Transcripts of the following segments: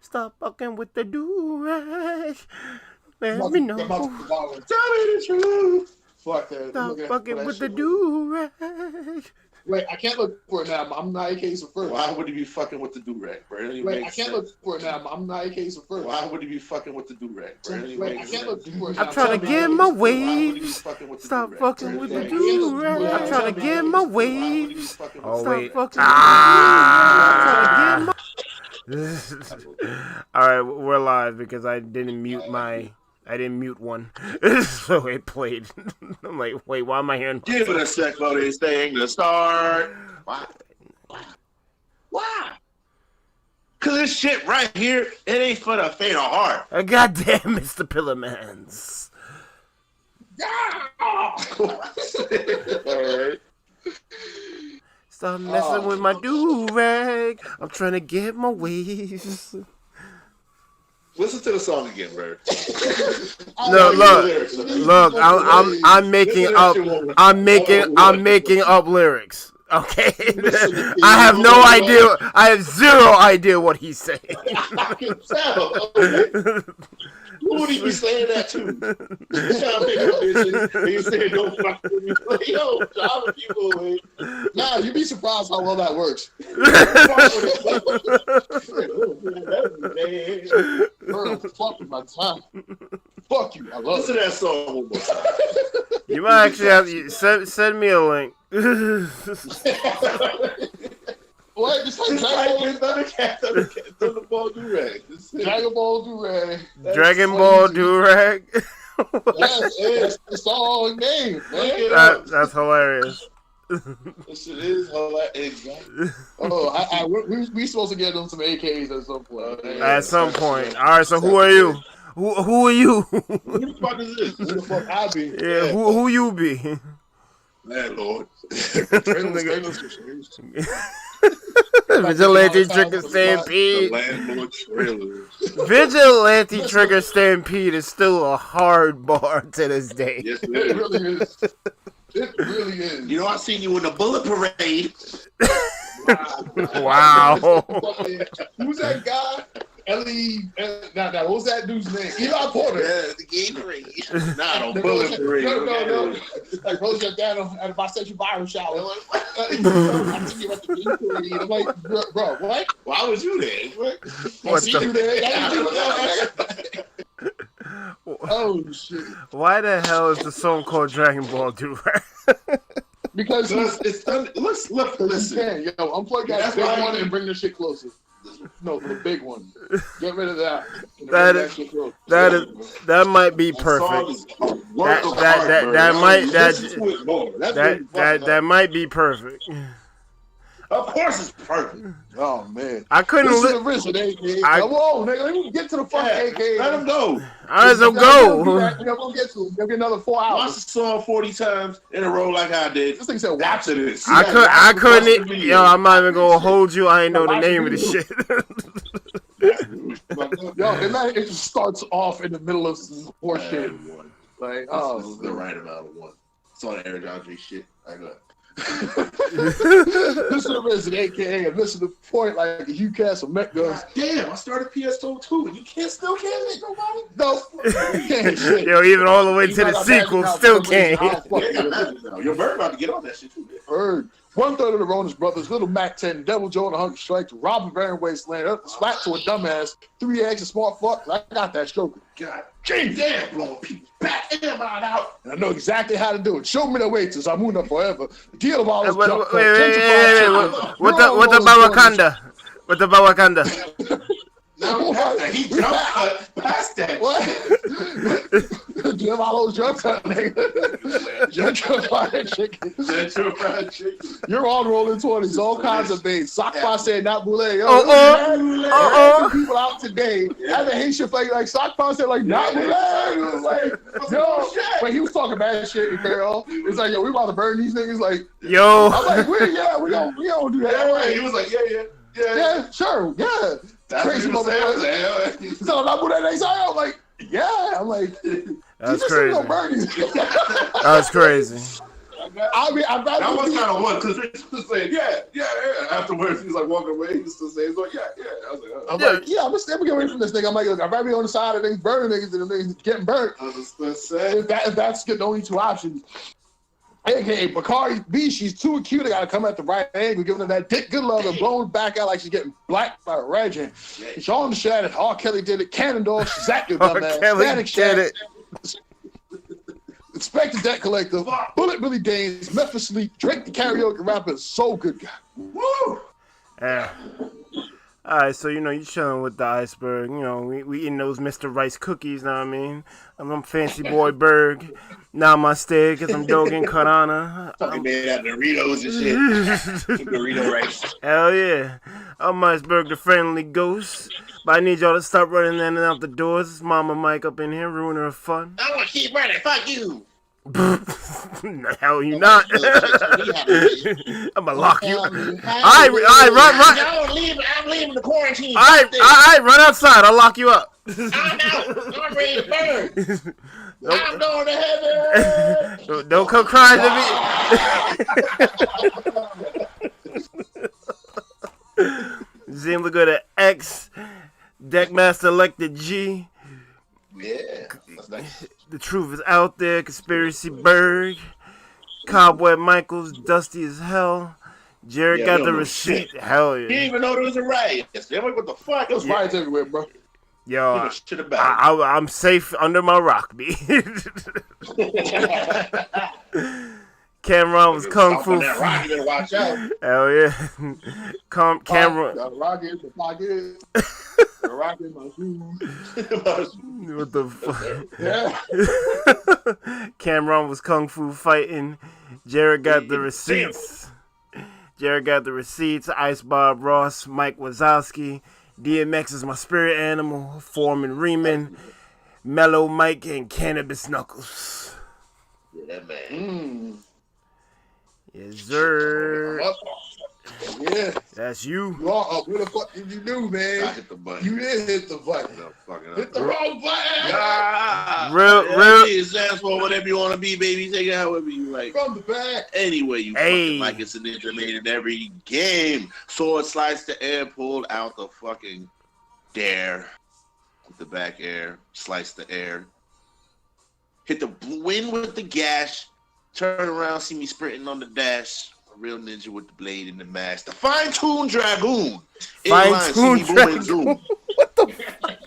Stop fucking with the do-rag. Let me know. Tell me the truth. Fuck that. Stop fucking with the do-rag. Wait, I can't look for it now. I'm not AK's first. Why would he be fucking with the do-rag, bro? Wait, I can't look for it now. I'm not AK's first. Why would he be fucking with the do-rag, bro? Wait, I can't look for it now. I'm trying to get my waves. Stop fucking with the do-rag. I'm trying to get my waves. Oh, wait. Stop fucking I'm trying to get my... Alright, we're live because I didn't mute my... I didn't mute one, so it played. I'm like, wait, why am I hearing? Give it a sec for this thing to start. Why? Why? Cause this shit right here, it ain't for the faint of heart. Goddamn, Mr. DaPillaManz. Alright. Stop messing with my do-rag. I'm trying to get my waves. Listen to the song again, bro. Look. I'm making up lyrics. Okay, I have no idea. I have zero idea what he's saying. I can tell. Who would he be saying that to? He's saying, "Don't fuck with me." Like, yo, driving people away. Nah, you'd be surprised how well that works. Fuck with my time. Fuck you. I love Listen to that song one more time. You might actually have send me a link. What? Just like Thunderball do-rag. Dragon Ball do-rag. Dragon Ball do-rag. Yes, it's all name, man. That's hilarious. This shit is hilarious. Exactly. Oh, we supposed to get them some AKs at some point. At some point. All right. So who are you? Who are you? Who the fuck is this? Who the fuck I be? Yeah. Who you be? Landlord. Vigilante Trigger Stampede. Landlord trailer. Vigilante Trigger Stampede is still a hard bar to this day. Yes, It really is. It really is. You know, I seen you in the bullet parade. Wow. Who's that guy? Ellie. What was that dude's name? Eli Porter. Yeah, the Gatorade. Not on bullet parade. No. Like Rose your dad at a bisexual viral shower. I'm seeing you at the Gatorade. I'm like, bro, what? Why was you there? I see you there. Oh shit! Why the hell is the song called Dragon Ball do-rag? Because it's done. Listen. Yo, unplug that big one and bring the shit closer. No, the big one. Get rid of that. That might be perfect. That might be perfect. Of course it's perfect. Oh man, I couldn't listen to Rich with AK. Come on, nigga, let me get to the fucking AK. Let him go. I let him go. We'll get to him. Give me another 4 hours. Watch the song 40 times in a row like I did. This thing said watch After this. I couldn't. Yo, I'm not even gonna hold you. I ain't know the name of the shit. Yo, it just starts off in the middle of some horse shit. Like, this is the right amount of one. It's on Eric Andre shit. I got. Listen to Resident AKA and listen to Point like you cast some mech guns. Damn, I started PS2 too, and you still can't make nobody? No. Yo, even all the way to the sequel, still can't. Your bird about to get on that shit too. Bird. 1/3 of the Ronas brothers, Little Mac 10, Devil Joe and the Hunger Strike, Robin Baron Wasteland, Splat to a dumbass, 3 eggs, a smart fuck. I got that stroke. God damn, blowing people's back and mine out. And I know exactly how to do it. Show me the way to Zamuna forever. Deal of all this jump. What about Wakanda? What about Wakanda? No, he jumped past that. What? Give all those jump cut, nigga. Gentrified chicken. You're on rolling 20s, all kinds of things. Sockpa said not boule. Yo, people out today. I haven't Haitian flag like Sockpa said like not boule. It was like, yo, but he was talking bad shit, girl. It's like, yo, we about to burn these niggas. Like, yo, I'm like, we don't do that. Yeah, he was like, yeah, sure, yeah. That's crazy motherfucker. So I'm like, yeah. I'm like, that's crazy. That's crazy. I mean, I'd rather. That was kind of one because Rich was saying, yeah. Afterwards, he's like walking away. He was still saying, he's like, yeah. I was like, I'm like, yeah, I'm gonna get away from this nigga. I'm like, look, I'd rather be on the side of things burning niggas than the niggas getting burnt. I was gonna say, If that's the only two options. AKA Bacardi B, she's too cute. I gotta come at the right angle, giving her that dick good love and blowing back out like she's getting blacked by a regiment. She's on the shed. R. Kelly did it. Cannon Dog, she's at your dumb ass. Static Shack. Inspector Debt Collector, Bullet Billy Danes, Memphis Sleep, Drake the karaoke rapper, so good guy. woo! Yeah. Alright, so you chilling with the iceberg. We eating those Mr. Rice cookies, know what I mean? I'm fancy boy Berg. Namaste, cause I'm Dogen Karana. Fucking made out of Doritos and shit. Dorito rice. Hell yeah. I'm Iceberg the friendly ghost. But I need y'all to stop running in and out the doors. It's Mama Mike up in here ruining her fun. I want to keep running. Fuck you. The hell you not. I'm gonna lock you. Run. No, I'm leaving the quarantine. Run outside. I'll lock you up. I'm out. I'm ready to burn. I'm going to heaven. Don't come crying to me. Zim, look at the X. Deckmaster elected G. Yeah, that's nice. The truth is out there. Conspiracy Berg. Cobweb Michaels. Dusty as hell. Jared got the receipt. Shit. Hell yeah. He didn't even know there was a riot. I'm like, what the fuck? It was riots everywhere, bro. Yo, Shit about it. I'm safe under my rock, B. Cameron was kung fu. That rock, you better watch out. Hell yeah. Cameron. The rock in the pocket. The rock in my shoes. What the fuck? Yeah. Cameron was kung fu fighting. Jared got the receipts. Ice Bob Ross, Mike Wazowski. DMX is my spirit animal. Foreman Riemann. Mellow Mike and Cannabis Knuckles. Yeah, man. Yes, sir. Yeah. That's you. You are up. What the fuck did you do, man? I hit the button. You did hit the button. No, fucking Hit the wrong button. Real. It stands for whatever you want to be, baby. Take it however you like. From the back. Anyway, you fucking like it's an ninja made in every game. Sword sliced the air, pulled out the fucking dare. With the back air, slice the air. Hit the wind with the gash. Turn around, see me sprinting on the dash. A real ninja with the blade and the mask. The fine-tuned dragoon. Fine-tuned dragoon. What the fuck?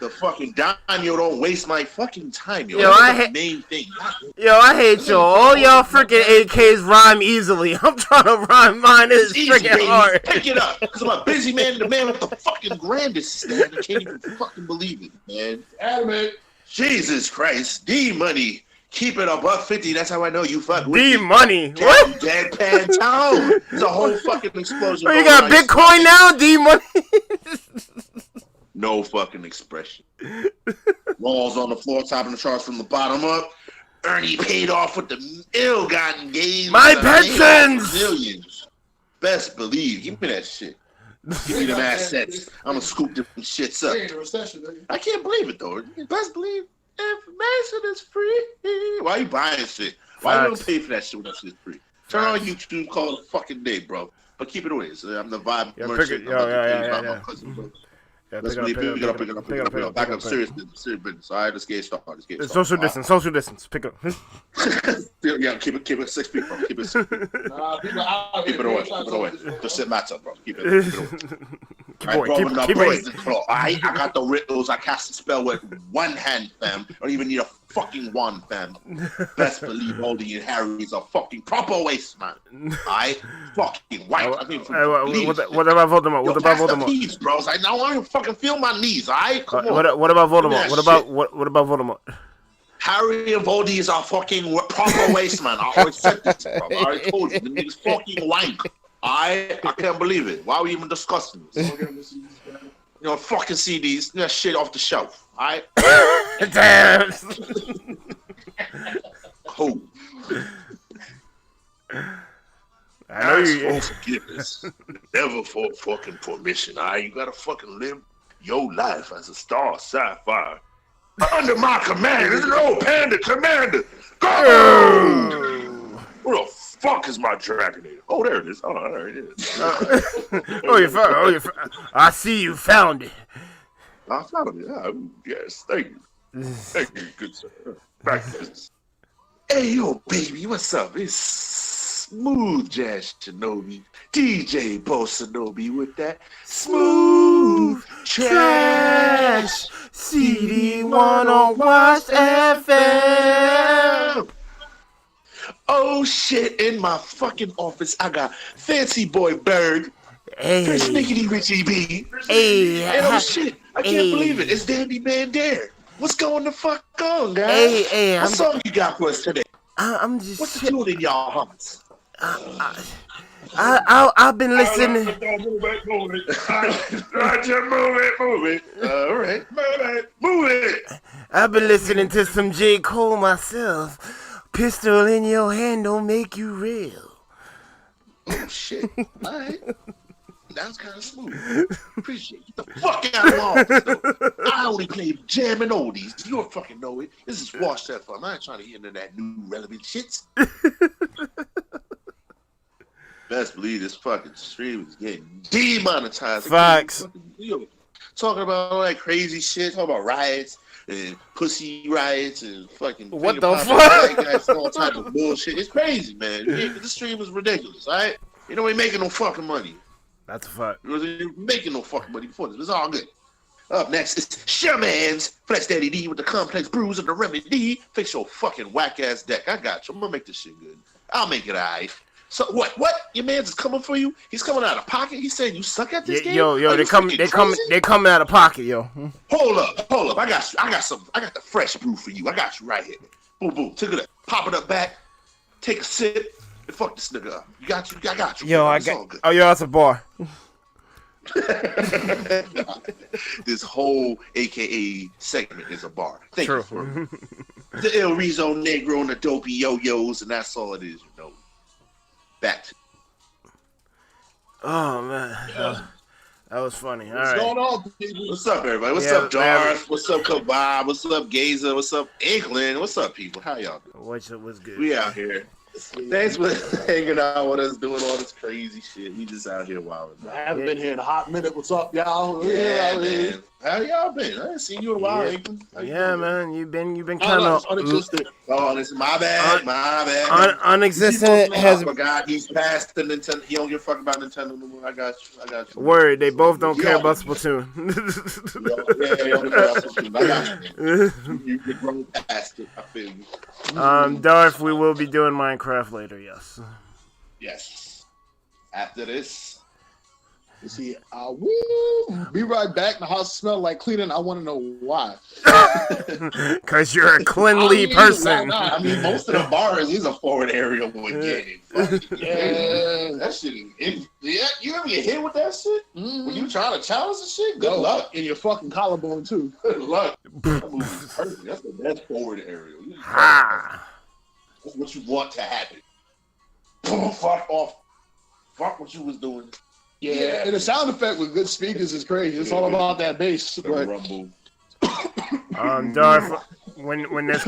The fucking Daniel don't waste my fucking time, yo. I hate y'all. All y'all freaking AKs rhyme easily. I'm trying to rhyme mine. It's freaking hard. Pick it up. Because I'm a busy man and the man with the fucking grandest stand. I can't even fucking believe it, man. Adamant. Jesus Christ. D-Money. Keep it above 50. That's how I know you fuck with D-Money. What? Deadpan town. It's a whole fucking explosion. Oh, you got Bitcoin now? D-Money? No fucking expression. Walls on the floor, topping the charts from the bottom up. Ernie paid off with the ill-gotten gains. My pensions! Millions. Best believe. Give me that shit. Give me them assets. I'm gonna scoop them shits up. I can't believe it, though. Best believe. Information is free. Why you buying shit? Why you don't pay for that shit when that shit's free? Turn on YouTube, call it a fucking day, bro. But keep it away. So I'm the vibe merchant. Yeah. Let's pick it up. Back up. Serious business. All right, let's get started. Social distance. Pick up. Yeah, keep it 6 feet, bro. Keep it 6 feet. Keep it away. Just sit mats up, bro. Keep it away. Keep away. I got the riddles. I cast a spell with one hand, fam. I don't even need a fucking wand, fam. Best believe Oldie and Harry's a fucking proper waste, man. I fucking white. I mean, what about Voldemort? What about Voldemort? Peas, bros. I don't want to fucking feel my knees. Alright, come on. What about Voldemort? What about Voldemort? Harry and Voldy is a fucking proper waste, man. I always said this, bro. I already told you. The niggas fucking wank. I can't believe it. Why are we even discussing this? Fucking CDs. That shit off the shelf. Alright? Damn. Cool. I know you. Ask for forgiveness. Never for fucking permission. Alright? You gotta fucking live your life as a star sapphire. Under my command, there's no panda commander. Go! Where the fuck is my Draginator? Oh, there it is. Oh, there it is. You found it. I see you found it. I found it. Yes, thank you. Thank you, good sir. Back to business. Hey, yo, baby, what's up? It's Smooth Jazz Shinobi, DJ Bossanobi with that smooth trash. CD1 on Watch FM. Oh shit! In my fucking office, I got Fancy Boy Berg, Chris Nickety Richie B. And oh shit! I can't believe it. It's Dandy Man there. What's going the fuck on, guys? What song you got for us today? I'm just. What's the tune in y'all hearts? I've been listening. Move it. Just move it. All right, move it. I've been listening to some J. Cole myself. Pistol in your hand don't make you real. Oh shit! All right. That was kind of smooth. Appreciate it. Get the fuck out of my office, though. I only play jamming oldies. You don't fucking know it. This is Wash That Fun. I ain't trying to hear into that new relevant shit. Best believe this fucking stream is getting demonetized. Facts. Talking about all that crazy shit. Talking about riots and pussy riots and fucking. What the fuck? All type of bullshit. It's crazy, man. This stream is ridiculous, all right? You know, we ain't making no fucking money. That's a fact. You're making no fucking money before this. It's all good. Up next is Shaman's Flex Daddy D with the complex brews of the remedy. Fix your fucking whack ass deck. I got you. I'm gonna make this shit good. I'll make it alright. So what? Your man's is coming for you? He's coming out of pocket. He's saying you suck at this game. Yo, they coming out of pocket, yo. Hold up. I got the fresh brew for you. I got you right here. Boom. Take it up. Pop it up back. Take a sip. And fuck this nigga up. I got you. Yo, that's a bar. This whole AKA segment is a bar. Thank True. you for the El Rizzo Negro and the dopey yo-yos, and that's all it is, you know. Back to Oh man. That was funny. All What's right. going on, people? What's up, everybody? What's up, Darth? What's up, Kabab? What's up, Gaza? What's up, Inkling? What's up, people? How y'all doing? What's good? We out here. Thanks for hanging out with us, doing all this crazy shit. We just out here wilding. I haven't been here in a hot minute. What's up, y'all? Yeah, man. How y'all been? I ain't seen you in a while, Inkling. Yeah, man. You've been kind of unexistent. Oh, this is my bad. Unexistent. I forgot he's past the Nintendo. He don't give a fuck about Nintendo no more. I got you. Word. They both don't care about Splatoon. I got you. You're grown past it. I feel you. Darth, we will be doing Minecraft later. Yes. After this. You see, be right back. The house smells like cleaning. I want to know why. Because you're a cleanly person. I mean, most of the bars is a forward area with game. Yeah, that shit is. Yeah, you ever get hit with that shit? Mm-hmm. When you trying to challenge the shit? Good luck. In your fucking collarbone, too. Good luck. That movie's perfect. That's the best forward area. That's what you want to happen. Boom, fuck off. Fuck what you was doing. Yeah, and the sound effect with good speakers is crazy. It's all about that bass. But... rumble. Darth, when this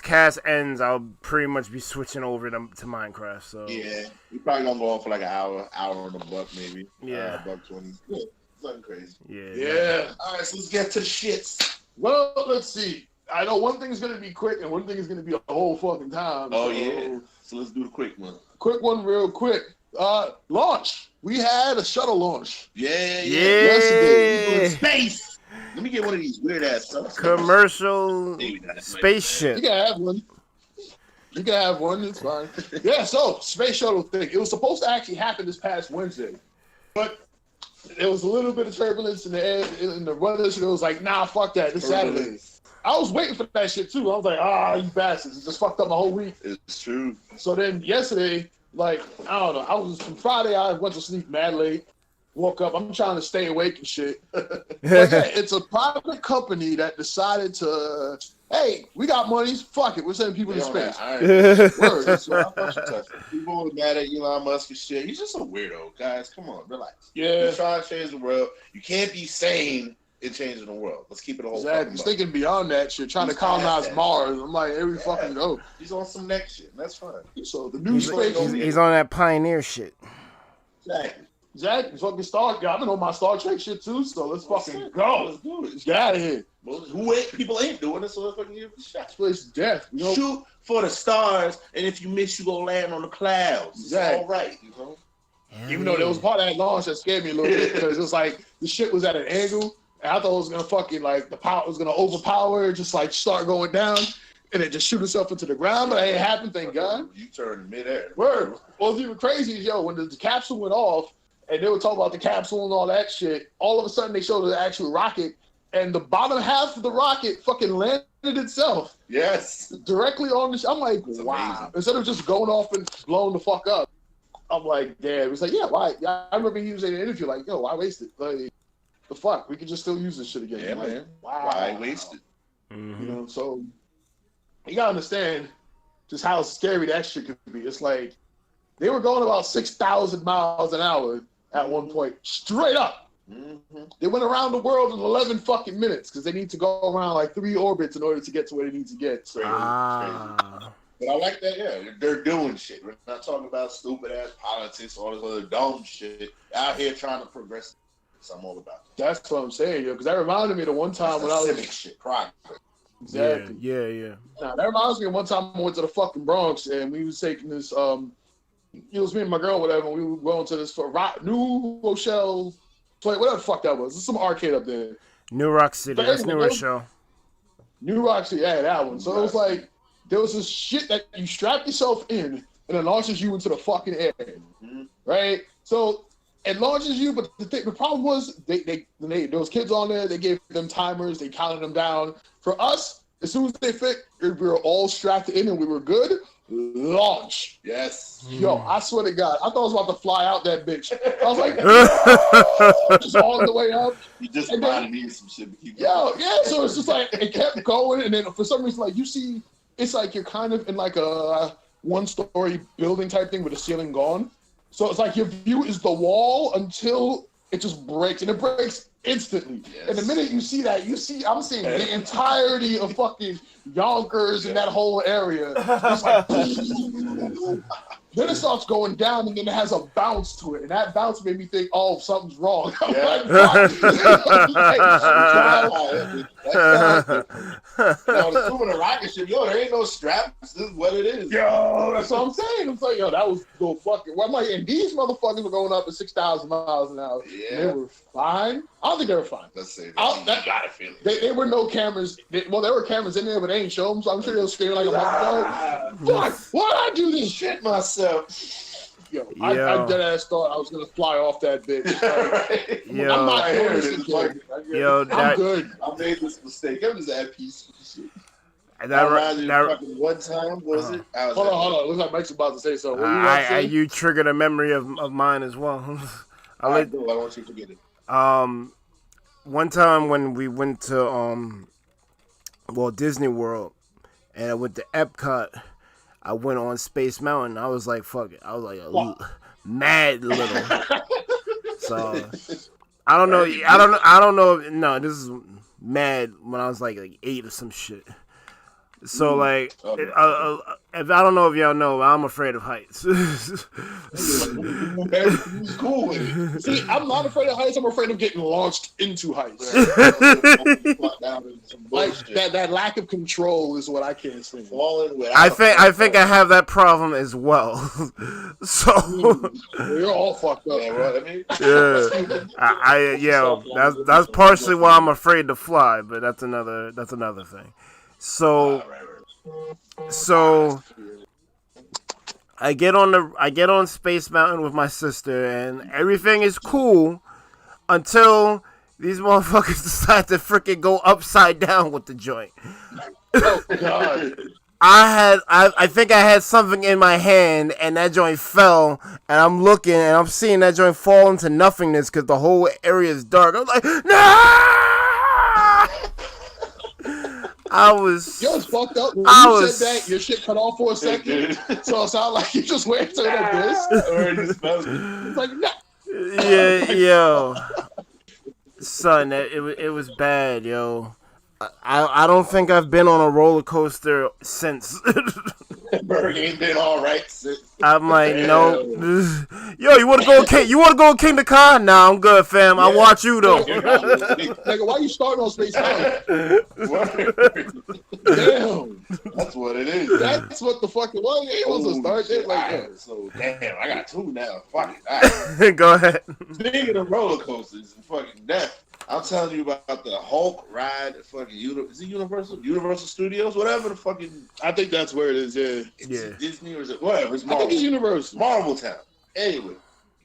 cast ends, I'll pretty much be switching over to Minecraft. So yeah, we probably gonna go on for like an hour and a buck maybe. Yeah, $1.20. Yeah, nothing crazy. Yeah. All right, so let's get to the shits. Well, let's see. I know one thing is gonna be quick, and one thing is gonna be a whole fucking time. Oh yeah. So let's do the quick one. Quick one, real quick. Launch. We had a shuttle launch. Yeah. Yesterday. Space. Let me get one of these weird ass stuff. Commercial spaceship. You can have one. It's fine. Yeah. So space shuttle thing. It was supposed to actually happen this past Wednesday, but there was a little bit of turbulence in the air in the weather. So it was like, nah, fuck that. This Saturday. I was waiting for that shit too. I was like, you bastards. It just fucked up my whole week. It's true. So then yesterday, like, I don't know. From Friday, I went to sleep mad late. Woke up. I'm trying to stay awake and shit. But yeah, it's a private company that decided to, hey, we got money. Fuck it. We're sending people to space. Word. So people are mad at Elon Musk and shit. He's just a weirdo, guys. Come on, relax. Yeah. You're trying to change the world. You can't be sane in changing the world. Let's keep it a whole. Exactly. He's thinking beyond that shit, trying to colonize Mars. I'm like, here we fucking go. He's on some next shit. That's fine. So the new space. He's on that pioneer shit. Exactly. Fucking Star. I've been on my Star Trek shit too. So let's fucking go. Let's do it. Let's get out of here. People ain't doing it, so let's fucking give it a shot. This place is death. You know? Shoot for the stars, and if you miss, you gonna land on the clouds. Exactly. It's all right, you know. Even though there was part of that launch that scared me a little bit because it was like the shit was at an angle. And I thought it was gonna fucking like the power was gonna overpower, just like start going down, and it just shoot itself into the ground. But it ain't happened, thank God. You turned midair. Word. What was even crazy is when the capsule went off, and they were talking about the capsule and all that shit. All of a sudden, they showed the actual rocket, and the bottom half of the rocket fucking landed itself. Yes. Directly on the. I'm like, that's wow. Amazing. Instead of just going off and blowing the fuck up. I'm like, damn. It's like, yeah, why? I remember he was in an interview like, yo, why waste it? Like, the fuck? We could just still use this shit again. Yeah, like, man. wow. Why waste it? Mm-hmm. You know, so you gotta understand just how scary that shit could be. It's like they were going about 6,000 miles an hour at one point, straight up. Mm-hmm. They went around the world in 11 fucking minutes because they need to go around like 3 orbits in order to get to where they need to get. So, But I like that, yeah. They're doing shit. We're not talking about stupid ass politics, all this other dumb shit. Out here trying to progress. So I'm all about that. That's what I'm saying, yo. Because that reminded me of the one time when I was civic shit, progress. Exactly. Yeah. Nah, that reminds me of one time I went to the fucking Bronx and we was taking this. It was me and my girl, whatever. And we were going to this New Rochelle, whatever the fuck that was. There's some arcade up there. New Rock City. That's New Rochelle. New Rock City, yeah, that one. So it was like there was this shit that you strap yourself in and it launches you into the fucking air, right? So it launches you, but the problem was there was kids on there. They gave them timers. They counted them down. For us, as soon as they fit, we were all strapped in and we were good. Launch. Yes. Yo, I swear to God, I thought I was about to fly out that bitch. I was like, just all the way up. You just reminded me of some shit. Yo, yeah. So it's just like it kept going, and then for some reason, like you see, it's like you're kind of in like a 1-story building type thing with the ceiling gone. So it's like your view is the wall until it just breaks, and it breaks instantly. Yes. And the minute you see that, I'm seeing the entirety of fucking Yonkers and that whole area. It's like, then it starts going down, and then it has a bounce to it, and that bounce made me think, oh, something's wrong. I'm like, Now, the two in the rocket ship, yo, there ain't no straps. This is what it is. Yo, that's what I'm saying. I'm like, yo, that was go fucking. Well, I'm like, and these motherfuckers were going up at 6,000 miles an hour. Yeah. They were fine. I don't think they were fine. Let's say that. Got a feeling. There were no cameras. There were cameras in there, but they ain't show them. So I'm sure they were screaming like a motherfucker. Fuck! Why'd I do this shit myself? Yo, I dead ass thought I was gonna fly off that bitch. Like, yo, I'm not doing this again. I'm good. I made this mistake. It was that piece of shit. That one time was it? Hold on. Looks like Mike's about to say something. You triggered a memory of mine as well. I want you to forget it. One time when we went to Disney World, and I went to Epcot, I went on Space Mountain. I was like, fuck it. I was like mad little. So I don't know. No, this is mad when I was like 8 or some shit. So like, if I don't know if y'all know, I'm afraid of heights. Cool. See, I'm not afraid of heights. I'm afraid of getting launched into heights. Like that lack of control is what I can't stand. I think I have that problem as well. So you're all fucked up. Yeah, that's partially why I'm afraid to fly, but that's another thing. So I get on Space Mountain with my sister, and everything is cool until these motherfuckers decide to freaking go upside down with the joint. Oh God! I think I had something in my hand, and that joint fell, and I'm looking, and I'm seeing that joint fall into nothingness because the whole area is dark. I'm like, no! Yo, it's fucked up. When you said that, your shit cut off for a second. So it sounded like you just went to like this. It's like, no. Yeah, yo. Son, it was bad, yo. I don't think I've been on a roller coaster since. Berg ain't been all right since. I'm like, no. Yo, you want to go? You want to go King the Car? Nah, I'm good, fam. Yeah. I watch you though. Nigga, why you starting on Space Mountain? Damn. That's what it is. That's what the fuck it was. He was to start it like that. So damn, I got two now. Fuck it. All right. Go ahead. Speaking of roller coasters and fucking death, I'm telling you about the Hulk ride at fucking is it Universal Studios? Whatever the fucking. I think that's where it is. Yeah. It's Disney or is it whatever? It's Marvel. I think it's Universal. Marvel Town. Anyway,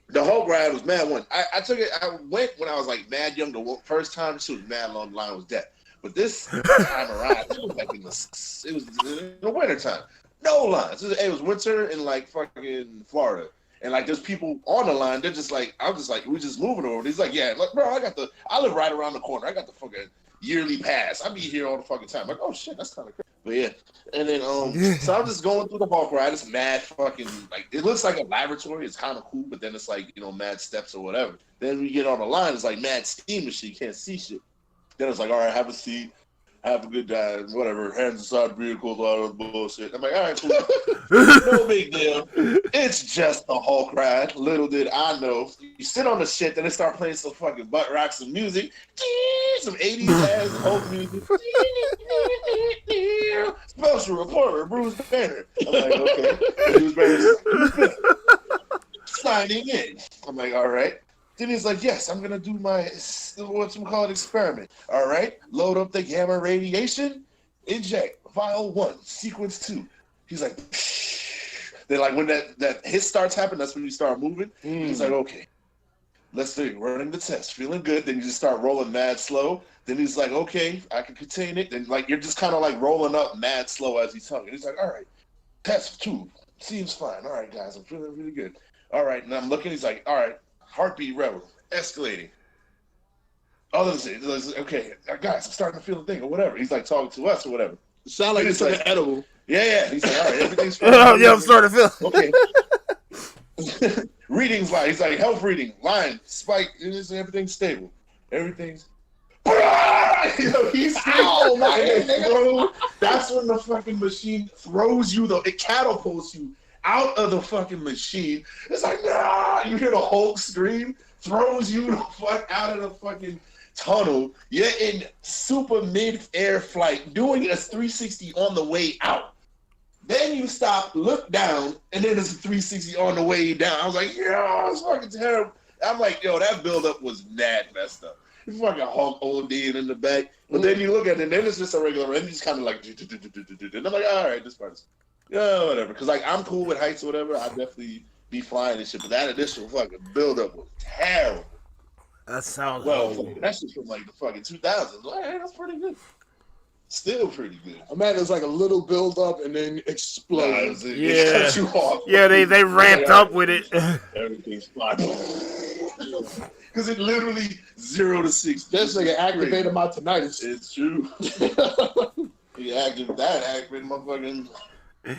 the Hulk ride was mad one. I took it. I went when I was like mad young. The first time she was mad long. The line was dead. But this time around, it was like it was in the winter time. No lines. It was winter in like fucking Florida. And like there's people on the line, they're just like, I'm just like, we're just moving over. He's like, yeah, like, bro, I live right around the corner. I got the fucking yearly pass. I be here all the fucking time. Like, oh shit, that's kind of crazy. But yeah. And then so I'm just going through the Hulk ride. It's mad fucking like it looks like a laboratory. It's kind of cool, but then it's like, mad steps or whatever. Then we get on the line, it's like mad steam and shit. You can't see shit. Then it's like, all right, have a seat. Have a good time, whatever. Hands inside vehicles, all that bullshit. I'm like, all right, cool. No big deal. It's just a Hulk ride. Little did I know. You sit on the shit, then they start playing some fucking butt rock, some music. Some 80s ass Hulk music. Special reporter, Bruce Banner. I'm like, okay. Bruce Banner signing in. I'm like, all right. Then he's like, yes, I'm going to do my, experiment. All right, load up the gamma radiation, inject, vial 1, sequence 2. He's like, psh. Then like when that hit starts happening, that's when you start moving. He's like, okay, let's do it. Running the test, feeling good. Then you just start rolling mad slow. Then he's like, okay, I can contain it. Then like you're just kind of like rolling up mad slow as he's talking. He's like, all right, test 2, seems fine. All right, guys, I'm feeling really good. All right, and I'm looking. He's like, all right. Heartbeat level escalating. All of this, okay, guys, I'm starting to feel the thing or whatever. He's like talking to us or whatever. Sound like it's like an edible. Yeah. He's like, all right, everything's fine. Yeah, I'm starting to feel. Okay. Readings line. He's like, health reading line spike. Everything's stable. Everything's. He's oh my bro. That's when the fucking machine throws you. It catapults you out of the fucking machine. It's like, nah, you hear the Hulk scream, throws you the fuck out of the fucking tunnel. You're in super mid-air flight, doing a 360 on the way out. Then you stop, look down, and then it's a 360 on the way down. I was like, yo, it's fucking terrible. I'm like, yo, that buildup was mad messed up. You fucking Hulk ODing in the back. But then you look at it, and then it's just a regular, and it's kind of like, and I'm like, all right, this part's yeah, whatever. Because, like, I'm cool with heights or whatever. I'd definitely be flying and shit. But that initial fucking buildup was terrible. That sounds that's just from, like, the fucking 2000s. Like, hey, that's pretty good. Still pretty good. I imagine it's like a little buildup and then explodes. Yeah. Cut you off. Yeah, they ramped up with it. Everything's fine. Because it literally 0 to 60. This nigga activated my tinnitus. It's true. He activated my fucking...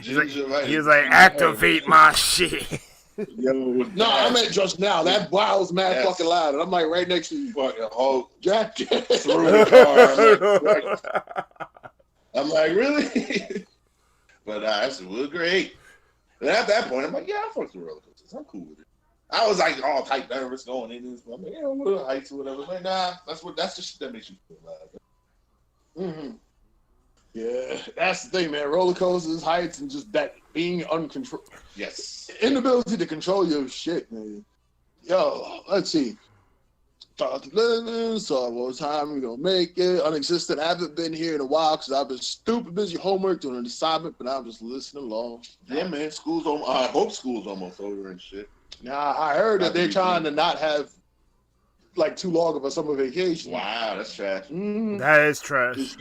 He was like, activate my shit. Yo, no, I meant just now. That wow was mad fucking loud. And I'm like right next to you. Fucking Hulk. Jack. Through the car. I'm like, really? But that was great. And at that point, I'm like, yeah, I fuck the roller coasters. I'm cool with it. I was like all type nervous going in this. I'm like, yeah, little heights or whatever. I'm like, nah, that's the shit that makes you feel alive. Mm-hmm. Yeah, that's the thing, man. Roller coasters, heights, and just that being uncontrolled. Yes. Inability to control your shit, man. Yo, let's see. So what time we gonna make it? Unexistent. I haven't been here in a while because I've been stupid busy homework doing an assignment, but I'm just listening along. Yeah, man. School's almost. I hope school's almost over and shit. Nah, I heard that they're trying to not have like too long of a summer vacation. Wow, that's trash. Mm-hmm. That is trash.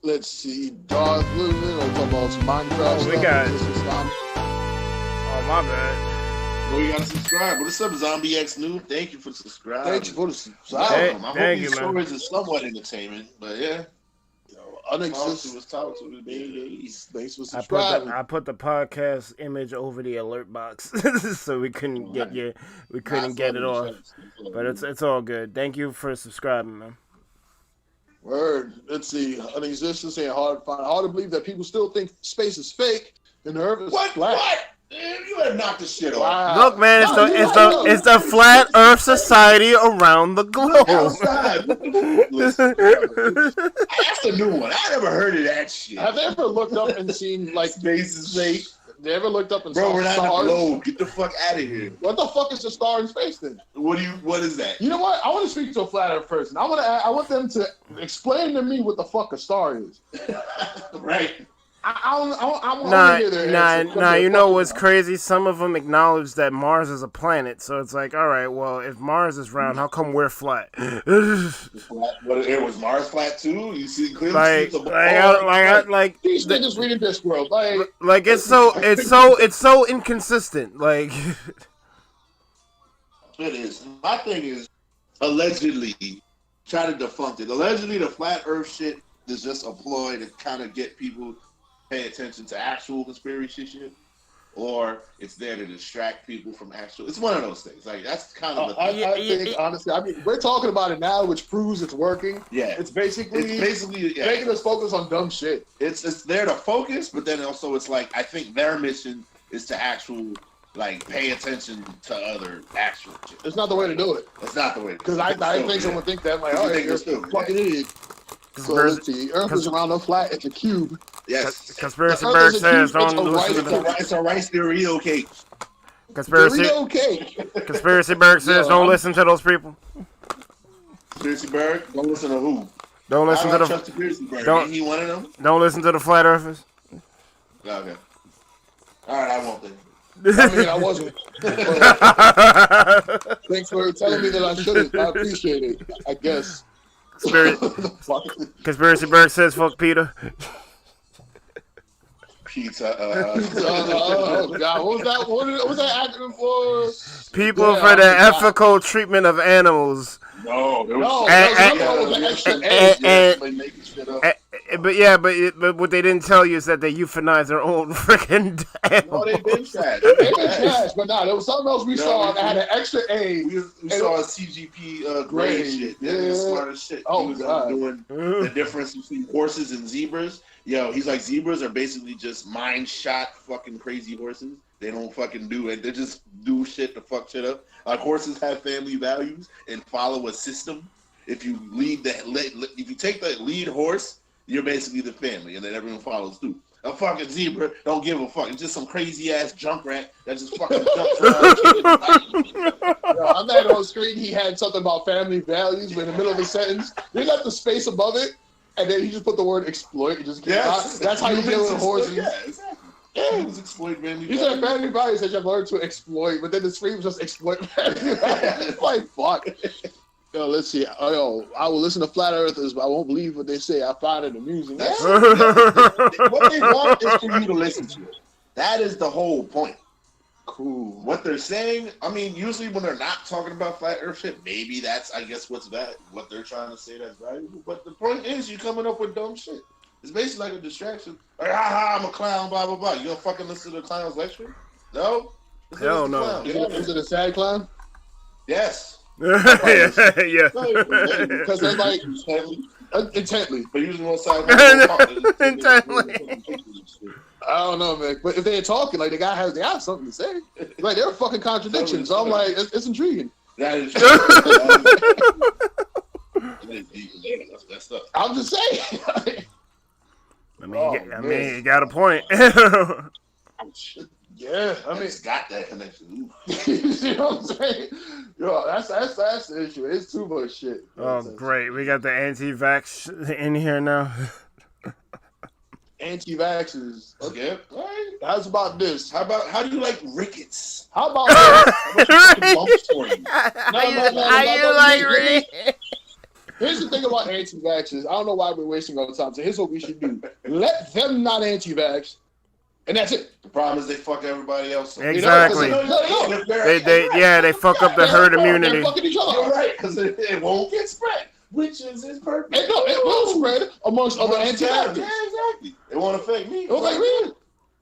Let's see, Darth Lewin or about Minecraft. Oh, we got. Oh, my bad. Well, you gotta subscribe. What's up, Zombie X Noob? Thank you for subscribing. Thank you for the subscribe. I hope these stories are somewhat entertainment, but yeah. Unexistent. Thanks for subscribing. I put the podcast image over the alert box so we couldn't get it off. But it's all good. Thank you for subscribing, man. Word. Let's see. Unexistent saying hard to believe that people still think space is fake and the Earth is flat. What? You better knock this shit off. Wow. Look, man, it's the Flat Earth Society around the globe. That's a new one. I never heard of that shit. Have they ever looked up and seen like space is fake? They ever looked up and saw we're not stars? Globe. Get the fuck out of here. What the fuck is a star in space then? What is that? You know what? I want to speak to a flat earth person. I want them to explain to me what the fuck a star is. Right. I want to hear their answer. You know what's crazy? Some of them acknowledge that Mars is a planet, so it's like, all right, well, if Mars is round, how come we're flat? It was Mars flat too? You see clearly. These niggas reading Discworld. Like it's so inconsistent. Like it is. My thing is allegedly try to debunk it. Allegedly, the flat Earth shit is just a ploy to kind of get people pay attention to actual conspiracy shit, or it's there to distract people from actual. It's one of those things. Like that's kind of. I think honestly, I mean, we're talking about it now, which proves it's working. Yeah, it's basically making us focus on dumb shit. It's there to focus, but then also it's like I think their mission is to actual like pay attention to other actual shit. It's not the way to do it. It's not the way. Because I think someone think that like, oh, you're a fucking idiot. So let's see. Earth is around the flat. It's a cube. Yes. Conspiracy Berg says don't listen to it's a rice Dorito cake. Dorito cake. Conspiracy Berg says don't listen to those people. Conspiracy Berg, don't listen to who? Don't listen to the. Don't he one of them? Don't listen to the flat earthers. Okay. All right, I won't then. I mean, I wasn't. Thanks for telling me that I shouldn't. I appreciate it. I guess. Conspiracy Berg says fuck Peter. Pizza. Oh God, what was that acronym for? People for the ethical treatment of animals. No, it was but what they didn't tell you is that they euthanize their own freaking animals. No, they've been trash. But no, there was something else we saw that had an extra A. We saw a CGP grade shit. Yeah, smart as shit. Oh, he was doing the difference between horses and zebras. Yo, he's like, zebras are basically just mind shot fucking crazy horses. They don't fucking do it. They just do shit to fuck shit up. Like horses have family values and follow a system. If you if you take the lead horse, you're basically the family, and then everyone follows through. A fucking zebra don't give a fuck. It's just some crazy ass junk rat that just fucking jumps around. Yo, I'm not on screen. He had something about family values, but in the middle of the sentence, they left the space above it, and then he just put the word exploit. Just that's how you deal with horses. Yeah, exactly. Yeah, he was exploit family values. He said family values that you have learned to exploit, but then the screen was just exploit family values. It's like, fuck. Yo, let's see. Yo, I will listen to flat earthers, but I won't believe what they say. I find it amusing. What they want is for you to listen to it. That is the whole point. Cool. What they're saying, I mean, usually when they're not talking about flat earth shit, maybe that's, I guess, what they're trying to say that's valuable. But the point is, you're coming up with dumb shit. It's basically like a distraction. Like, I'm a clown, blah, blah, blah. You gonna fucking listen to the clown's lecture? No? Hell no. Is it a sad clown? Yes. Yeah. Because they're like, intently. But usually most side intently. I don't know, man. But if they're talking, like, they have something to say. Like, they're fucking contradictions. So I'm like, it's intriguing. That is true. That's stuff. I'm just saying. I mean, you got a point. Yeah, I mean, it's got that connection. You know what I'm saying? Yo, that's the issue. It's too much shit. Oh, great. We got the anti-vax in here now. Anti-vaxxers. Okay. All right. How's about this? How do you like rickets? How about this? Here's the thing about anti-vaxxers. I don't know why we're wasting our time. So here's what we should do. Let them not anti-vax. And that's it. The problem is they fuck everybody else. Exactly. They fuck up the herd immunity. They're fucking each other. You're right, because it won't get spread. witches is perfect. It will spread amongst other anti-vaxxers. Yeah, exactly. It won't affect me. It won't affect me.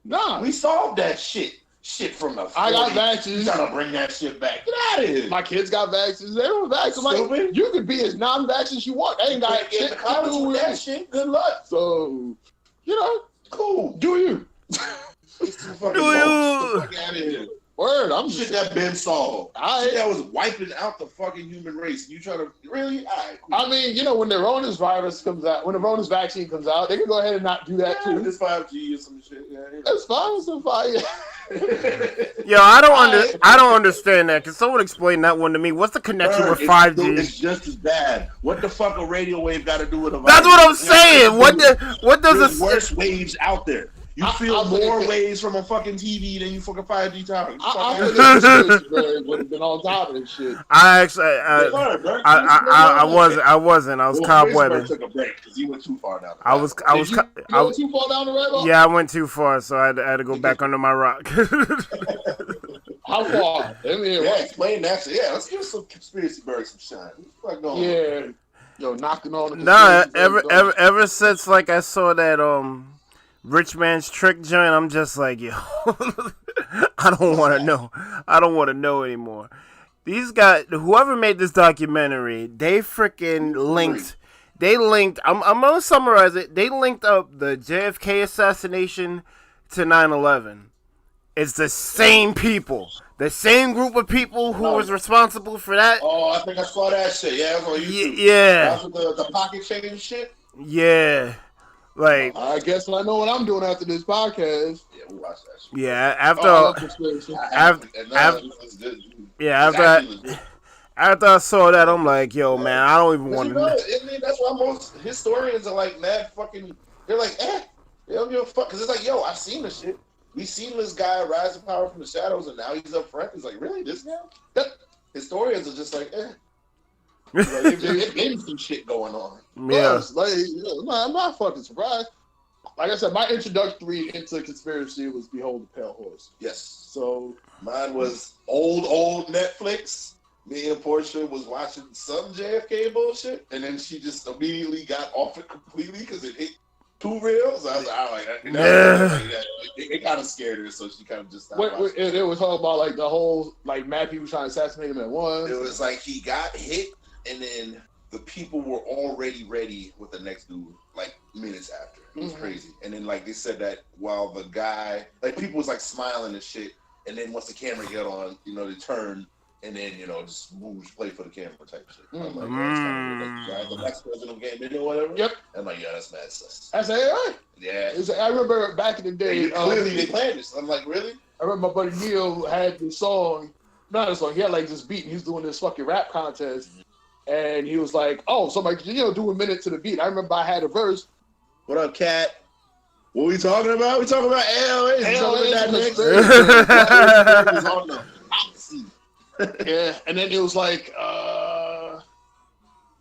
Nah. We solved that shit. Shit from the 40s. I got vaccines. You trying to bring that shit back. Get out of here. My kids got vaccines. They don't vaccine. Like, you could be as non-vaccine as you want. They ain't got shit to do with that shit. Good luck. So, cool. Do you? Do you? Fuck out of here. Word, I'm shit that been solved. Shit that was wiping out the fucking human race. You try to really? Cool. I mean, when the Rona's virus comes out, when the Rona's vaccine comes out, they can go ahead and not do that too. This 5G or some shit. Yeah, that's fine. It's fine. Yo, I don't understand that. Can someone explain that one to me? What's the connection with 5G? It's just as bad. What the fuck a radio wave got to do with a virus? That's what I'm saying. What does There's worse waves out there? You feel more waves from a fucking TV than you fucking 5G tower. I would have been on top of this shit. I wasn't. I was cobwebbing. Took a break because he went too far down. I went too far down the rabbit. Yeah, I went too far, so I had to go back under my rock. How far? Explain that. Yeah, let's give some conspiracy birds some shine. What's going on? Yo, knocking on the. Nah, ever since like I saw that Rich Man's Trick joint, I'm just like, yo, I don't want to know. I don't want to know anymore. These guys, whoever made this documentary, they freaking linked. They linked. I'm gonna summarize it. They linked up the JFK assassination to 9/11. It's the same people, the same group of people who was responsible for that. Oh, I think I saw that shit. Yeah, it was on YouTube. Yeah. That's with the pocket change shit. Yeah. Like, I guess I know what I'm doing after this podcast. Yeah, we'll watch that shit. Yeah, after I saw that, I'm like, yo, man, I don't even want to know. I mean, that's why most historians are like mad fucking. They're like, they don't give a fuck because it's like, yo, I've seen this shit. We seen this guy rise to power from the shadows, and now he's up front. He's like, really, this guy? Historians are just like, Like, there's been some shit going on. Yeah. I'm not fucking surprised. Like I said, my introductory into conspiracy was Behold the Pale Horse. Yes. So mine was old Netflix. Me and Portia was watching some JFK bullshit, and then she just immediately got off it completely because it hit too real. So I was like, it kind of scared her, so she kind of just stopped. It was talking about like the whole mad people trying to assassinate him at once. It was like he got hit, and then the people were already ready with the next dude, like minutes after. It was crazy. And then they said that while the guy, people was smiling and shit, and then once the camera got on, they turned. And then, just moves, play for the camera type shit. I'm like, that's the next president game in or whatever. Yep. I'm like, yeah, that's mad sus. I say, all right. Yeah. I remember back in the day. Clearly they planned this. I'm like, really? I remember my buddy Neil had this song. Not a song. He had this beat. And he was doing this fucking rap contest. And he was like, oh, somebody, do a minute to the beat. I remember I had a verse. What up, Cat? What we talking about? We talking about ALA. Yeah, and then it was like,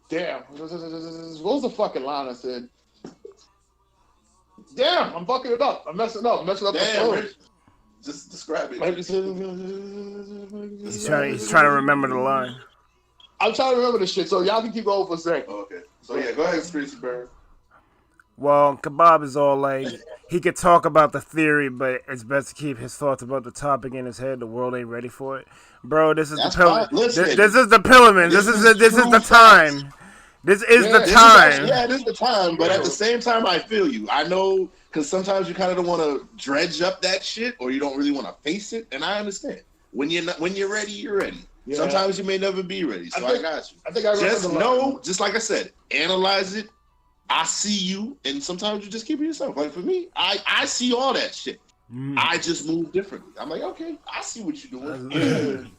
damn, what was the fucking line I said? Damn, I'm fucking it up. I'm messing up the story. Just describe it. He's trying to remember the line. I'm trying to remember the shit, so y'all can keep going for a second. Oh, okay. So yeah, go ahead, Conspiracy Bird. Well, Kebab is all like, he could talk about the theory, but it's best to keep his thoughts about the topic in his head. The world ain't ready for it. Bro, this is the DaPillaManz. This is the DaPillaManz. This is the time. This is the time. This is the time, but at the same time, I feel you. I know, because sometimes you kind of don't want to dredge up that shit, or you don't really want to face it, and I understand. When you're ready, you're ready. Yeah. Sometimes you may never be ready, so I got you. I think I just know, just like I said, analyze it. I see you, and sometimes you just keep it yourself. Like for me, I see all that shit. I just move differently. I'm like, okay, I see what you're doing.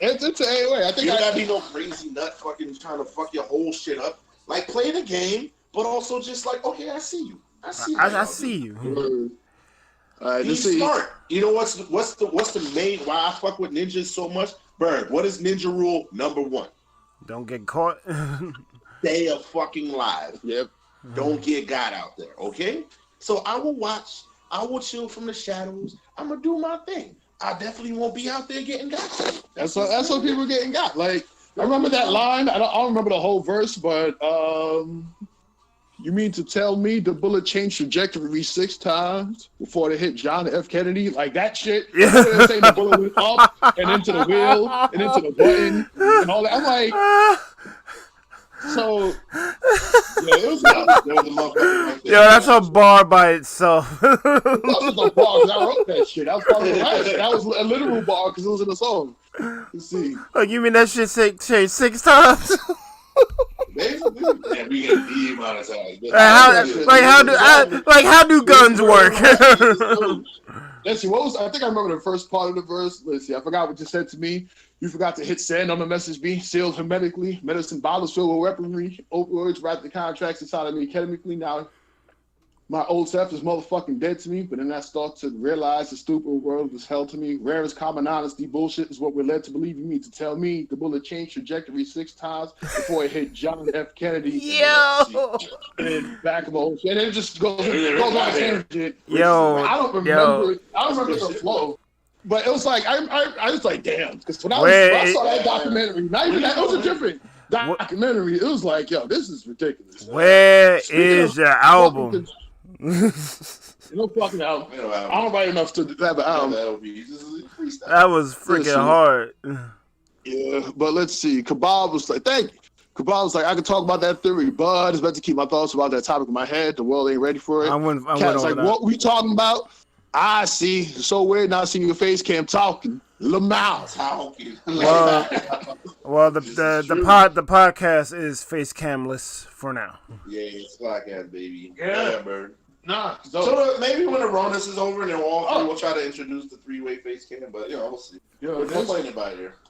It's anyway. I think you gotta be no crazy nut fucking trying to fuck your whole shit up. Like play the game, but also just okay, I see you. I see you. Be smart. You know what's the main why I fuck with ninjas so much? Bird, what is ninja rule number 1? Don't get caught. Stay a fucking live. Yep. Don't get got out there, okay? So I will watch. I will chill from the shadows. I'm gonna do my thing. I definitely won't be out there getting got. That's what people getting got. Like I remember that line. I don't remember the whole verse, but you mean to tell me the bullet changed trajectory 6 times before it hit John F. Kennedy? Like that shit. Yeah. Saying the bullet went up and into the wheel and into the button and all that. I'm like, so yeah, it was yo, that's a bar by itself. That was a bar because I wrote that shit. That was part of the rap. That was a literal bar because it was in the song. Let's see. Like you mean that shit changed 6 times? Yeah, we get demonetized. How do guns work? Let's see. I think I remember the first part of the verse. Let's see. I forgot what you said to me. You forgot to hit send on the message B. Sealed hermetically. Medicine bottles filled with weaponry. Opioids write the contracts inside of me chemically. Now, my old self is motherfucking dead to me, but then I start to realize the stupid world was hell to me. Rarest common honesty bullshit is what we're led to believe. You mean to tell me the bullet changed trajectory 6 times before it hit John F. Kennedy? Yo! And back of the whole shit. And it just goes on a tangent. Yo! I don't remember the flow. But it was like, I was like, damn. Because when I saw that documentary, not even that, it was a different documentary. It was like, yo, this is ridiculous. Where is your album? No fucking album. I don't write enough to have an album. That was freaking hard. Yeah, but let's see. Kabal was like, thank you. Kabal was like, I can talk about that theory, but it's better to keep my thoughts about that topic in my head. The world ain't ready for it. Cat's like, what we talking about? I see. It's so weird not seeing your face cam talking. Lamau. Well, the podcast is face camless for now. Yeah, it's podcast, baby. Yeah, bird. Nah. So maybe when the Ronus is over and then we'll try to introduce the 3-way face cam, but we'll see. Yo,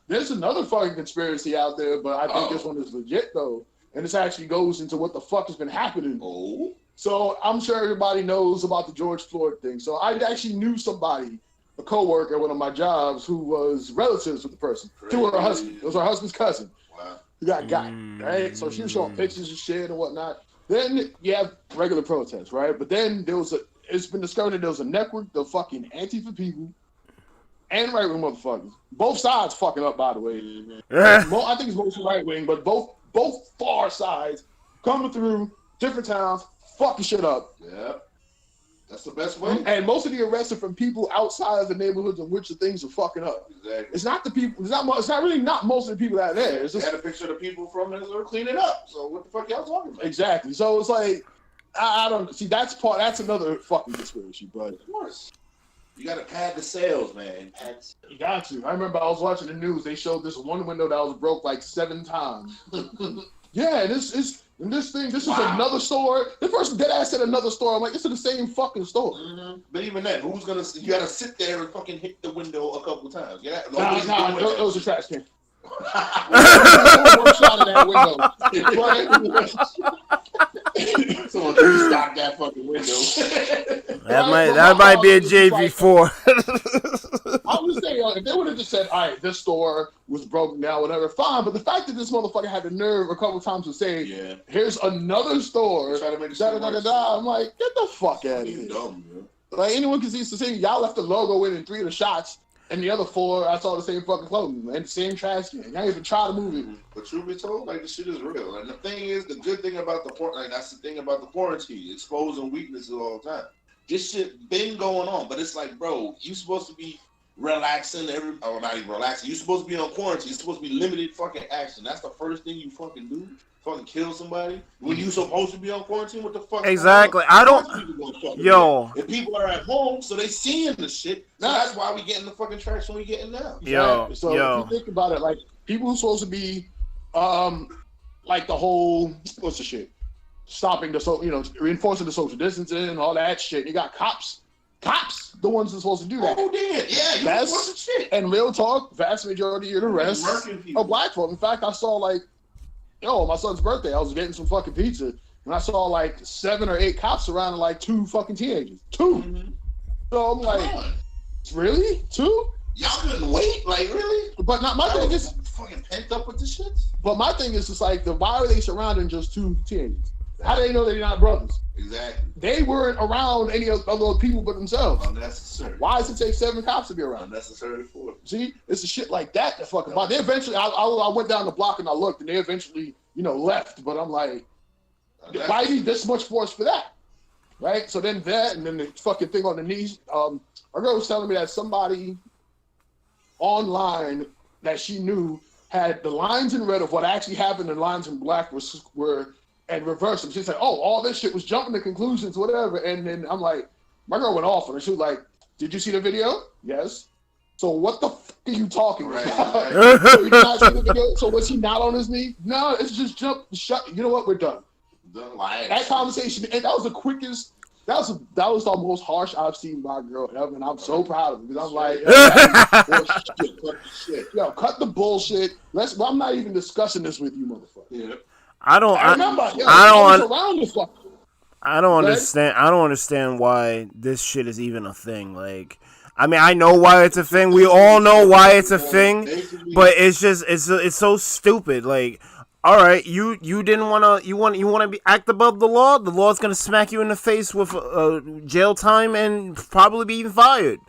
there's another fucking conspiracy out there, but I think this one is legit though, and this actually goes into what the fuck has been happening. Oh. So I'm sure everybody knows about the George Floyd thing. So I actually knew somebody, a coworker at one of my jobs, who was relatives with the person. To her husband. It was her husband's cousin. Wow. Who got right? So she was showing pictures and shit and whatnot. Then you have regular protests, right? But then it's been discovered that there was a network of fucking Antifa people and right-wing motherfuckers. Both sides fucking up, by the way. I think it's mostly right-wing, but both far sides coming through different towns, fucking shit up. Yeah. That's the best way. And most of the arrests are from people outside of the neighborhoods in which the things are fucking up. Exactly. It's not the people. It's not really most of the people that are there. It's just had a picture of the people from it or clean it up. So what the fuck y'all talking about? Exactly. So it's like I don't see that's another fucking conspiracy. But of course, you got to pad the sales, man. You got to. I remember I was watching the news. They showed this one window that was broke like 7 times. Yeah, this is another store. The person dead ass said another store. I'm like, it's in the same fucking store. Mm-hmm. But even then, who's gonna? You gotta sit there and fucking hit the window a couple times. Yeah, it was a trash can. One shot of that window. Someone restock that fucking window. That might be a JV4. I was saying, if they would have just said, all right, this store was broken down, whatever, fine. But the fact that this motherfucker had the nerve a couple times to say, here's another store, I'm like, get the fuck out of here. Dumb, like, anyone can see, y'all left the logo in 3 of the shots, and the other 4, I saw the same fucking clothing and the same trash can. I even try to move it. But truth be told, like, the shit is real. And the thing is, the good thing about that's the thing about the quarantine, exposing weaknesses all the time. This shit been going on, but it's like, bro, you supposed to be relaxing not even relaxing. You supposed to be on quarantine. You're supposed to be limited fucking action. That's the first thing you fucking do. Fucking kill somebody when you supposed to be on quarantine. What the fuck? Exactly. I don't. Yo. If people are at home, so they seeing the shit. So that's why we getting the fucking traction we getting now. Yo. So if you think about it, like people who's supposed to be, like the whole what's the shit, stopping the reinforcing the social distancing and all that shit. You got cops, the ones that's supposed to do that. Oh, did yeah, that's shit. And real talk, vast majority of the rest are black folk. In fact, I saw like. My son's birthday, I was getting some fucking pizza, and I saw like 7 or 8 cops surrounding like 2 fucking teenagers. 2. Mm-hmm. So I'm like, really? 2? Y'all couldn't wait? Like, really? But not my thing is fucking pent up with this shit. But my thing is just like, why are they surrounding just 2 teenagers? How do they know they're not brothers? Exactly. They weren't around any other people but themselves. Unnecessary. Why does it take 7 cops to be around? Unnecessary for it. See, it's the shit like that fucking bother. They eventually, I went down the block and I looked, and they eventually, left. But I'm like, why do you need this much force for that? Right? So then that, and then the fucking thing on the knees. A girl was telling me that somebody online that she knew had the lines in red of what actually happened and lines in black were and reversed them. She said, oh, all this shit was jumping to conclusions, whatever. And then I'm like, my girl went off on her. She was like, did you see the video? Yes. So what the fuck are you talking about? So you did not see the video? So was he not on his knee? No, it's just jump. Shut. You know what? We're done. That conversation, and that was the quickest. That was the most harsh I've seen my girl ever, and I'm so proud of it because I'm like, yo, cut the bullshit. I'm not even discussing this with you, motherfucker. Yeah. I don't understand why this shit is even a thing. Like, I mean, I know why it's a thing. We all know why it's a thing, but it's just it's so stupid. Like, all right, you want to act above the law. The law's gonna smack you in the face with jail time and probably be even fired.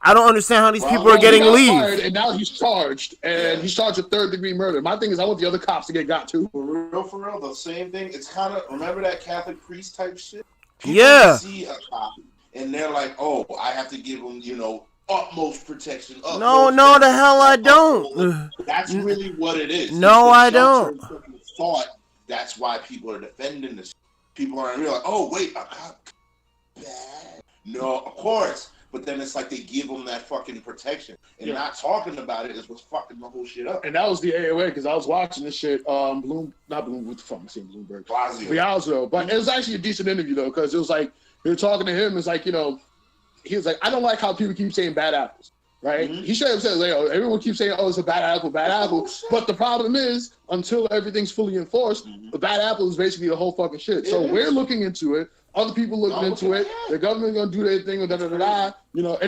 I don't understand how these people are getting leave. Fired, and now he's charged, and he's charged with 3rd-degree murder. My thing is, I want the other cops to get got too. For real, the same thing. It's kind of, remember that Catholic priest type shit? People see a cop, and they're like, oh, I have to give him, utmost protection. No, the hell I don't. That's really what it is. No, I don't. Thought that's why people are defending this. People aren't real like, oh, wait, a cop bad. No, of course. But then it's like they give them that fucking protection. And not talking about it is what's fucking the whole shit up. And that was the AOA, because I was watching this shit, what the fuck am I saying, Bloomberg? Blasio. But it was actually a decent interview, though, because it was like, they were talking to him, it's like, he was like, I don't like how people keep saying bad apples, right? Mm-hmm. He straight up says, like, everyone keeps saying, oh, it's a bad apple. But the problem is, until everything's fully enforced, the bad apple is basically the whole fucking shit. So we're looking into it. Other people looking into it. The government's gonna do their thing. It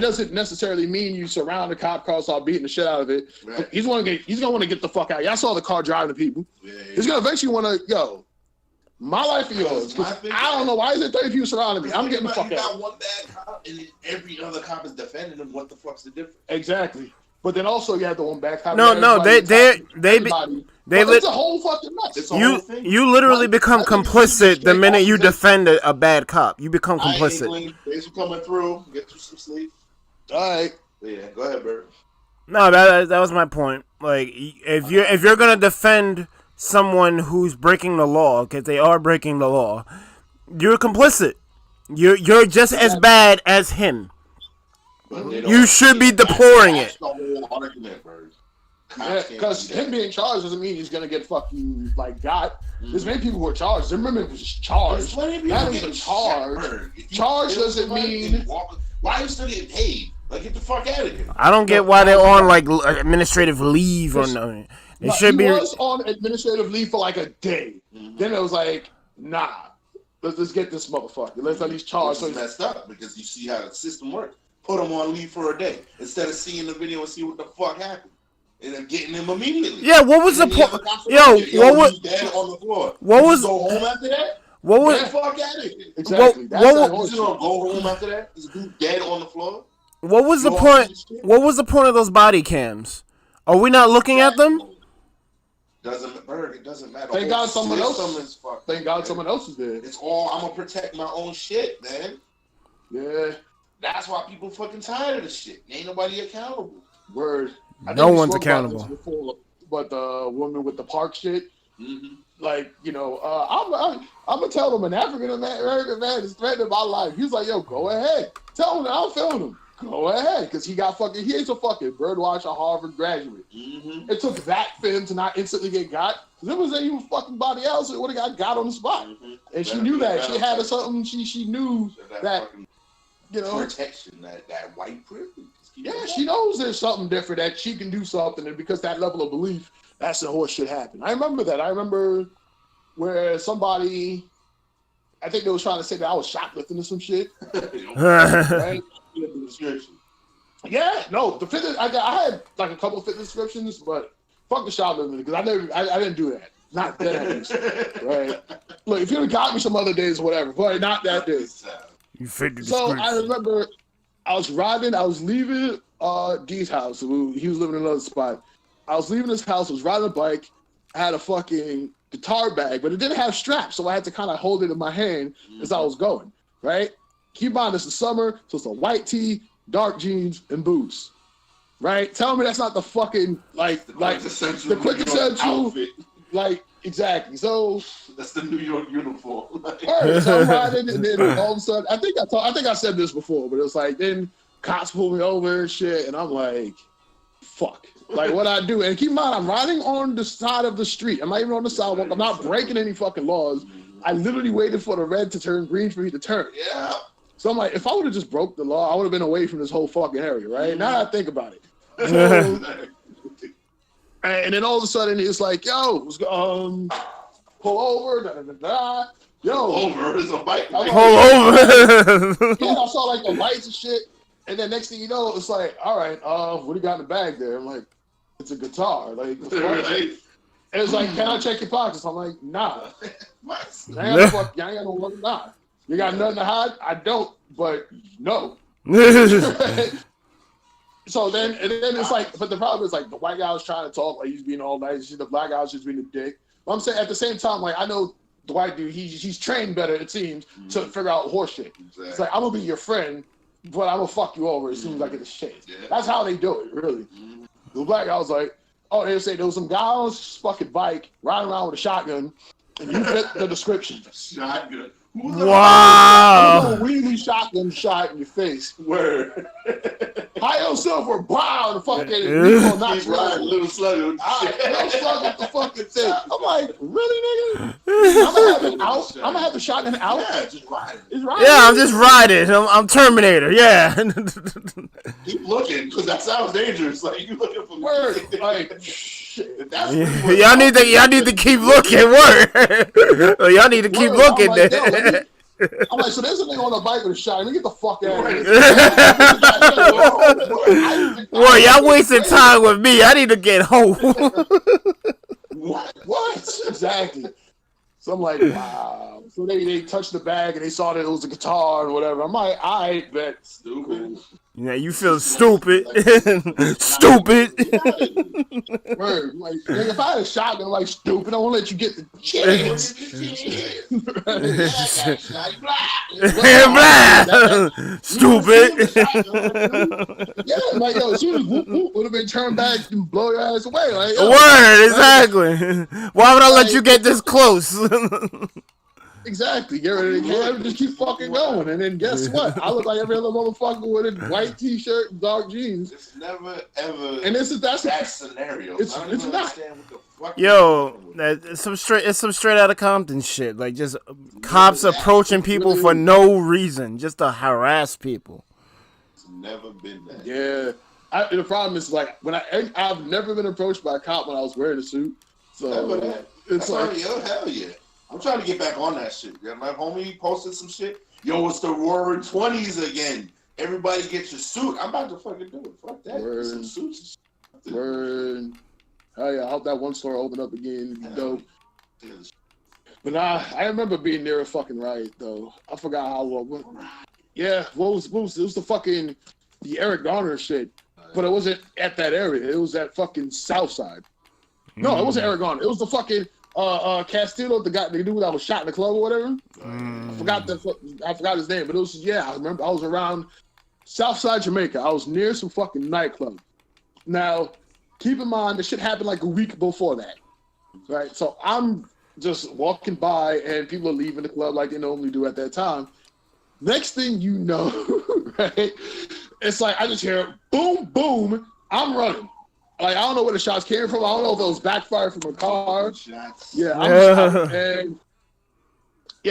doesn't necessarily mean you surround the cop car, start beating the shit out of it. Right. He's gonna want to get the fuck out. Y'all saw the car driving the people. Yeah. He's gonna eventually want to my life or yours. I don't know why is it 30 people surrounding me. I'm getting the fuck out. You got one bad cop, and then every other cop is defending him. What the fuck's the difference? Exactly. But then also you have the one bad cop. It's a whole fucking mess. You literally become complicit the minute you defend a bad cop. You become complicit. Thanks for coming through. Get you some sleep. All right. Yeah, go ahead, Bert. No, that was my point. Like, if you're gonna defend someone who's breaking the law, because they are breaking the law, you're complicit. You're just as bad as him. You should be deploring it. Because him being charged doesn't mean he's gonna get fucking got. There's many people who are charged. Remember, it was charged. That is a charge. Charge doesn't mean. Why are you still getting paid? Like, get the fuck out of here. I don't get why they're on administrative leave or nothing. He was on administrative leave for like a day. Mm-hmm. Then it was like, nah, let's get this motherfucker. Let's at least charge. So messed up because you see how the system works. Put him on leave for a day instead of seeing the video and see what the fuck happened. And then getting him immediately. Yeah, what was the point? What was dead on the floor? What was go home after that? What was the fuck out of here? Exactly. What was go home after that? Is a dude dead on the floor? What was the point? What was the point of those body cams? Are we not looking at them? It doesn't matter. Thank God someone else. Thank God someone else is there. It's all I'm gonna protect my own shit, man. Yeah. That's why people fucking tired of the shit. Ain't nobody accountable. Word. No one's accountable. Before, but the woman with the park shit, I'm gonna tell them an African American man is threatening my life. He's like, yo, go ahead. Tell him that I'm filming him. Go ahead, because he ain't a fucking birdwatcher Harvard graduate. Mm-hmm. It took that for him to not instantly get got. Because if it was any fucking body else, it would have got on the spot. Mm-hmm. And she knew that. She had something. She knew that. Protection, that white privilege. Yeah, she knows there's something different that she can do something, and because that level of belief, that's the horse shit happen. I remember that. I remember where somebody, I think they was trying to say that I was shoplifting or some shit. Right? Yeah, no, the fitness. I had like a couple of fitness descriptions, but fuck the shoplifting because I didn't do that. Not that day, right? Look, if you'd have got me some other days, whatever, but not that day. You fit the So description. I remember I was leaving D's house. He was living in another spot. I was leaving his house, I was riding a bike, I had a fucking guitar bag, but it didn't have straps, so I had to kind of hold it in my hand as I was going, right? Keep in mind, it's the summer, so it's a white tee, dark jeans, and boots, right? Tell me that's not the fucking, like the quintessential outfit. Like, exactly. So that's the New York uniform. Right, so I'm riding, and then all of a sudden, I think I said this before, but it was like, then cops pull me over and shit, and I'm like, fuck. Like, what I do, and keep in mind, I'm riding on the side of the street. I'm not even on the sidewalk. I'm not breaking any fucking laws. I literally waited for the red to turn green for me to turn. Yeah. So I'm like, if I would have just broke the law, I would have been away from this whole fucking area, right? Now that I think about it. So, and then all of a sudden, it's like, yo, pull over, Yo, over is a bike. Pull over. Yeah, I saw like the lights and shit. And then next thing you know, it's like, all right, what do you got in the bag there? I'm like, it's a guitar. Like, and it's like, can I check your pockets? I'm like, nah. I ain't got no money. Nah. You got nothing to hide? I don't, but no. So then it's like, but the problem is like the white guy was trying to talk, like he's being all nice. The black guy was just being a dick. But I'm saying at the same time, like I know the white dude, he's trained better, it seems, to figure out horse shit. Exactly. It's like, I'm gonna be your friend, but I'm gonna fuck you over as soon as I get the shit. Yeah. That's how they do it, really. The black guy was like, oh, they say there was some guy on his fucking bike riding around with a shotgun, and you fit the description. Shotgun. Wow. A wheelie shotgun shot in your face. Word. High yourself or bow the fucking he's riding little slug. Little slug with the fucking thing. I'm like, really, nigga? I'm gonna have it out. I'm gonna have the shotgun out. Yeah, just riding. Yeah, I'm just riding. I'm Terminator. Yeah. Keep looking, because that sounds dangerous. Like you looking for word. Like shit. That's y'all need to keep looking. Word. Y'all need to keep looking. I'm like, I'm like, so there's a nigga on a bike with a shot. Let me get the fuck out of here. Well, y'all wasting time with me. I need to get home. What? Exactly. So I'm like, wow. So they touched the bag and they saw that it was a guitar and whatever. I'm like, I bet. Stupid. Yeah, you feel stupid. Stupid. Word. Like, if I had a shotgun, like, stupid, I won't let you get the chance. Stupid. Yeah, like, yo, as soon as whoop whoop would have been turned back and blow your ass away. Like, yo, word, exactly. Why would I let you get this close? Exactly. Get rid of the camera, just keep fucking going. And then guess what? I look like every other motherfucker with a white t-shirt and dark jeans. It's never, ever and that's that scenario. It's not. Yo, it's some straight out of Compton shit. Like just cops approaching people for no reason, just to harass people. It's never been that. Yeah. The problem is like when I've never been approached by a cop when I was wearing a suit. So it's like, yo, hell yeah. I'm trying to get back on that shit. Yeah, my homie posted some shit. Yo, it's the roaring 20s again. Everybody get your suit. I'm about to fucking do it. Fuck that. Word. Some suits. Word. Oh yeah, I hope that one store open up again. It'd be dope. But I remember being near a fucking riot though. I forgot how long. Yeah, what was it was the Eric Garner shit. But it wasn't at that area. It was at fucking South Side. No, it wasn't Eric Garner. It was the fucking Castillo, the dude that was shot in the club or whatever. I forgot his name, but it was I remember I was around Southside Jamaica. I was near some fucking nightclub. Now, keep in mind, this shit happened like a week before that, right? So I'm just walking by and people are leaving the club like they normally do at that time. Next thing you know, right? It's like I just hear boom, boom. I'm running. Like, I don't know where the shots came from. I don't know if it was backfire from a car. Yeah, and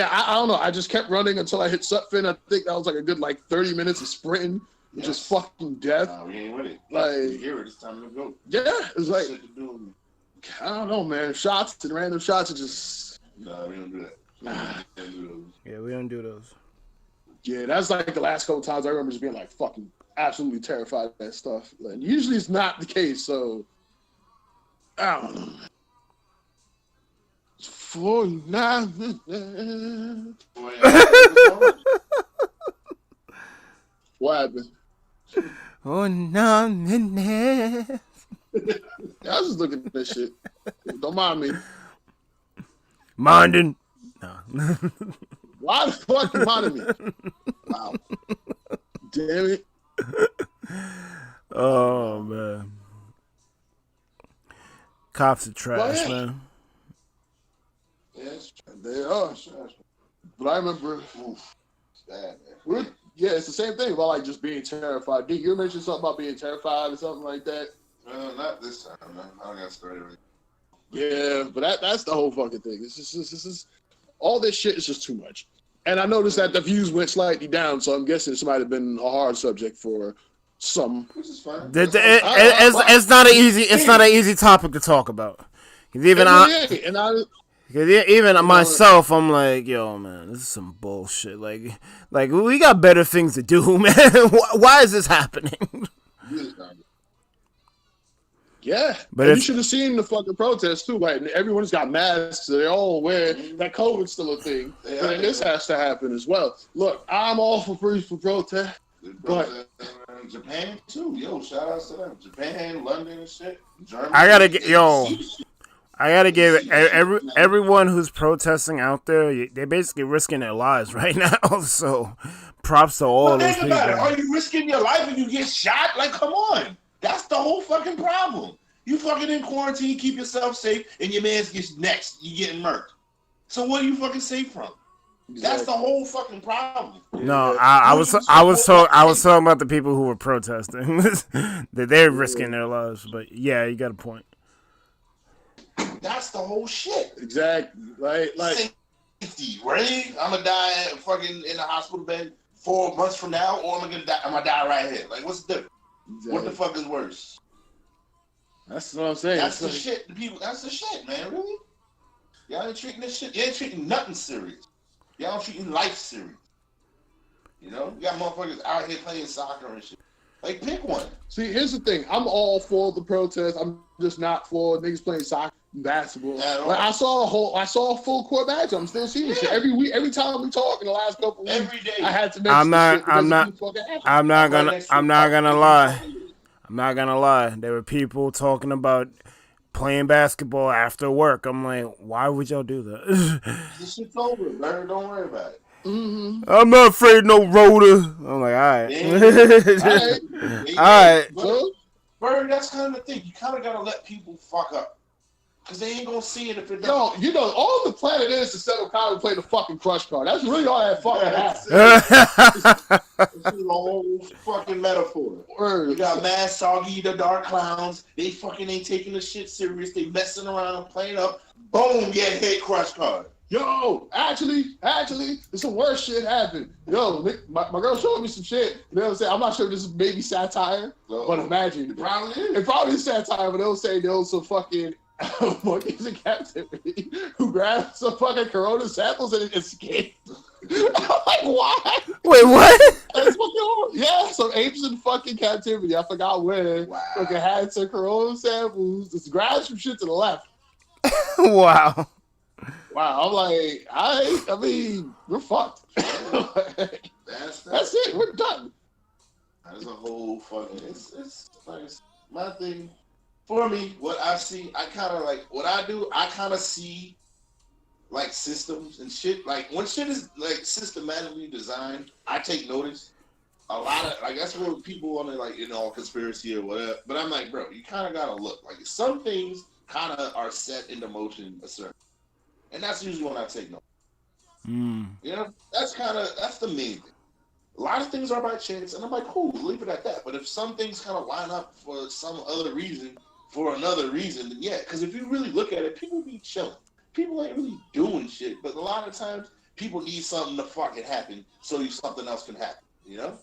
I don't know. I just kept running until I hit Sutphin. I think that was like a good 30 minutes of sprinting, just fucking death. We ain't with it. Like, here it's time to go. Yeah, it's like I don't know, man. Shots and random shots are just. No, we don't do that. Yeah, we don't do those. Yeah, that's like the last couple times I remember just being like fucking absolutely terrified of that stuff. Like, usually it's not the case, so I don't know. For 9 minutes. What happened? For 9 minutes. I was just looking at that shit. Don't mind me. Minding. No. Why the fuck you minding me? Wow. Damn it. Oh, man. Cops are trash, Well, yeah. man. Yes, they are. But I remember, it's bad, man. Yeah, it's the same thing about like just being terrified. Did you mention something about being terrified or something like that? Not this time, man. I don't got started. Yeah, but that's the whole fucking thing. This is all this shit is just too much. And I noticed that the views went slightly down, so I'm guessing this might have been a hard subject for some. Which is fine. It's not an easy topic to talk about. Even myself, I'm like, yo, man, this is some bullshit. Like we got better things to do, man. Why is this happening? Yeah, but you should have seen the fucking protests too. Like everyone's got masks, so they're all aware that COVID's still a thing. And this has to happen as well. Look, I'm all for protest, but Japan too. Yo, shout outs to them. Japan, London, and shit. Germany. I gotta give everyone who's protesting out there. They're basically risking their lives right now. So, props to all those people. Are you risking your life and you get shot? Like, come on. That's the whole fucking problem. You fucking in quarantine, keep yourself safe, and your man gets next. You getting murked. So what are you fucking safe from? Exactly. That's the whole fucking problem. No, I was talking about the people who were protesting. That they're risking their lives. But yeah, you got a point. That's the whole shit. Exactly. Like safety. Ready? I'm gonna die fucking in the hospital bed 4 months from now, or I'm gonna die right here. Like, what's the difference? Exactly. What the fuck is worse? That's what I'm saying. That's the shit. The people. That's the shit, man. Really? Y'all ain't treating this shit. You ain't treating nothing serious. Y'all treating life serious. You know, you got motherfuckers out here playing soccer and shit. Like, pick one. See, here's the thing. I'm all for the protest. I'm just not for niggas playing soccer, basketball. Like, I saw a full court match. I'm still seeing shit every week. Every time we talk in the last couple weeks, every day I had to mention I'm not gonna lie. There were people talking about playing basketball after work. I'm like, why would y'all do that? This shit's over, man. Don't worry about it. Mm-hmm. I'm not afraid of no rotor. I'm like, all right. All right. Bird, that's kind of the thing. You kind of got to let people fuck up. Because they ain't going to see it if it doesn't. Yo, you know, all the planet is to settle down and play the fucking crush card. That's really all that fucking happens. This is a whole fucking metaphor. Word. You got Mad Soggy, the Dark Clowns. They fucking ain't taking the shit serious. They messing around, playing up. Boom, get hit crush card. Yo, actually, some worse shit happened. Yo, my girl showed me some shit. You know what I'm saying? I'm not sure if this is maybe satire, but imagine. It probably is. It probably is satire, but they'll say there was some fucking monkeys in captivity who grabbed some fucking corona samples and escaped. I'm like, why? Wait, what? That's fucking, yeah, some apes in fucking captivity. I forgot where. Wow. Fucking had some corona samples. Just grabbed some shit to the left. Wow. Wow, I'm like, I mean, we're fucked. That's it. We're done. That's a whole fucking. It's like my thing. For me, what I see, I kind of like what I do. I kind of see like systems and shit. Like when shit is like systematically designed, I take notice. A lot of like that's where people want to like conspiracy or whatever. But I'm like, bro, you kind of gotta look. Like some things kind of are set into motion a certain. And that's usually when I take notes. You know, that's the main thing. A lot of things are by chance, and I'm like, cool, leave it at that. But if some things kind of line up for some other reason, for another reason, then yeah. Because if you really look at it, people be chilling. People ain't really doing shit. But a lot of times, people need something to fucking happen so something else can happen. You know?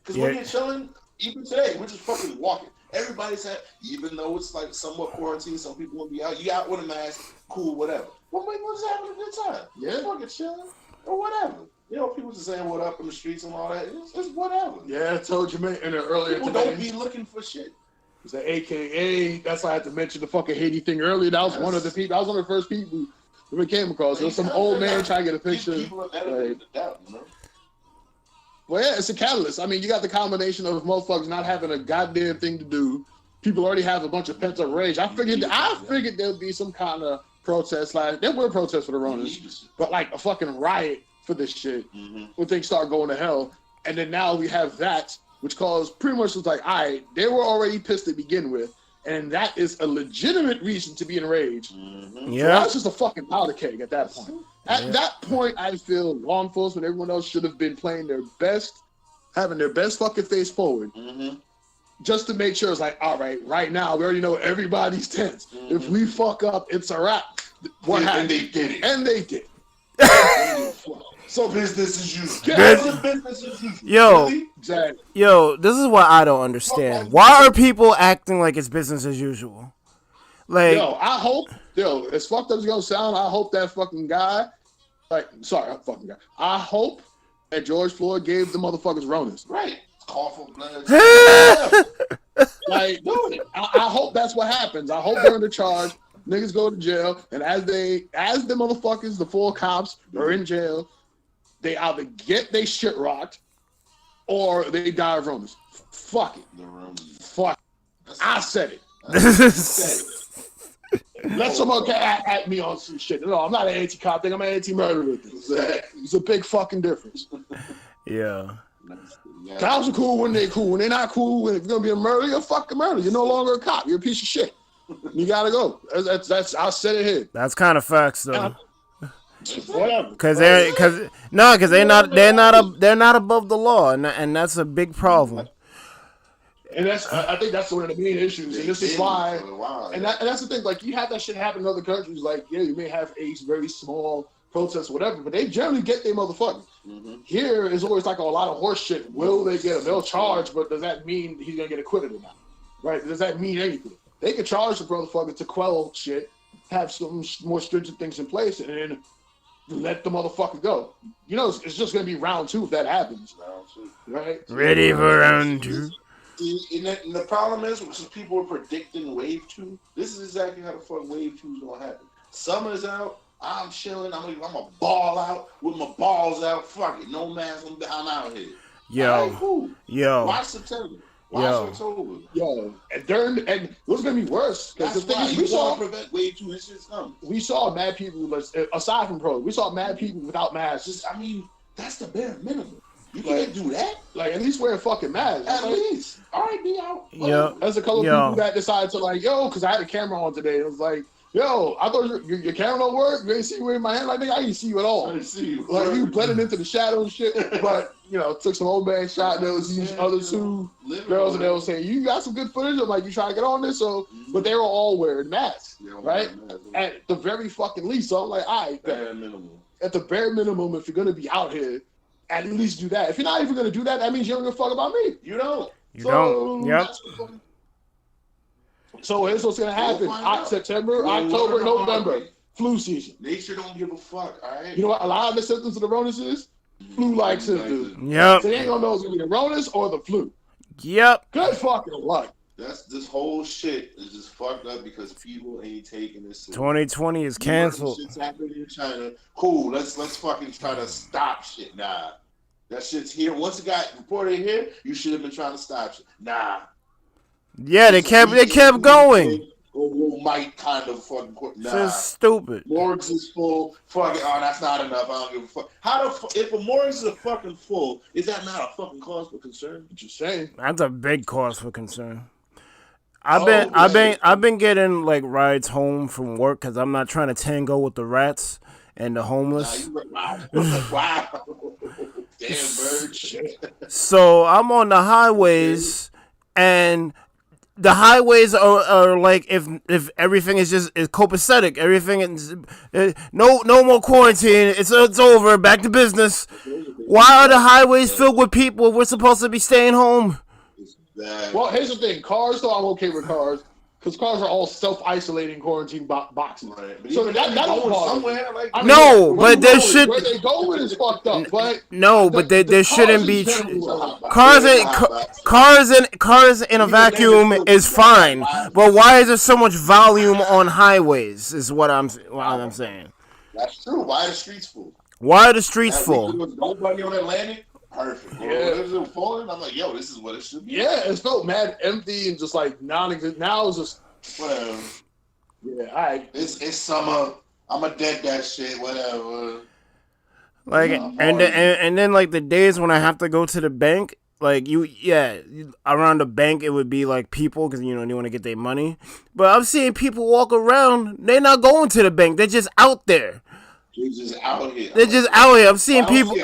Because when you're chilling, even today, we're just fucking walking. Everybody's even though it's like somewhat quarantine, some people won't be out. You out with a mask, cool, whatever. Well, we're just having a good time. Yeah, fucking chilling or whatever. You know, people just saying what up in the streets and all that. It's whatever. Yeah, I told you man in the earlier people today. Don't be looking for shit. It's an AKA. That's why I had to mention the fucking Haiti thing earlier. That was one of the people. I was one of the first people We came across. There was some old man trying to get a picture. Well, yeah, it's a catalyst. I mean, you got the combination of motherfuckers not having a goddamn thing to do. People already have a bunch of pent-up rage. I figured there'd be some kind of protest. Like, there were protests for the Ronas, but like a fucking riot for this shit when things start going to hell. And then now we have that, which caused pretty much was like, all right, they were already pissed to begin with. And that is a legitimate reason to be enraged. Yeah. So that's just a fucking powder keg at that point. At that point, I feel law enforcement, everyone else should have been playing their best, having their best fucking face forward. Just to make sure it's like, all right, right now, we already know everybody's tense. If we fuck up, it's a wrap. What happened? And they did it. And they did. So business as usual. Business as usual. Yo, really? Exactly. Yo, this is what I don't understand. Why are people acting like it's business as usual? Like, as fucked up as it's gonna sound, I hope that fucking guy, I hope that George Floyd gave the motherfuckers Ronas. Right. Call for blood. Like, dude, I hope that's what happens. I hope they're under charge. Niggas go to jail, and as the motherfuckers, the 4 cops are in jail, they either get they shit rocked or they die of Ronas. Fuck it. Fuck it. I said it. Let someone at me on some shit. No, I'm not an anti-cop thing. I'm an anti-murderer thing. It's a big fucking difference. Yeah. Cops are cool when they're cool. When they're not cool, when if you're gonna be a murderer, you're a fucking murderer. You're no longer a cop. You're a piece of shit. You gotta go. That's I said it here. That's kind of facts though. Whatever. Because they're not above the law, and that's a big problem. And I think that's one of the main issues, and this is why. And that's the thing. Like, you have that shit happen in other countries. Like, yeah, you may have a very small protest, whatever, but they generally get their motherfuckers. Here is always like a lot of horse shit. Will they get him? They'll charge, but does that mean he's gonna get acquitted or not? Right? Does that mean anything? They can charge the motherfucker to quell shit, have some more stringent things in place, and then let the motherfucker go. You know, it's just going to be round 2 if that happens. Round 2. Right? Ready for round 2. And the problem is, since people are predicting wave 2, this is exactly how the fuck wave 2 is going to happen. Summer's out. I'm chilling. I'm a ball out with my balls out. Fuck it. No mask. I'm out here. Yo. Right, cool. Yo. Watch September. October. Yo, and what's gonna be worse? Because the thing is, we saw prevent wave 2 incidents coming. We saw mad people, aside from pro, we saw mad people without masks. I mean, that's the bare minimum. You can't do that. Like, at least wear a fucking mask. At least. All right, be out. Yeah. There's a couple of people that decided to because I had a camera on today. It was like, yo, I thought your camera don't work. You ain't see me in my hand. Like, nigga, I didn't see you at all. I didn't see you. Like, you blended into the shadow and shit. But, took some old man shot. And there was these other 2 girls, and they were saying, you got some good footage. I'm like, you trying to get on this? So, but they were all wearing masks, right? At the very fucking least. So I'm like, all right. At the bare minimum, if you're going to be out here, at least do that. If you're not even going to do that, that means you don't give a fuck about me. You don't. Yep. So here's what's gonna happen: September, October, November, flu season. Nature don't give a fuck. All right. You know what? A lot of the symptoms of the Ronas is flu-like symptoms. Yep. So they ain't gonna know it's gonna be the Ronas or the flu. Yep. Good fucking luck. This whole shit is just fucked up because people ain't taking this. 2020 is canceled. Shit's happening in China. Cool. Let's fucking try to stop shit. Nah. That shit's here. Once it got reported here, you should have been trying to stop shit. Nah. Yeah, they kept going. Might kind of fucking nah. This is stupid. Morgues is full. Fuck it. Oh, that's not enough. I don't give a fuck. If a morgues is fucking full, is that not a fucking cause for concern? What you saying? That's a big cause for concern. I've been getting like rides home from work because I'm not trying to tango with the rats and the homeless. Wow. Damn bird shit. So I'm on the highways, and the highways are like if everything is copacetic, everything is no more quarantine. It's over. Back to business. Why are the highways filled with people? We're supposed to be staying home. Well, here's the thing. Cars, though, I'm okay with cars. Because cars are all self-isolating quarantine boxes. Right. So that don't somewhere. Like, but there should. Where they go is fucked up. But there shouldn't be. Cars in a vacuum is fine. But why is there so much volume on highways? Is what I'm saying. That's true. Why are the streets full? Why are the streets full? There was nobody on Atlantic. Perfect. Yeah. It was falling. I'm like, yo, this is what it should be. Yeah, it felt mad empty and just like non-existent. Now it's just whatever. Yeah, it's summer. I'ma dead that shit. Whatever. Like and then like the days when I have to go to the bank, like around the bank it would be like people because you know they want to get their money. But I'm seeing people walk around. They're not going to the bank. They're just out there. They're just out here. They're just out here. I'm seeing people.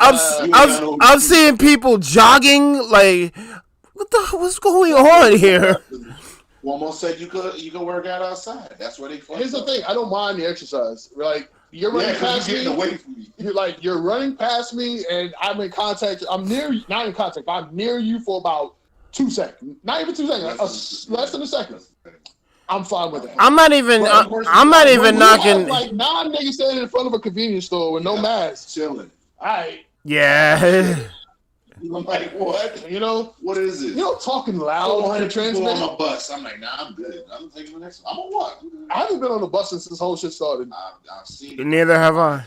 I'm seeing people jogging. Like, what's going on here? Almost said you could work out outside. That's where they. Here's the thing. I don't mind the exercise. Like you're running past me. Away from me. You're running past me, and I'm in contact. I'm near you. Not in contact. But I'm near you for about 2 seconds. Not even 2 seconds. Less than a second. I'm fine with that. I'm not even knocking. Like 9 niggas standing in front of a convenience store with no mask, chilling. All right. Yeah. I'm like, what? You know what is it? You know, talking loud on the transmitter. On my bus. I'm like, nah, I'm good. I'm taking the next one. I'm on what? I haven't been on the bus since this whole shit started. I've seen it. Neither have I,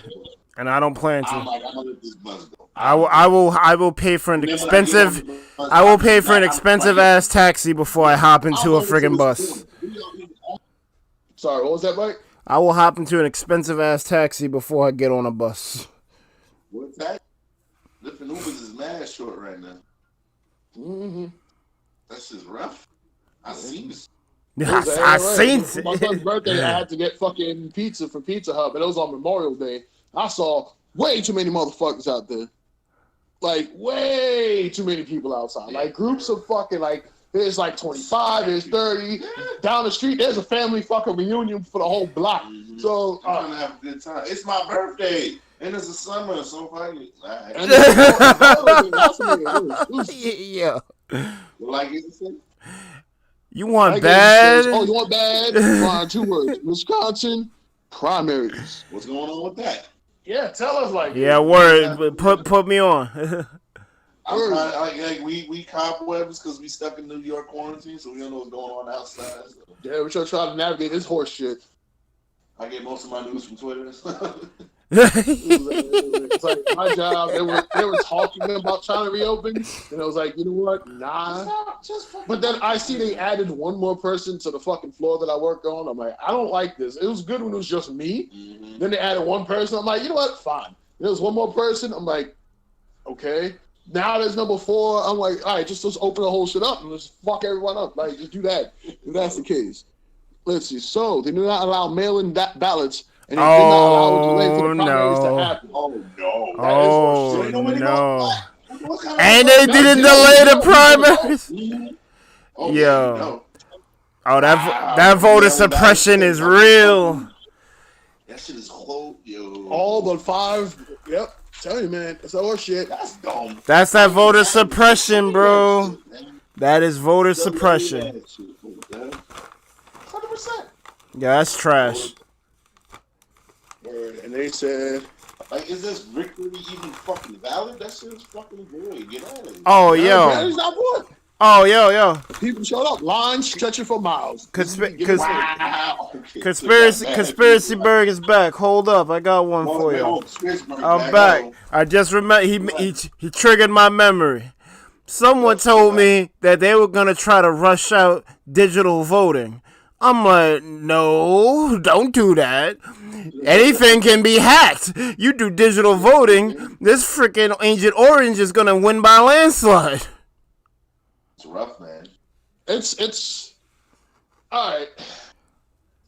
and I don't plan to. I'm like, I'm gonna let this bus go. I will pay for an expensive. I will pay for an expensive ass taxi before I hop into a friggin' bus. Sorry, what was that, Mike? I will hop into an expensive ass taxi before I get on a bus. What's that? Lifting Ubers is mad short right now. Mm-hmm. That's just rough. I seen this. I seen it. My son's birthday, I had to get fucking pizza from Pizza Hut, and it was on Memorial Day. I saw way too many motherfuckers out there. Like, way too many people outside. Like, groups of fucking, like, there's like 25, there's 30. Down the street, there's a family fucking reunion for the whole block. Mm-hmm. So, I'm trying to have a good time. It's my birthday. And it's the summer, so funny. Yeah. Like it. You want bad? Oh, you want bad? Fine, 2 words. Wisconsin primaries. What's going on with that? Yeah, tell us like. Yeah, word. Put me on. We cobwebs because we stuck in New York quarantine, so we don't know what's going on outside. So. Yeah, we're trying to navigate this horse shit. I get most of my news from Twitter. It's like my job. They were talking about trying to reopen, and I was like, you know what? Nah. But then I see they added 1 more person to the fucking floor that I work on. I'm like, I don't like this. It was good when it was just me. Mm-hmm. Then they added 1 person. I'm like, you know what? Fine. There was 1 more person. I'm like, okay. Now there's number 4. I'm like, all right, just let's open the whole shit up and let's fuck everyone up. Like, just do that if that's the case. Let's see. So they do not allow mail-in ballots. And they did not allow delay for the primaries to happen. Oh, no. Oh, no. And they didn't delay the primaries. Oh, yo. No. Oh, that voter suppression is real. That shit is close, yo. All but 5. Yep. Tell you, man. It's all shit. That's dumb. That's that voter suppression, bro. That is voter suppression. 100%. Yeah, that's trash. And they said, like, is this victory even fucking valid? That shit is fucking void. Get out of here. Oh, yo. It's not void. Oh, yo. People showed up. Lines stretching for miles. Conspiracy Berg is back. Hold up, I got one for you. I'm back. I just remember he triggered my memory. Someone told me that they were gonna try to rush out digital voting. I'm like, no, don't do that. Anything can be hacked. You do digital voting, this freaking Agent Orange is gonna win by a landslide. It's rough, man. It's all right.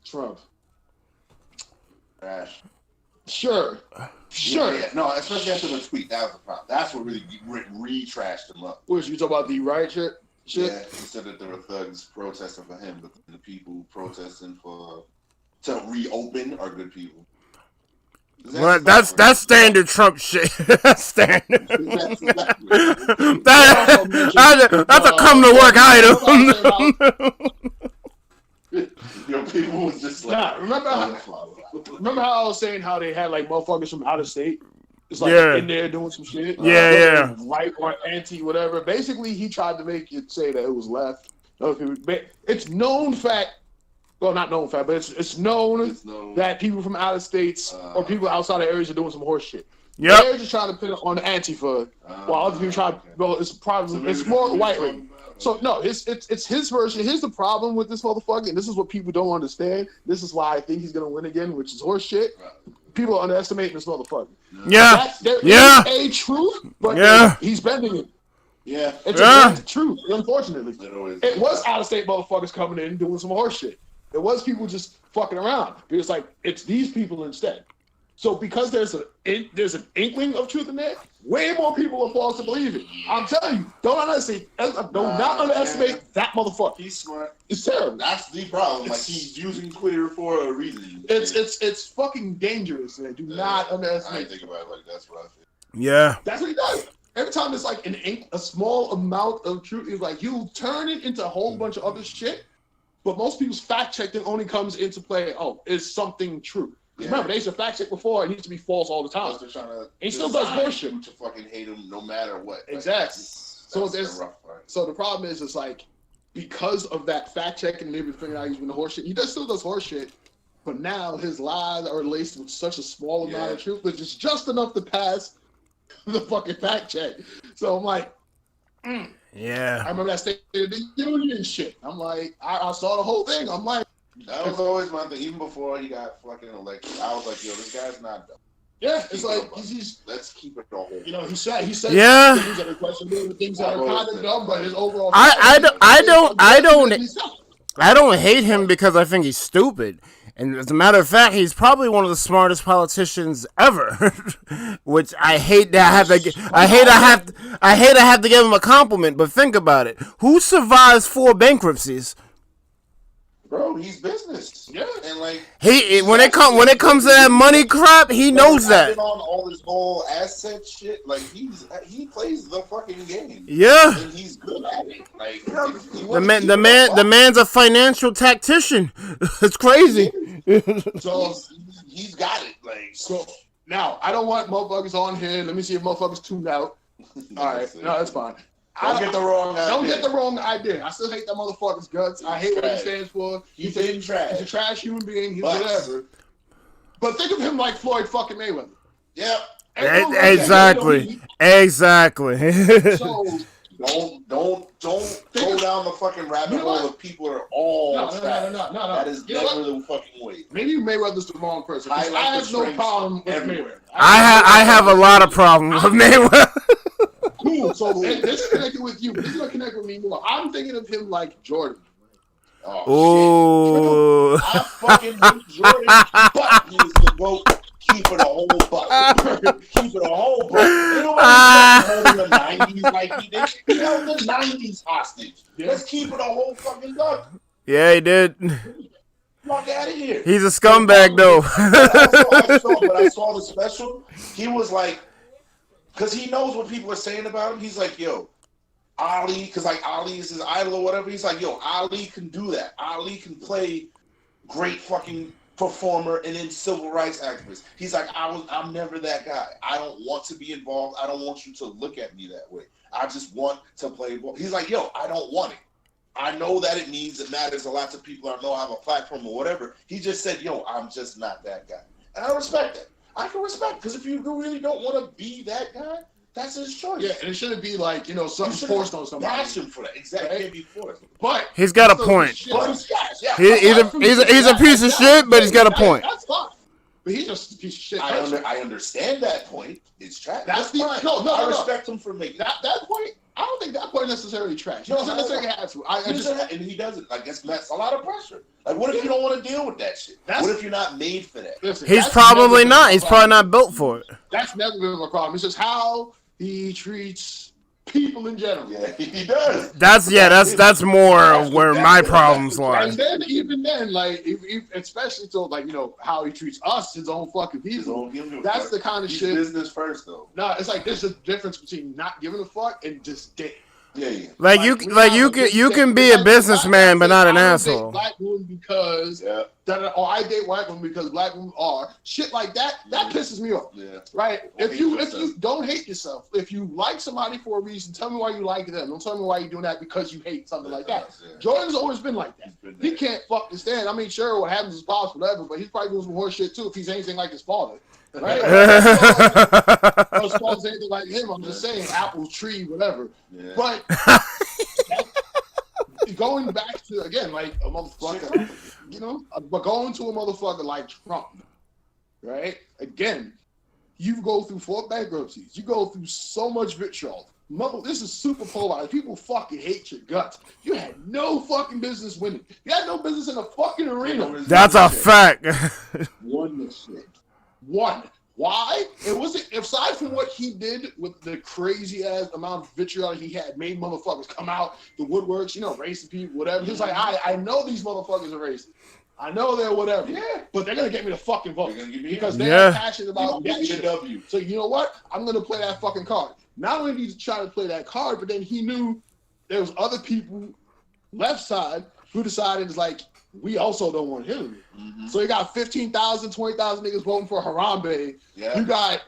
Trump. Trash. Sure. Yeah. No, especially after the tweet. That was the problem. That's what really re-trashed him up. What, you talking about the riot shit? Yeah, he said that there were thugs protesting for him, but the people protesting to reopen are good people. Well, that's standard Trump shit. That's standard. That's a come to work item. Your people was just like. Remember how I was saying how they had like motherfuckers from out of state? It's like in there doing some shit. Yeah. Right or anti, whatever. Basically, he tried to make it say that it was left. It's known fact well, not known fact, but it's known that people from out of states or people outside of areas are doing some horse shit. Yep. They're just trying to pin it on the Antifa, while other people try. Well, it's probably it's more white race. So no, it's his version. Here's the problem with this motherfucker, and this is what people don't understand. This is why I think he's gonna win again, which is horse shit. People are underestimating this motherfucker. Yeah. There is a truth, but he's bending it. Yeah. It's a truth, unfortunately. It was out-of-state motherfuckers coming in doing some horse shit. It was people just fucking around. It's like, it's these people instead. So because there's an inkling of truth in there, way more people are false to believe it. I'm telling you, don't underestimate that motherfucker. He's smart. It's terrible. That's the problem. Like, he's using Twitter for a reason. It's fucking dangerous, man. Do not underestimate. I didn't think about it like that's what I feel. Yeah. That's what he does. Every time there's like a small amount of truth, it's like you turn it into a whole bunch of other shit. But most people's fact checking only comes into play. Oh, is something true? Yeah. Remember, they used to fact check before. It needs to be false all the time. He still does bullshit. To fucking hate him no matter what. Exactly. So the problem is, it's like because of that fact checking and maybe figuring out he's doing the horse shit. He still does horse shit, but now his lies are laced with such a small amount of truth, which is just enough to pass the fucking fact check. So I'm like, yeah. I remember that State of the Union shit. I'm like, I saw the whole thing. I'm like, that was always my thing. Even before he got fucking elected, I was like, yo, this guy's not dumb. Yeah, it's like he's let's keep it all. You know, he said things that are questionable, things that are kind of dumb, but his overall. I don't hate him because I think he's stupid. And as a matter of fact, he's probably one of the smartest politicians ever. Which I hate that I have to give him a compliment. But think about it: who survives 4 bankruptcies? Bro, he's business. Yeah, and like when it comes to that money crap, he knows that. On all this whole asset shit, like he plays the fucking game. Yeah, and he's good at it. Like the man's a financial tactician. It's crazy. So he's got it. Like so. Now I don't want motherfuckers on here. Let me see if motherfuckers tuned out. All right, no, that's fine. Don't get the wrong idea. I still hate that motherfucker's guts. I hate what he stands for. He's a trash human being. He's whatever. But think of him like Floyd fucking Mayweather. Yep. Exactly. So don't go down the fucking rabbit hole of people are all trash. No. That is never the fucking way. Maybe Mayweather's the wrong person. I have no problem with Mayweather. I have a lot of problems with Mayweather. Cool. So this is connected with you. This is gonna connect with me more. I'm thinking of him like Jordan. Oh, shit. I fucking hate Jordan, but he is the GOAT. Keep it a whole buck. Keep it a whole buck. You know what he held in the 90s like he did? He held the 90s hostage. Let's keep it a whole fucking buck. Yeah, he did. Fuck out of here. He's a scumbag, though. But I saw the special. He was like, because he knows what people are saying about him. He's like, yo, Ali, because like Ali is his idol or whatever. He's like, yo, Ali can do that. Ali can play great fucking performer and then civil rights activist. He's like, I'm never that guy. I don't want to be involved. I don't want you to look at me that way. I just want to play ball. He's like, yo, I don't want it. I know that it matters a lot to people. I know I have a platform or whatever. He just said, yo, I'm just not that guy. And I respect that. I can respect, because if you really don't want to be that guy, that's his choice. Yeah, and it shouldn't be like, something forced on somebody. Bash him for that. Exactly. It can't be forced. But he's got a point. He's a piece of shit, but he's got a point. That's fine. But he's just a piece of shit. I understand that point. It's trash. That's fine. No. I respect him for making that point. I don't think that point necessarily trash. He doesn't necessarily have to. And he doesn't. Like, that's a lot of pressure. Like, what if you don't want to deal with that shit? What if you're not made for that? Listen, he's probably not. He's probably not built for it. That's never been my problem. It's just how he treats people in general. Yeah, he does. That's more where my problems lie. And then even then, like, especially so, like, how he treats us, his own fucking people. That's the kind of shit. Business first, though. No, it's like there's a difference between not giving a fuck and just dick. Yeah. Like you can be a businessman but not an asshole. Black woman because I date white women because black women are shit like that. That pisses me off. Yeah. Right. If you don't hate yourself, if you like somebody for a reason, tell me why you like them. Don't tell me why you're doing that because you hate something like that. Yeah. Jordan's always been like that. He can't fucking stand. I mean, sure, what happens is possible, whatever, but he's probably doing some horse shit too if he's anything like his father. Right? As far as anything like him, I'm just saying, apple tree, whatever. Yeah. But going back to again, like a motherfucker, you know, but going to a motherfucker like Trump, right? Again, you go through 4 bankruptcies, you go through so much vitriol. This is super polarized. People fucking hate your guts. You had no fucking business winning. You had no business in a fucking arena. That's a fact. Won this shit. Won. Why? It wasn't, aside from what he did with the crazy ass amount of vitriol he had, made motherfuckers come out the woodworks, you know, racist people, whatever. He was like, I know these motherfuckers are racist. I know they're whatever. Yeah. But they're gonna get me the fucking vote because they're passionate about that shit. W. So you know what? I'm gonna play that fucking card. Not only did he try to play that card, but then he knew there was other people left side who decided it's like, we also don't want Hillary. Mm-hmm. So you got 15,000, 20,000 niggas voting for Harambe. Yeah. You got...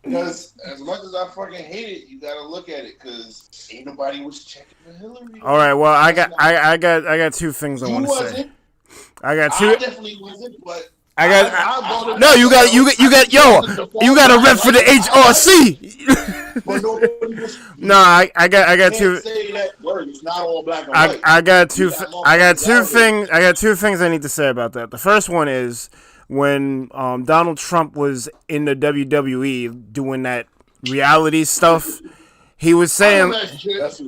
Because as much as I fucking hate it, you gotta look at it because ain't nobody was checking for Hillary. All right, well, I got 2 things I want to say. I definitely wasn't, but... you got to rep for the HRC. No, I got 2. Say that word. It's not all black and white. I got 2 things. I got 2 things I need to say about that. The first one is when Donald Trump was in the WWE doing that reality stuff. He was saying he was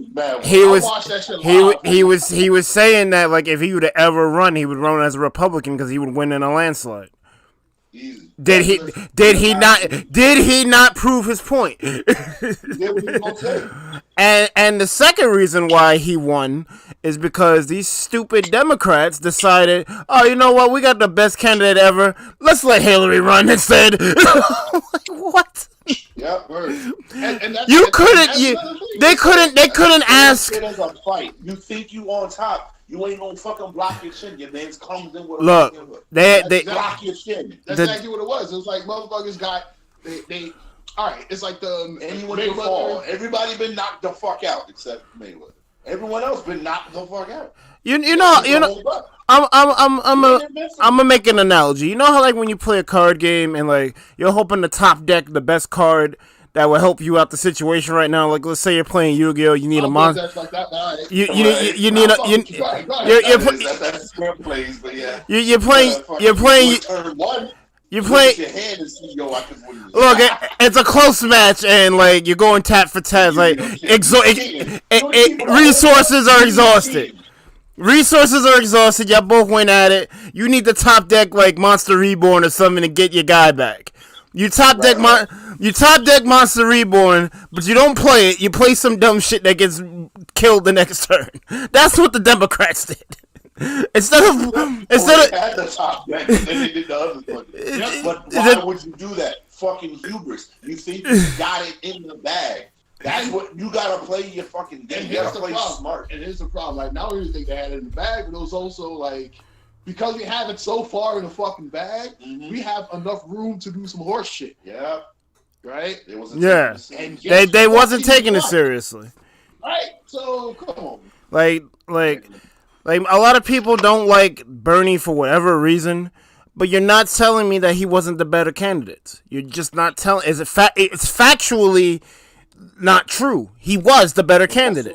saying that like if he would ever run, he would run as a Republican because he would win in a landslide. Easy. Did he not prove his point? And the second reason why he won is because these stupid Democrats decided, oh, you know what, we got the best candidate ever. Let's let Hillary run instead. What? Yeah, word. They couldn't ask. It is a fight. You think you on top. You ain't gonna fucking block your chin. Your man's comes in with they block your chin. That's exactly what it was. It was like motherfuckers got they all right, it's like the anyone can fall. Everybody been knocked the fuck out except Mayweather. Everyone else been knocked the fuck out. You know I'm gonna make an analogy. You know how like when you play a card game and like you're hoping the top deck the best card that will help you out the situation right now. Like let's say you're playing Yu-Gi-Oh, you need a monster. You're Look, it's a close match, and like you're going tap for tat. Like resources are exhausted. Y'all both went at it. You need the top deck like Monster Reborn or something to get your guy back. You top deck Monster Reborn, but you don't play it. You play some dumb shit that gets killed the next turn. That's what the Democrats did. Instead of had the top deck, and then they did the other one. But why would you do that? Fucking hubris. You think you got it in the bag. That's what you gotta play your fucking game. You gotta play smart. And here's the problem. Like not only do you think they had it in the bag, but it was also like because we have it so far in the fucking bag, we have enough room to do some horse shit. Yeah. Right? And they wasn't taking it seriously. Right? So come on. Like a lot of people don't like Bernie for whatever reason, but you're not telling me that he wasn't the better candidate. You're just not telling. It's factually not true. He was the better candidate.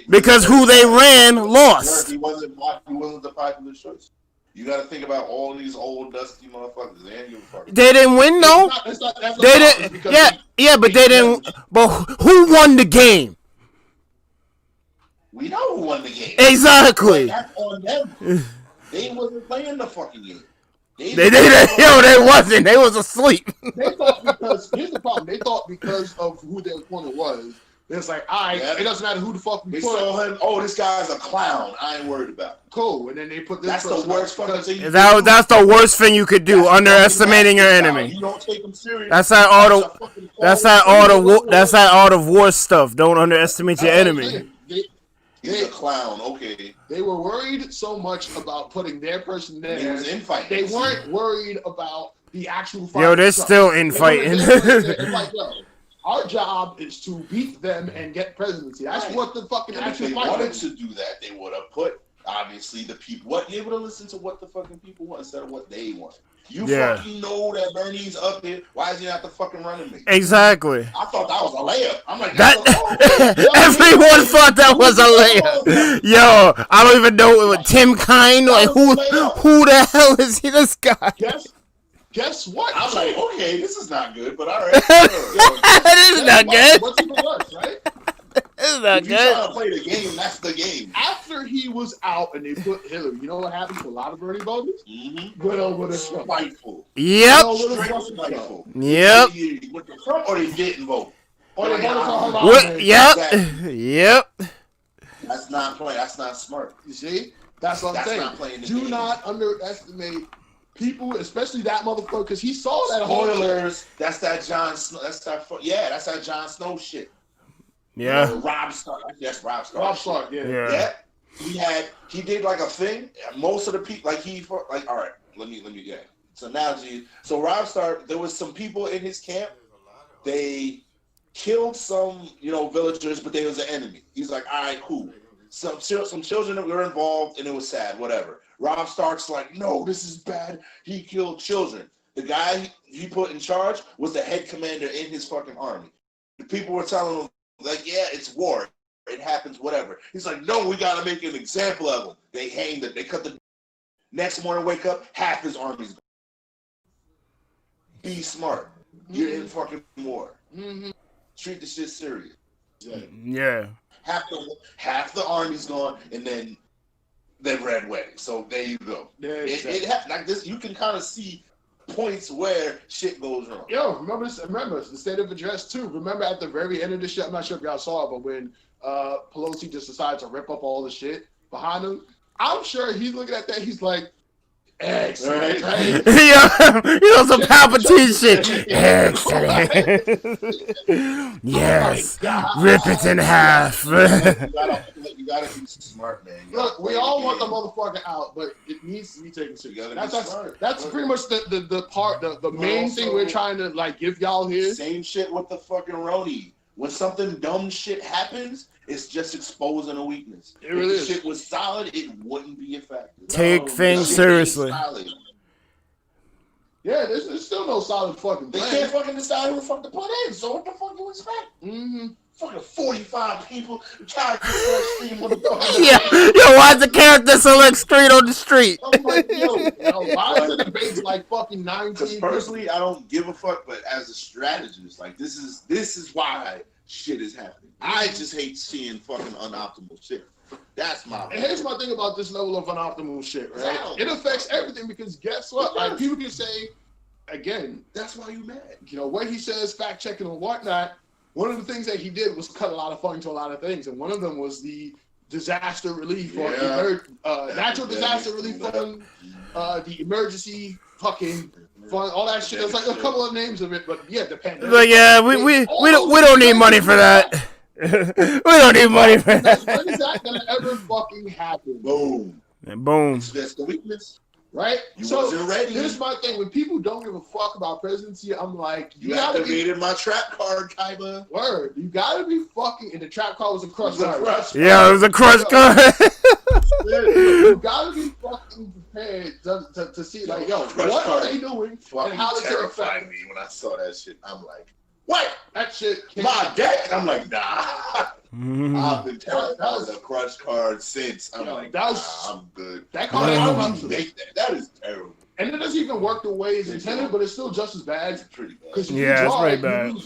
Because who they ran lost. He wasn't the popular choice. You got to think about all these old dusty motherfuckers. They didn't win, though. They didn't. Yeah, but they didn't. But who won the game? We know who won the game. Exactly. That's on them. They wasn't playing the fucking game. They wasn't. They was asleep. They thought because here's the problem. They thought because of who their opponent was. It's like, all right, it doesn't matter who the fuck we put. They saw him. Oh, this guy's a clown. I ain't worried about it. Cool. And then they put this. That's the worst fucking thing. That's the worst thing you could do. Underestimating your enemy. You don't take them serious. That's that art of war stuff. Don't underestimate your enemy. He's a clown. Okay. They were worried so much about putting their person there. He was infighting. They weren't worried about the actual fight. Yo, they're still infighting. Like, yo, our job is to beat them and get presidency. That's what the fucking actual fight. If they fight wanted is. to do that, they would have put obviously the people. What they would have listened to what the fucking people want instead of what they want. You fucking know that Bernie's up here. Why is he not the fucking running mate? Exactly. I thought that was a layup. I'm like, everyone thought that was a layup. Yo, I don't even know Tim Kine. Like who the hell is he? This guy. Guess what? I'm like, okay, this is not good, but all right. This is not good. What's even worse, right? This is not if you good. try to play the game, that's the game. After he was out and they put Hillary, you know what happened to a lot of Bernie voters? Went over to Trump. Spiteful. Yep. Spiteful. Yep. They went to Trump or they didn't vote. Or they voted for Harassing. Yep. Exactly. Yep. That's not playing. That's not smart. You see? That's what I'm saying. Not playing the Do game. not underestimate people, especially that motherfucker, because he saw that. Spoilers. That's that Jon Snow. That's that Jon Snow shit. Yeah. Rob Stark. Yes, Rob Stark. Rob Stark. Yeah. He did like a thing. Most of the people, all right. Let me. It's an analogy. So Rob Stark, there was some people in his camp. They killed some, villagers, but they was an enemy. He's like, all right, cool. Some children that were involved, and it was sad. Whatever. Rob Stark's like, no, this is bad. He killed children. The guy he put in charge was the head commander in his fucking army. The people were telling him, like, yeah, it's war. It happens, whatever. He's like, no, we got to make an example of him. They hanged him. They cut the... Next morning, wake up, half his army's gone. Be smart. You're in fucking war. Treat the shit serious. Yeah. Half the army's gone, and then red wedding. So there you go. Yeah, it like this. You can kind of see points where shit goes wrong. Yo, remember the state of address too. Remember at the very end of the shit, I'm not sure if y'all saw it, but when Pelosi just decided to rip up all the shit behind him, I'm sure he's looking at that. He's like, excellent. Right? Some Palpatine shit. Excellent. Yes. Rip it in half. You gotta be smart, man. Look, we all want the motherfucker out, but it needs to be taken seriously. That's pretty much the main thing we're trying to give y'all here. Same shit with the fucking Roni. When something dumb shit happens, it's just exposing a weakness. It really is. If the shit was solid, it wouldn't be effective. Take things seriously. Yeah, there's still no solid fucking plan. They can't fucking decide who the fuck to put in, so what the fuck you expect? Fucking 45 people, character select screen, Yo, why's the character select screen on the street? I'm like, why is the debates like fucking 19? Because personally, I don't give a fuck, but as a strategist, this is why shit is happening. I just hate seeing fucking unoptimal shit. That's my. And here's my thing about this level of unoptimal shit, right? It affects everything because guess what? Like people can say, again, that's why you mad. What he says, fact checking and whatnot. One of the things that he did was cut a lot of funding to a lot of things, and one of them was the disaster relief or natural disaster relief fund, the emergency fucking fund, all that shit. There's like a couple of names of it, but yeah, the pandemic. But yeah, we don't need money for that. We don't need money for that. When is that gonna ever fucking happen? Boom. And boom. That's the weakness. Right? You wasn't ready. Here's my thing. When people don't give a fuck about presidency, I'm like, you activated my trap card, Kaiba. Word. You gotta be fucking, and the trap card was a crush card. Yeah, it was a crush card. You gotta be fucking prepared to see, like, yo, what are they doing? And how does it affect me? When I saw that shit, I'm like, what? That shit my deck? I'm like, nah. I've been terrified of the crush card since. I'm like, I'm good. That card that is terrible. And it doesn't even work the way it's intended, but it's still just as bad. It's pretty bad. Because it's pretty bad.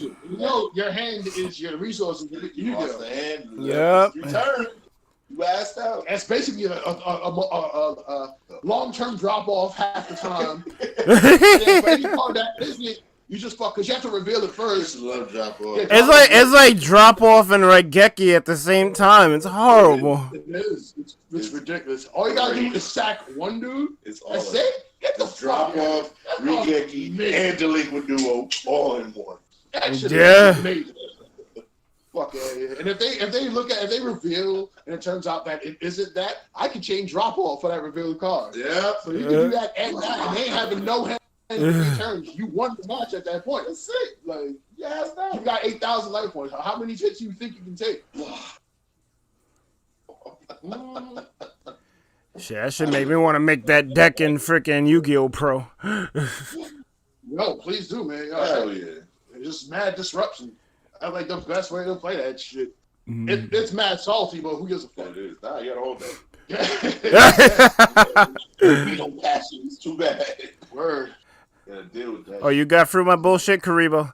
Your hand is your resources. You lost the hand. Yep. Your turn. You asked out. That's basically a long-term drop-off half the time. But any card that isn't it, you just fuck, because you have to reveal it first. Love drop off. It's like drop off and Raigeki at the same time. It's horrible. It is. It's ridiculous. All you gotta do is sack one dude. It's all that's it. Get the drop off, Raigeki, and Delinquent Duo all in one. That shit is amazing. Fuck yeah. And And if they reveal and it turns out that it isn't that, I can change drop off for that revealed card. Yeah. So you can do that and that, and they ain't having no hand in turns. You won the match at that point. That's it. Like, yeah, it's not. You got 8,000 life points. How many hits do you think you can take? Shit, that should make me want to make that deck in freaking Yu-Gi-Oh! Pro. No, please do, man. Hell yeah. It's just mad disruption. That's like the best way to play that shit. It's mad salty, but who gives a fuck? It is. Nah, you gotta hold that. Yeah. We don't pass it. It's too bad. Word. Gotta deal with that. Oh, you got through my bullshit, Karibo.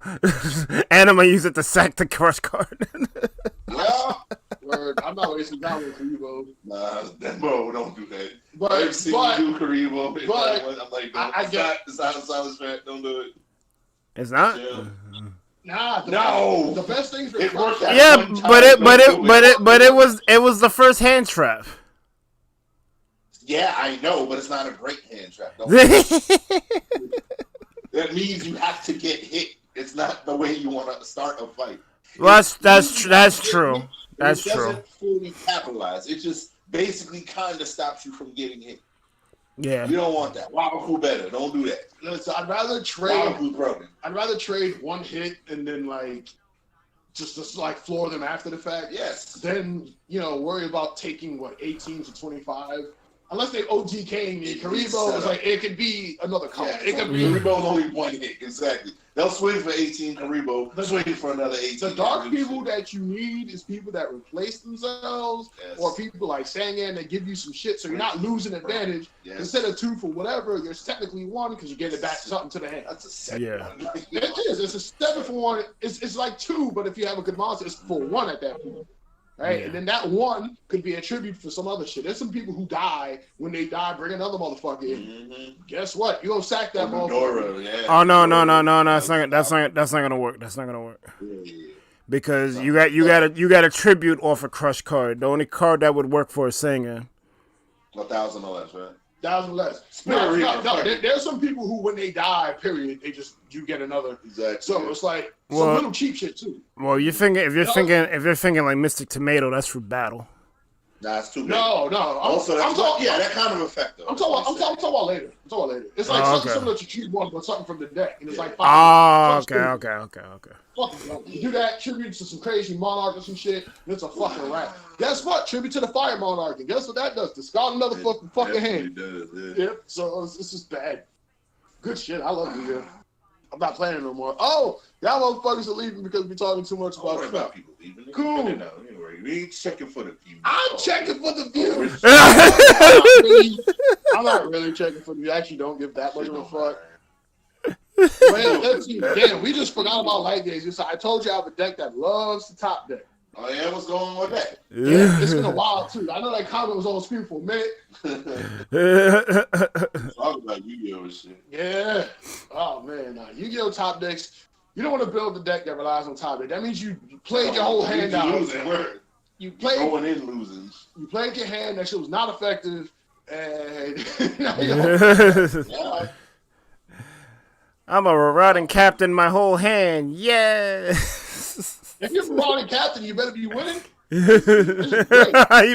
And I'm gonna use it to sack the crush card. Yeah. Word. I'm not wasting time with Karibo. Nah, bro, don't do that. But I've seen you do Karibo. But I'm like, it's not a silent strat. Don't do it. It's not. Yeah. Nah, the best things It worked out. Yeah, but it was the first hand trap. Yeah, I know, but it's not a great hand trap. That means you have to get hit. It's not the way you want to start a fight. Well, that's true. That's true. It doesn't fully capitalize. It just basically kind of stops you from getting hit. Yeah. You don't want that. Wabaku better. Don't do that. Listen, I'd rather trade one hit and then like just like floor them after the fact. Yes. Then worry about taking 18 to 25. Unless they OGKing me, Karibo is like it could be another color. Yeah, it could be Karibo's only one hit. Exactly. They'll swing for 18. Karibo swing for another 18. The dark people that you need is people that replace themselves, or people like Sangan that give you some shit, so you're not losing advantage. Yes. Instead of 2 for whatever, you're technically 1 because you're getting back something to the hand. That's a 7. Yeah. It is. It's a 7 for 1. It's like 2, but if you have a good monster, it's for 1 at that point. Right? Yeah. And then that 1 could be a tribute for some other shit. There's some people who die. When they die, bring another motherfucker in. Mm-hmm. Guess what? You gonna sack that motherfucker. Yeah. Oh no. That's not gonna work. That's not gonna work. Yeah. Because you got a tribute off a crush card. The only card that would work for a singer. 1,000 or less, right? 1,000 less. No, there's some people who, when they die, period, you get another. Exactly. So it's like some little cheap shit too. Well, if you're thinking like Mystic Tomato, that's for battle. Nah, it's too big. No. That kind of effect though. I'm talking about later. It's like something similar to Cheat One, but something from the deck, and it's like 5. Okay. You do that, tribute to some crazy monarch or some shit, and it's a fucking wrap. Guess what? Tribute to the fire monarch, and guess what that does? Discard another fucking hand. Does, Yep. So it's just bad. Good shit. I love you. Yeah. I'm not playing no more. Oh, y'all motherfuckers are leaving because we're talking too much about people leaving. Cool. We ain't checking for the views. I'm checking for the views. I'm not really checking for the views. I actually don't give that much of a fuck. Man, let's see. Damn, we just forgot about light days. I told you I have a deck that loves the top deck. Oh yeah, what's going on with that? Yeah, it's been a while too. I know that comment was on screen for a minute. Talk about Yu-Gi-Oh and shit. Yeah. Oh man, Yu-Gi-Oh top decks. You don't want to build a deck that relies on top deck. That means you played your whole hand out. You played going in losing. You played your hand. That shit was not effective. And I'm a marauding captain my whole hand. Yeah. If you're marauding captain, you better be winning. You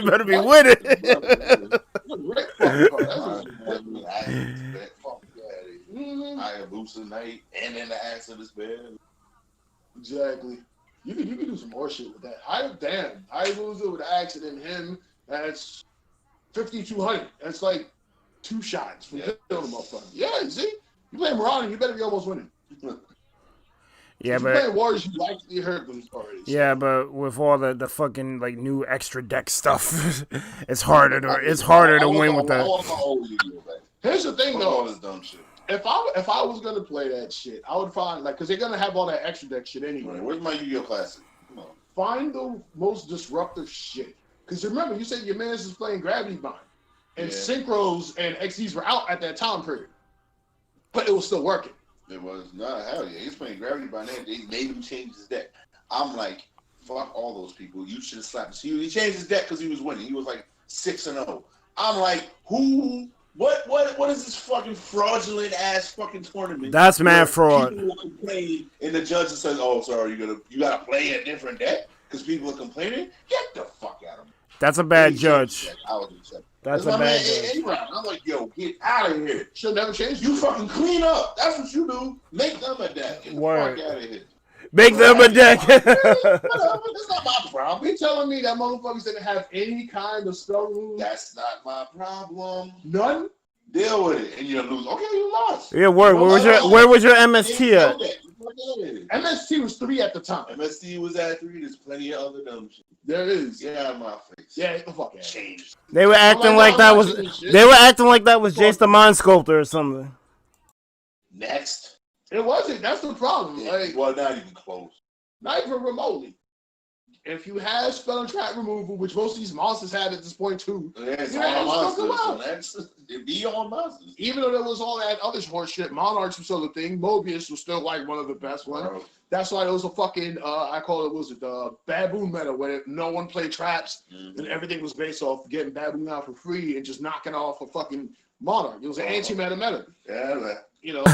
better be winning. I have Booster Night and in the axe of this bed. Exactly. You can do some more shit with that. I lose it with the axe and him. That's 5,200. That's like 2 shots from killing the motherfucker. Yeah, you see? You play Marauding, you better be almost winning. Yeah, but playing Warriors, you likely heard them already. So. Yeah, but with all the fucking like new extra deck stuff, it's harder to win with that. Here's the thing though. If I was gonna play that shit, I would find because they're gonna have all that extra deck shit anyway. Right. Where's my Yu-Gi-Oh Classic? Come on. Find the most disruptive shit. Because remember, you said your man is playing Gravity Bind, and Synchros and XDs were out at that time period, but it was still working. It was not hell yeah. He's playing Gravity Bind. They made him change his deck. I'm like, fuck all those people. You should have slapped him. He changed his deck because he was winning. He was like 6-0. I'm like, who? What is this fucking fraudulent ass fucking tournament? That's mad fraud. People will complain, and the judge says, "Oh, sorry, you gotta play a different deck." because people are complaining. Get the fuck out of me. That's a bad judge. That's a bad judge. I'm like, yo, get out of here. Should never change. You fucking clean up. That's what you do. Make them a deck. Get the fuck out of here. Make them a deck. That's not my problem. You telling me that motherfuckers didn't have any kind of spell rules? That's not my problem. None? Deal with it, and you lose. Okay, you lost. Yeah, where was your MST at? MST was 3 at the time. MST was at 3. There's plenty of other dumb shit. There is. Get out of my face. Yeah, the fuck changed. They were acting like that was. They were acting like that was Jace the Mind Sculptor or something. Next. It wasn't. That's the problem. Yeah. Like, well, not even close. Not even remotely. If you have spell and trap removal, which most of these monsters had at this point too, it's you all monsters. So it'd be all monsters. Even though there was all that other horse shit, Monarchs was still the thing. Mobius was still like one of the best ones. Bro. That's why it was a fucking I call it the baboon meta where no one played traps and everything was based off getting baboon out for free and just knocking off a fucking Monarch. It was an anti-meta meta. Yeah, man. You know, so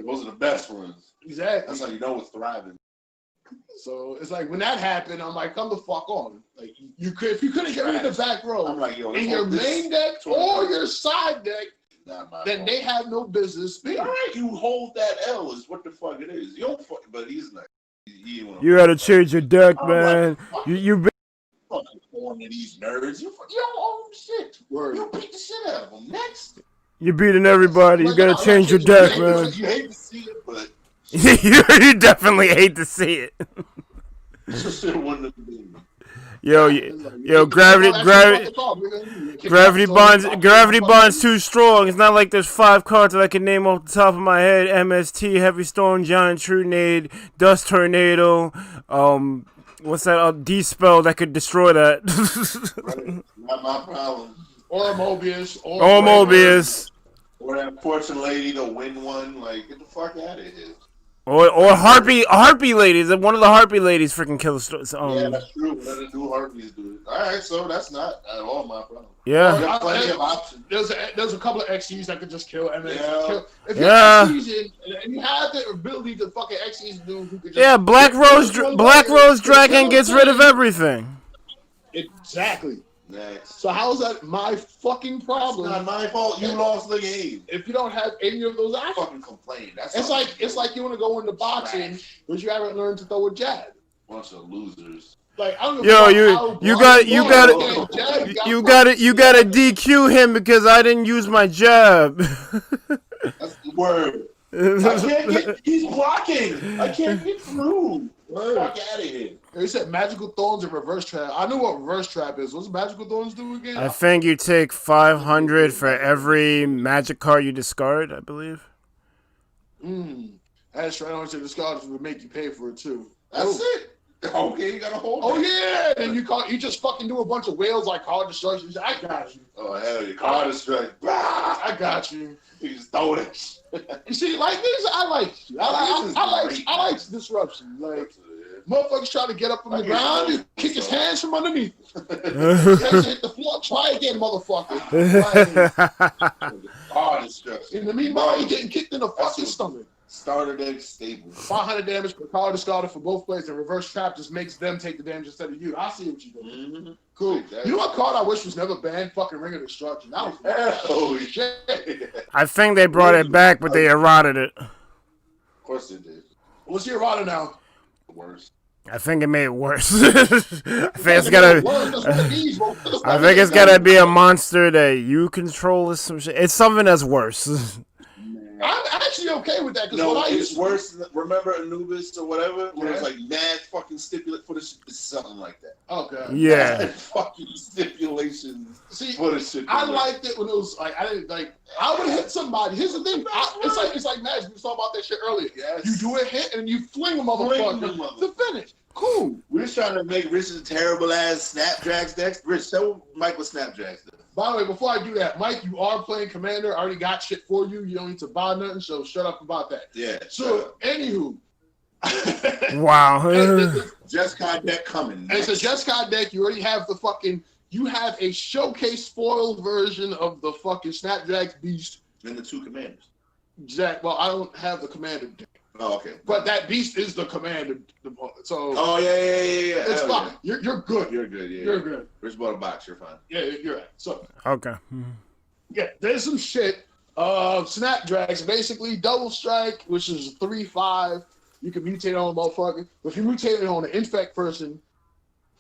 those are the best ones. Exactly. That's how you know it's thriving. So it's like when that happened, I'm like, come the fuck on. Like you could, if you couldn't get rid of the back row, I'm like, yo, in your main deck or your side deck, then they have no business being. All right, you hold that L is what the fuck it is. You don't fuck, but he's like, you gotta change your deck, man. Like, you been fucking born to these nerds. You don't own shit. Word. You beat the shit out of them. Next, you're beating everybody. You gotta change your deck, man. You hate to see it, but. You definitely hate to see it. Yo, gravity bond's too strong. It's not like there's 5 cards that I can name off the top of my head. MST, Heavy Storm, Giant True Nade, Dust Tornado, what's that? D-Spell that could destroy that. Right. Not my problem. Or Mobius. Or Mobius. Or that fortune lady to win one. Like, get the fuck out of here. Or harpy ladies. One of the harpy ladies freaking kills. Yeah, that's true. What do new harpies do? All right, so that's not at all my problem. Yeah. There's plenty of options. There's a couple of XCs that could just kill MS. Yeah. If you have XCs and you have the ability to fucking XCs do who could just Black Rose Dragon gets rid of everything. Exactly. Next. So how is that my fucking problem? It's not my fault. You lost the game. If you don't have any of those actions, fucking complain. It's like you want to go into boxing, but you haven't learned to throw a jab. Bunch of losers. Like I don't know. You got to DQ him because I didn't use my jab. That's the word. I can't get. He's blocking. I can't get through. Fuck out of here. They said magical thorns and reverse trap. I know what reverse trap is. What's magical thorns do again? I think you take 500 for every magic card you discard, I believe. That's right. I want to discard would make you pay for it too. That's it. Okay, you gotta hold. Oh yeah, and you just fucking do a bunch of whales like card destruction. I got you. Oh hell, yeah, card destruction. I got you. You just throw it. You see, like this, I like you. I like disruption. Like motherfuckers try to get up from the ground, you kick his hands from underneath. Hit the floor. Try again, motherfucker. Card destruction. In the meanwhile, you're getting kicked in the fucking stomach. Starter deck stable. 500 damage per card discarded for both players, and reverse trap just makes them take the damage instead of you. I see what you're doing. Cool. Exactly. You know what card I wish was never banned? Fucking Ring of Destruction. That was holy shit. I think they brought it back, but they eroded it. Of course they did. What's your errata now? Worse. I think it made it worse. I think it's gotta be a monster that you control or some shit. It's something that's worse. I'm actually okay with that. No, it's worse than, remember Anubis or whatever? Where it's like mad fucking stipulate for the shit. It's something like that. Okay. Yeah. Mad fucking stipulations. See, for the shit. I liked it when it was like, I didn't like, I would hit somebody. Here's the thing. It's like Max, we was talking about that shit earlier. Yes. You do a hit and you fling a motherfucker to finish. Cool. We're trying to make Rich's terrible ass Snapdrags decks. Rich, show Mike what Snapdrags does. By the way, before I do that, Mike, you are playing Commander. I already got shit for you. You don't need to buy nothing, so shut up about that. Yeah. So, anywho. Wow. Jeskai deck coming. And it's a Jeskai deck. You already have the fucking, you have a showcase spoiled version of the fucking Snapdrags Beast. And the 2 commanders. Well, I don't have the Commander deck. Oh, okay. But that beast is the commander. So. Oh yeah. It's fine. Yeah. You're good. You're good. Yeah. You're good. Rich bought a box. You're fine. Yeah, you're right. So. Okay. Yeah, there's some shit. Snapdrags, basically double strike, which is 3/5. You can mutate on a motherfucker. But if you mutate it on an infect person,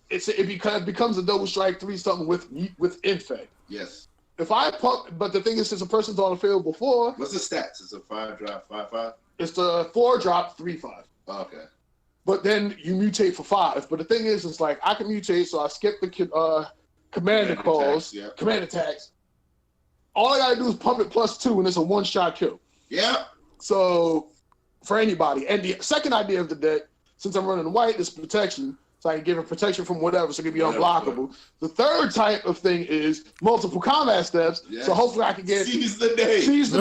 it becomes a double strike 3-something with infect. Yes. If I pump, but the thing is, since a person's on the field before, what's the stats? It's a 5-drop, 5/5. It's the 4-drop 3/5. Oh, okay. But then you mutate for 5. But the thing is, it's like I can mutate, so I skip the command calls, attacks, yeah. command attacks. All I gotta do is pump it +2, and it's a 1-shot kill. Yeah. So for anybody, and the second idea of the deck, since I'm running white, is protection. So I can give it protection from whatever, so it can be unblockable. The third type of thing is multiple combat steps. Yes. So hopefully I can get seize the day, shit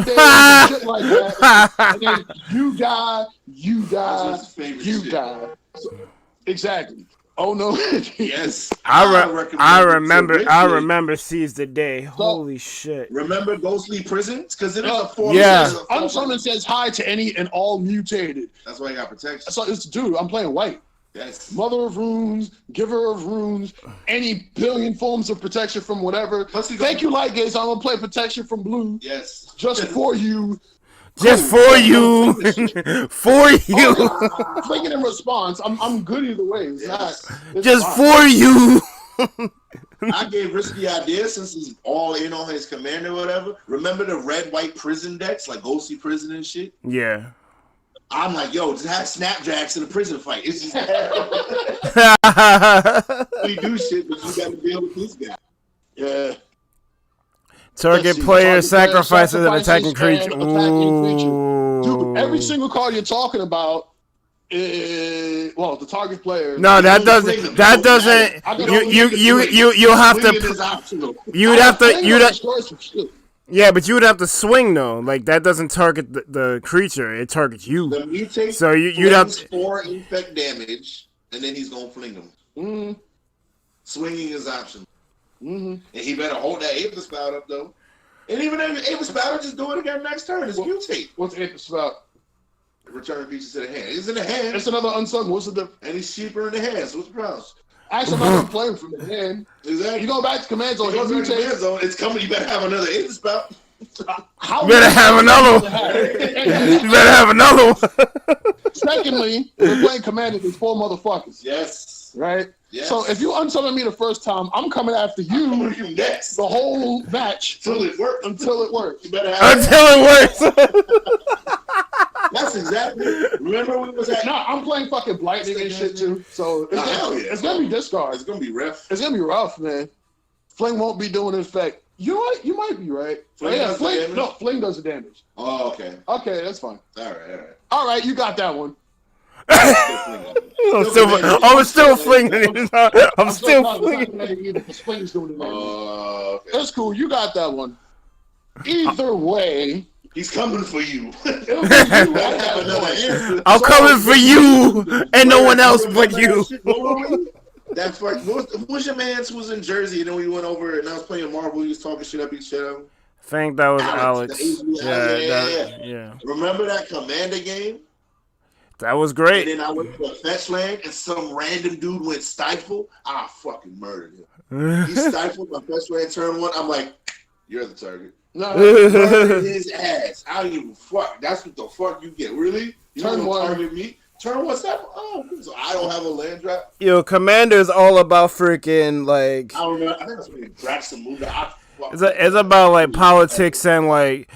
like that. And then you die. So, exactly. Oh no. Yes. I remember seize the day. Holy shit. Remember Ghostly Prisons? Because it is a 4. Yeah. Unsummon says hi to any and all mutated. That's why you got protection. So it's dude, I'm playing white. Yes. Mother of runes, giver of runes, any billion forms of protection from whatever. Thank you, Light Gaze. I'm gonna play protection from blue. Yes. Just for you. Just for you. For you. Thinking in response, I'm good either way. It's just fine. For you. I gave risky ideas since he's all in on his command or whatever. Remember the red-white prison decks, like Ghostly Prison and shit? Yeah. I'm like, yo, just have Snapjacks in a prison fight. It's just we do shit, but you got to deal with this guy. Yeah. Target player sacrifices an attacking creature. Dude, every single card you're talking about is, well, the target player. No, that doesn't. You'll have to. Yeah, but you would have to swing though. Like that doesn't target the creature; it targets you. The mutate so you'd have 4 infect damage, and then he's gonna fling them. Mm-hmm. Swinging is optional. Mm-hmm. And he better hold that Aether Spout up though. And even if Aether Spout, just do it again next turn. It's mutate. What's Aether Spout? Return features to the hand. It's in the hand. It's another unsung. What's the difference? And he's cheaper in the hand. So what's the problem? Actually, I'm not playing from the hand. Exactly. You go back to command zone. It's coming. You better have another Aether Spout. You better have another one. You better have another one. Secondly, we're playing commander with 4 motherfuckers. Yes. Right? Yes. So if you unsummon me the first time, I'm coming after you next. The whole match. Until it works. You better have until it works. That's exactly. Remember we was at. No, I'm playing fucking Lightning and shit too. So it's gonna be discard. It's gonna be rough. It's gonna be rough, man. Fling won't be doing his effect. You know what? You might be right. Fling does the damage. Oh, okay. Okay, that's fine. All right. You got that one. I'm still flinging. I'm still flinging. That's cool. You got that one. Either way, he's coming for you. I'm coming for you and no one else but you. That's right. Who's your man who was in Jersey and then we went over and I was playing Marvel, he was talking shit up each shit out? I think that was Alex. Yeah. Remember that Commander game? That was great. And then I went to a fetch land and some random dude went stifle. I fucking murdered him. He stifled my fetch land turn 1. I'm like, you're the target. No. Murdered his ass. I don't even fuck. That's what the fuck you get. Really? You turn 1. Target me? Turn 1 7? Oh, so I don't have a land drop? Yo, Commander's all about freaking like. I don't know. I think that's when he Braxton moved out. It's about like politics and like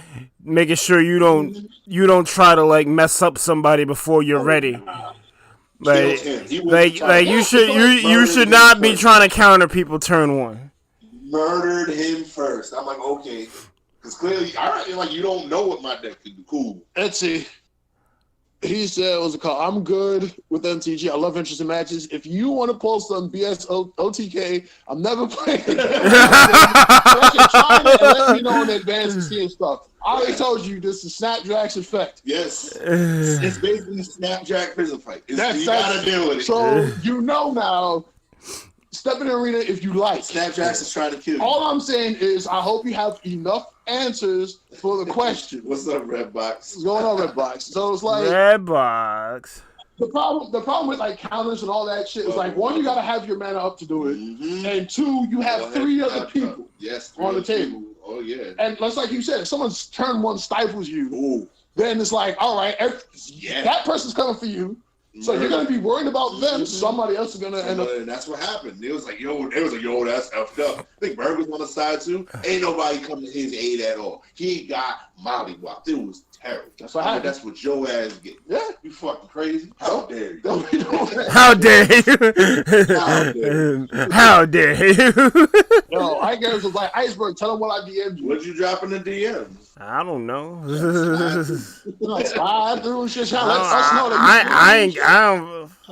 making sure you don't try to like mess up somebody before you're ready. Like you should not be trying to counter people turn 1. Murdered him first. I'm like, okay, because clearly, like you don't know what my deck can do. Cool. Let's see. He said, "What's it called? I'm good with MTG. I love interesting matches. If you want to post some BS OTK, I'm never playing. Trying to let me know in advance and seeing stuff. I already told you this is Snapdrag's effect. Yes, it's basically Snapdrag prison fight. You gotta deal with it. So you know now. step in the arena if you like. Snapjackson's trying to kill you. All I'm saying is I hope you have enough answers for the question. What's up, Redbox? What's going on, Redbox? So it's like Redbox. The problem with like counters and all that shit is like, one, you gotta have your mana up to do it, and two, you have three other people on the table. Oh yeah. And just like you said, if someone's turn one stifles you, then it's like, all right, that person's coming for you. So you're gonna be worried about them. Somebody else is gonna end up. And that's what happened. It was like, yo, that's effed up. I think Berg was on the side too. Ain't nobody come to his aid at all. He got mollywopped. It was terrible. That's what happened. That's what your ass get. Yeah, you fucking crazy. How dare you? How dare you? How dare you? Yo, I guess it was like Iceberg. Tell him what I DM'd you. What'd you drop in the DMs? I don't know. Slide through shit. I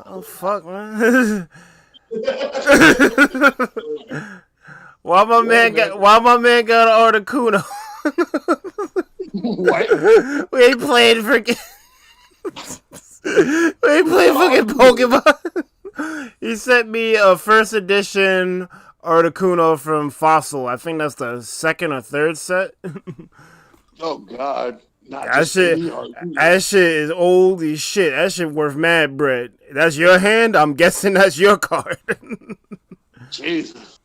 don't fuck, man. Why my man got Articuno? What? We ain't playing freaking. We ain't playing fucking Pokemon. He sent me a first edition Articuno from Fossil. I think that's the second or third set. Oh God. That shit is old as shit. That shit worth mad bread. That's your hand? I'm guessing that's your card. Jesus.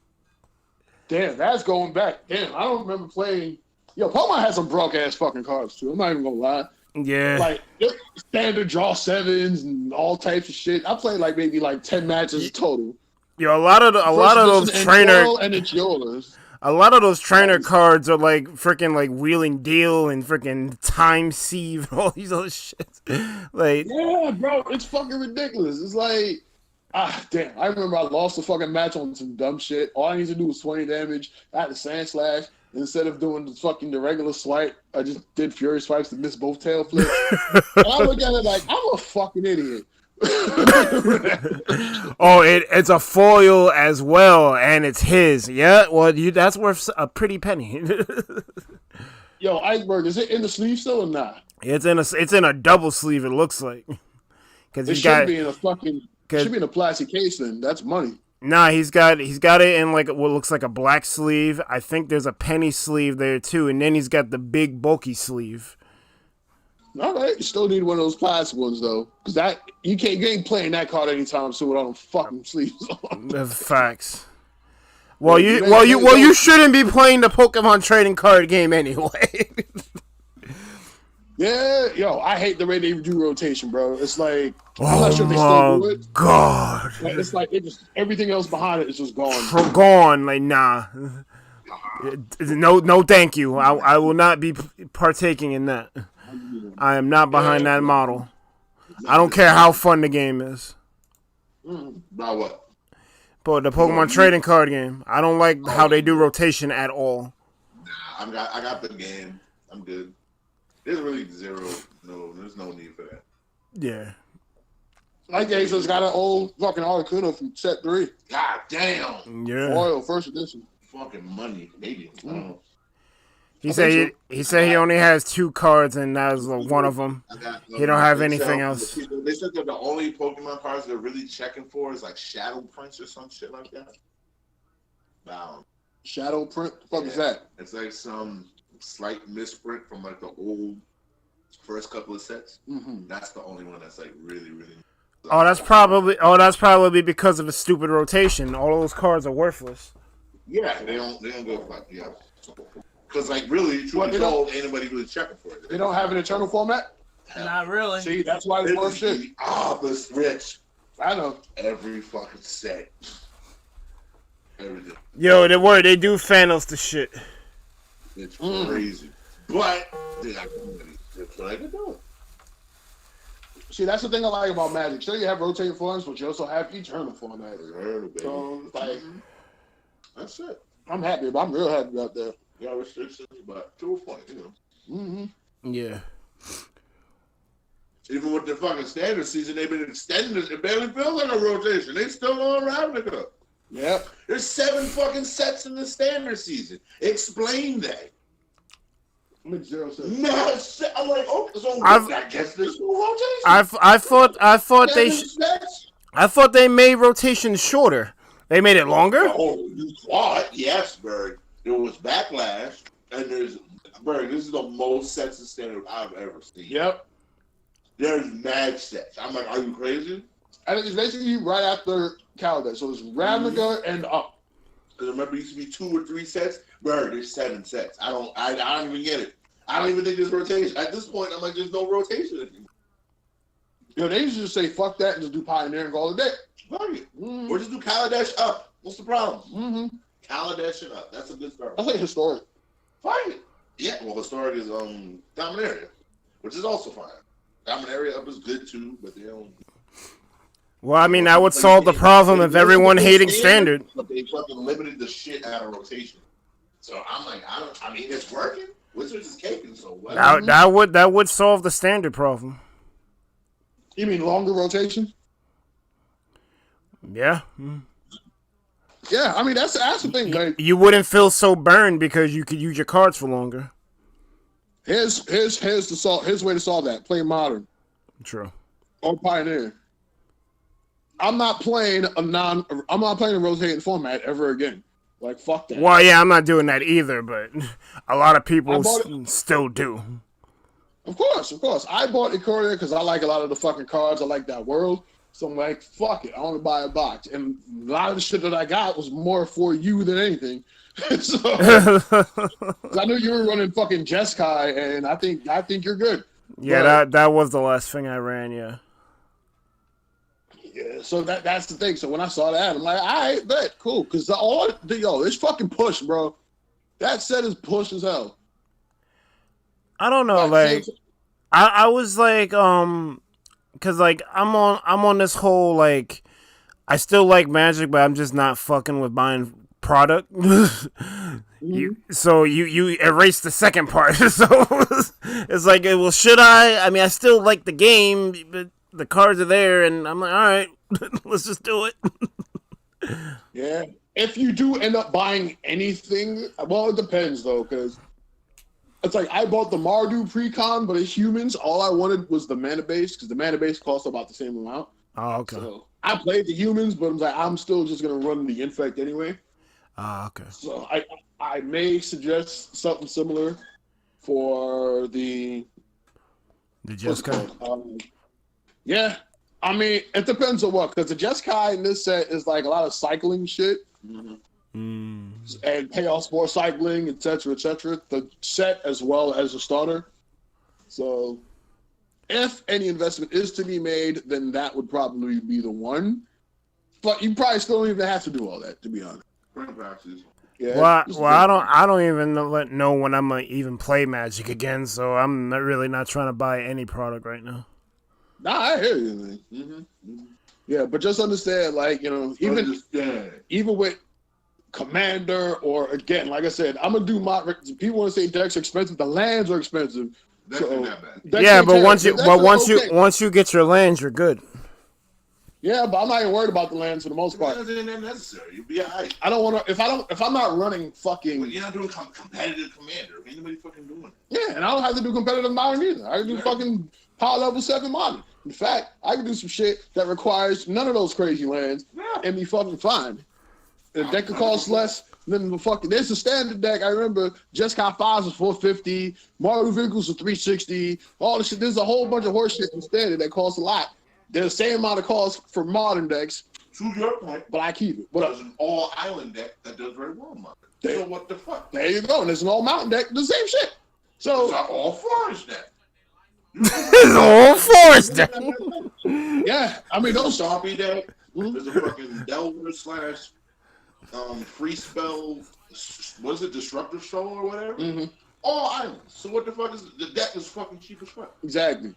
Damn, that's going back. Damn, I don't remember playing. Yo, Pokemon has some broke ass fucking cards too. I'm not even gonna lie. Yeah. Like standard draw sevens and all types of shit. I played like maybe like 10 matches total. Yo, a lot of those trainer and it's yours. A lot of those trainer cards are like freaking like Wheeling Deal and freaking Time Sieve and all these other shit. Like, yeah, bro, it's fucking ridiculous. It's like, damn. I remember I lost a fucking match on some dumb shit. All I needed to do was 20 damage. I had the Sand Slash. Instead of doing the regular swipe, I just did Fury Swipes to miss both tail flips. And I look at it like, I'm a fucking idiot. Oh, it's a foil as well, and it's his. Yeah, well, that's worth a pretty penny. Yo, Iceberg, is it in the sleeve still or not? It's in a double sleeve. It looks like because it should be in a plastic case. Then that's money. Nah, he's got it in like what looks like a black sleeve. I think there's a penny sleeve there too, and then he's got the big bulky sleeve. All right, you still need one of those plastic ones though, because you ain't playing that card anytime soon with all them fucking sleeves on. That's facts. Well, you shouldn't be playing the Pokemon trading card game anyway. Yeah, yo, I hate the way they do rotation, bro. It's like I'm not sure if they still do it. God, it's like everything else behind it is just gone. Gone, like nah. No, thank you. I will not be partaking in that. I am not behind that model. I don't care how fun the game is. About what? But the Pokemon trading card game. I don't like how they do rotation at all. Nah, I got the game. I'm good. There's really there's no need for that. Yeah. My game just got an old fucking Articuno from set 3. God damn. Yeah. Foil, first edition. Fucking money, maybe. I don't know. He said he only has 2 cards, and that was one of them. He don't have anything else. They said that the only Pokemon cards they're really checking for is like Shadow Prince or some shit like that. Wow. Shadow Print? The fuck is that? It's like some slight misprint from like the old first couple of sets. Mm-hmm. That's the only one that's like really, really. Oh, that's probably because of the stupid rotation. All of those cards are worthless. Yeah, they don't go like because like really, truly told, ain't nobody really checking for it. They don't have an eternal format. Not really. See, that's why it's worth shit. This rich. I know. Every fucking set. Everything. Yo, they do Thanos the shit. It's crazy. But they got money. That's what I can do. See, that's the thing I like about Magic. Sure, you have rotating formats, but you also have eternal formats. So, like, that's it. I'm happy. I'm real happy about that. Yeah, restrictions, but to a point, Yeah. Even with the fucking standard season, they've been extending it. It barely feels like a rotation. They still going around the cup. Yep. There's 7 fucking sets in the standard season. Explain that. Make 0 sense. No, I'm like, oh, so I guess there's no rotation. I thought they made rotations shorter. They made it longer? Oh, you thought, yes, Berg. There was backlash, and Berg, this is the most sets of standard I've ever seen. Yep. There's mad sets. I'm like, are you crazy? And it's basically right after Kaladesh. So it's Ravnica and up. Because remember, it used to be 2 or 3 sets. Berg, there's 7 sets. I don't even get it. I don't even think there's rotation. At this point, I'm like, there's no rotation anymore. Yo, they used to just say, fuck that, and just do Pioneer and call it a day. Fuck it. Or just do Kaladesh up. What's the problem? Mm-hmm. Kaladesh and up. That's a good start. I think historic. Fine. Yeah, well, historic is Dominaria, which is also fine. Dominaria up is good too, but they don't. Well, I mean, that would solve the problem of everyone hating standard. But they fucking limited the shit out of rotation. So I'm like, I mean, it's working. Wizards is caking, so what? That would solve the standard problem. You mean longer rotation? Yeah. Yeah, I mean that's the thing. Like, you wouldn't feel so burned because you could use your cards for longer. Here's way to solve that. Play modern. True. Or Pioneer. I'm not playing a rotating format ever again. Like, fuck that. Well, yeah, I'm not doing that either, but a lot of people still do. Of course. I bought Ikoria because I like a lot of the fucking cards. I like that world. So I'm like, fuck it. I want to buy a box. And a lot of the shit that I got was more for you than anything. So I knew you were running fucking Jeskai, and I think you're good. Yeah, that was the last thing I ran, yeah. Yeah, so that's the thing. So when I saw that, I'm like, all right, bet, cool. Because it's fucking push, bro. That set is push as hell. I don't know, like I was like, because like I'm on this whole like, I still like Magic, but I'm just not fucking with buying product. So you erase the second part. So it's like, well, should I? I mean, I still like the game, but the cards are there, and I'm like, all right, let's just do it. Yeah. If you do end up buying anything, well, it depends though, because it's like I bought the Mardu Precon, but as humans, all I wanted was the mana base, because the mana base costs about the same amount. Oh, okay. So I played the humans, but I'm still just gonna run the infect anyway. Okay. So I may suggest something similar for the Jeskai. Yeah, I mean it depends on what, because the Jeskai in this set is like a lot of cycling shit. And payoff spore cycling, etc., etc. The set as well as the starter. So, if any investment is to be made, then that would probably be the one. But you probably still don't even have to do all that, to be honest. Yeah. Well, I don't even know when I'm gonna even play Magic again. So I'm not trying to buy any product right now. Nah, I hear you, man. Yeah, but just understand, like, even with Commander, or again, like I said, I'm gonna do people want to say decks are expensive. The lands are expensive. That's not bad. Yeah, but once you get your lands, you're good. Yeah, but I'm not even worried about the lands for the most part. That's not necessary. You'll be alright. I don't want to. If I'm not running fucking. But you're not doing competitive Commander. Anybody fucking doing it? Yeah, and I don't have to do competitive modern either. I can do fucking power level 7 modern. In fact, I can do some shit that requires none of those crazy lands and be fucking fine. The deck could cost less than the fucking. There's a standard deck. I remember Jeskai 5 was 450. Mario Vehicles was 360. All this shit. There's a whole bunch of horse shit in standard that costs a lot. There's the same amount of cost for modern decks. To your point, but I keep it. But there's an all island deck that does very well, modern. So what the fuck? There you go. And there's an all mountain deck, the same shit. So it's an all forest deck. It's all forest deck. Yeah, I mean those Stompy deck. There's a fucking Delver / free spell. What is it? Disruptive Soul or whatever. All islands. So what the fuck is the deck is fucking cheap as fuck. Exactly.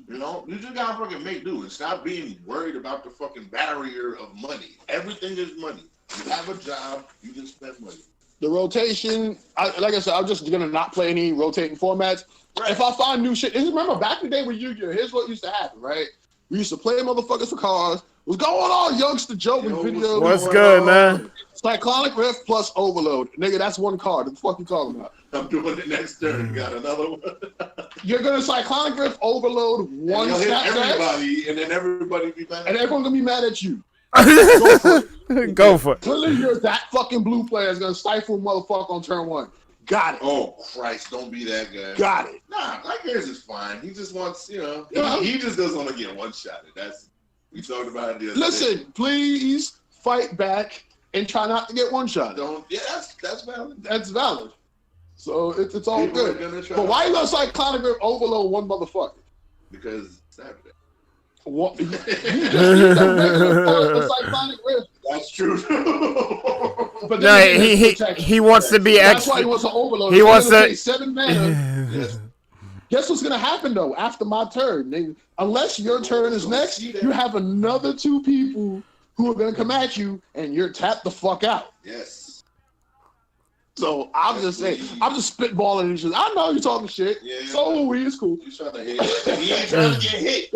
You know, you just gotta fucking make do and stop being worried about the fucking barrier of money. Everything is money. You have a job, you can spend money. The rotation, like I said, I'm just gonna not play any rotating formats. Right. If I find new shit, remember back in the day with Yu-Gi-Oh, here's what used to happen, right? We used to play motherfuckers for cards. What's going on, youngster Joe in video? What's good, man? Cyclonic Rift plus Overload. Nigga, that's one card. What the fuck you talking about? I'm doing it next turn. You got another one? You're going to Cyclonic Rift Overload one snap everybody, and then everybody be mad. And everyone's going to be mad at you. Go for it. Go for it. Clearly, you're that fucking blue player is gonna stifle motherfucker on turn 1. Got it. Oh Christ! Don't be that guy. Got it. Nah, Black Bears is fine. He just wants, he just doesn't want to get one shot. We talked about it the other day. Listen, please fight back and try not to get one shot. That's valid. That's valid. So it's all good. But why you gonna cyclonic grip overload one motherfucker? Because Saturday. What? You just need a cyclonic grip. That's true. But No, he wants to be That's why he wants to overload. He wants to pay 7 mana. Yes. Guess what's gonna happen though after my turn? Unless your turn is next, you have another 2 people who are gonna come at you, and you're tapped the fuck out. Yes. So I'm just saying, I'm just spitballing and shit. I know you're talking shit. Yeah, so we, it's cool. He's trying to hit. He ain't trying to get hit.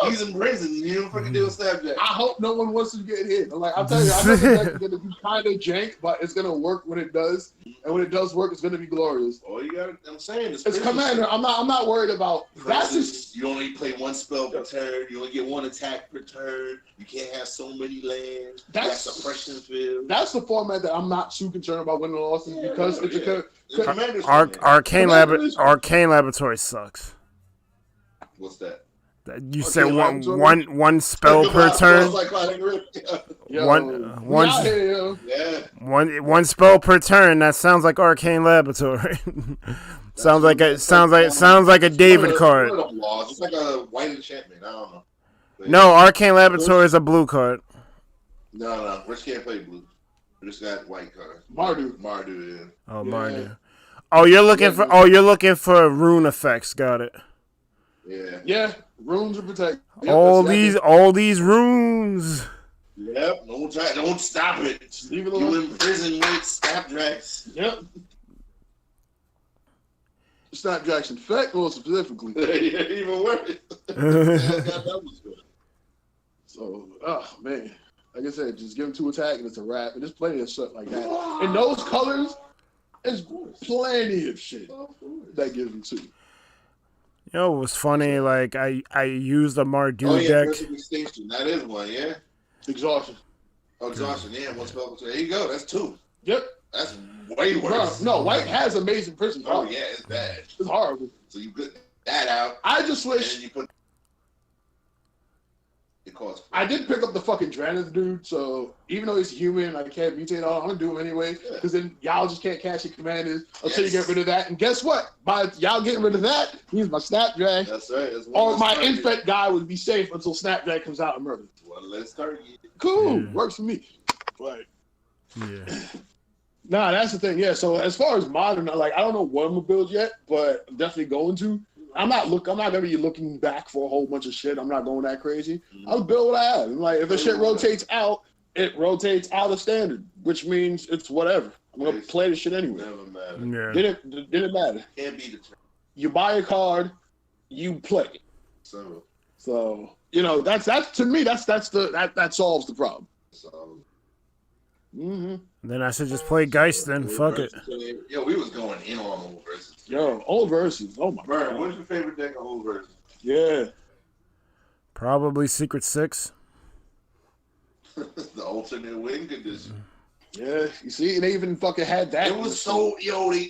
He's in prison. He don't fucking deal with Snapchat. I hope no one wants to get hit. I'll tell you, I know the deck is gonna be kind of jank, but it's gonna work when it does. And when it does work, it's gonna be glorious. Oh, you got it. I'm saying it's Commander. I'm not worried about. That's just, you only play 1 spell per turn. You only get 1 attack per turn. You can't have so many lands. That's suppression field. That's the format that I'm not too concerned about winning or losing because it's Arcane Laboratory sucks. What's that? You said one spell per turn. One spell per turn. That sounds like Arcane Laboratory. sounds like a David card. It's like a white enchantment. I don't know. No, Arcane Laboratory is a blue card. No, Rich can't play blue. We just got white cards. Mardu, yeah. Oh, Mardu. Oh, you're looking for rune effects. Got it. Yeah. Runes are protect. Yep, all these runes. Yep. Don't stop it. Leave it alone. You in prison with Snapdrags. Yep. Snapdrags infect more specifically. Yeah, even worse. That was good. So, oh man, like I said, just give him 2 attack and it's a wrap. And there's plenty of shit like that. In those colors, there's plenty of shit that gives him 2. You know, it was funny. Like I used a Mardu deck. Extinction. That is one, yeah. Exhaustion. Oh, exhaustion. Yeah, 1 spell. There you go. That's 2. Yep. That's way worse. No, white has amazing prison. Oh yeah, it's bad. It's horrible. So you put that out. I just wish. And you put. It costs. I did pick up the fucking Drannith dude, so even though he's human, I can't mutate all. I'm gonna do him anyway, because then y'all just can't catch your commanders until you get rid of that. And guess what? By y'all getting rid of that means my Snapdrag. That's right. Or my infect guy would be safe until Snapdrag comes out and murders. Well, let's start. Cool, works for me. Right. Yeah. Nah, that's the thing. Yeah. So as far as modern, I don't know what I'm gonna build yet, but I'm definitely going to. I'm not gonna be looking back for a whole bunch of shit. I'm not going that crazy. I'll build what I have. Like if the shit rotates out, it rotates out of standard, which means it's whatever. I'm gonna play the shit anyway. Never matter. Yeah. Didn't matter. Can't be determined. You buy a card, you play. So that's to me that solves the problem. So. Then I should just play Geist. Then fuck it. Yo, we was going in on old verses. Yo, old verses. Oh my God. What's your favorite deck of old verses? Yeah. Probably Secret 6. The alternate win condition. Yeah, you see, they even fucking had that. It was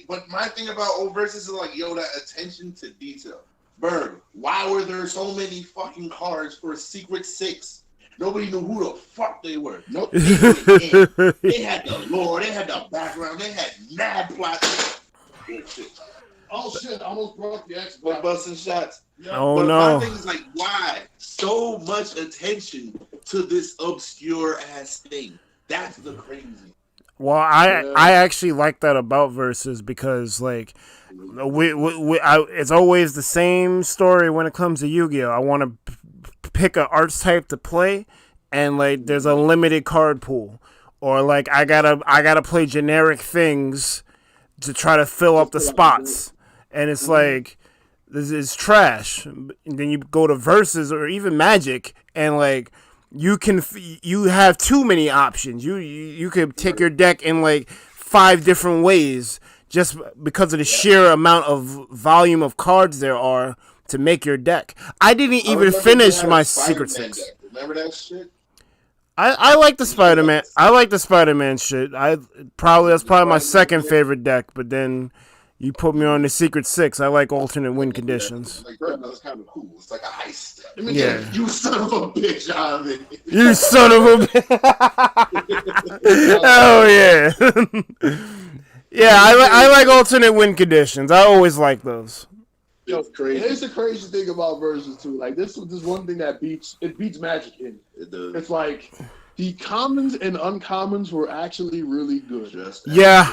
but my thing about old verses is that attention to detail. Bird, why were there so many fucking cards for Secret 6? Nobody knew who the fuck they were. Nope. They had the lore, they had the background, they had mad plots. Oh shit, I almost broke the Xbox. We're busting shots. Oh but no. My thing is why so much attention to this obscure ass thing? That's the crazy. Well, I actually like that about Versus because it's always the same story when it comes to Yu-Gi-Oh. I want to pick an archetype to play, and there's a limited card pool, or I gotta play generic things to try to fill up the spots, and it's this is trash. And then you go to Versus or even Magic, and you have too many options. You could take your deck in 5 different ways just because of the sheer amount of volume of cards there are to make your deck. I didn't even finish my Secret 6. Remember that shit? I like the Spider-Man. I like the Spider-Man shit. That's probably my second favorite deck. But then you put me on the Secret Six. I like alternate win conditions. Like that's kind of cool. It's like a heist. Yeah. You son of a bitch, Ivan. You son of a bitch. Oh yeah. Yeah, I like alternate win conditions. I always like those. Yo, here's the crazy thing about versions too. Like this one thing that beats Magic in. It does. It's like the commons and uncommons were actually really good. Yeah.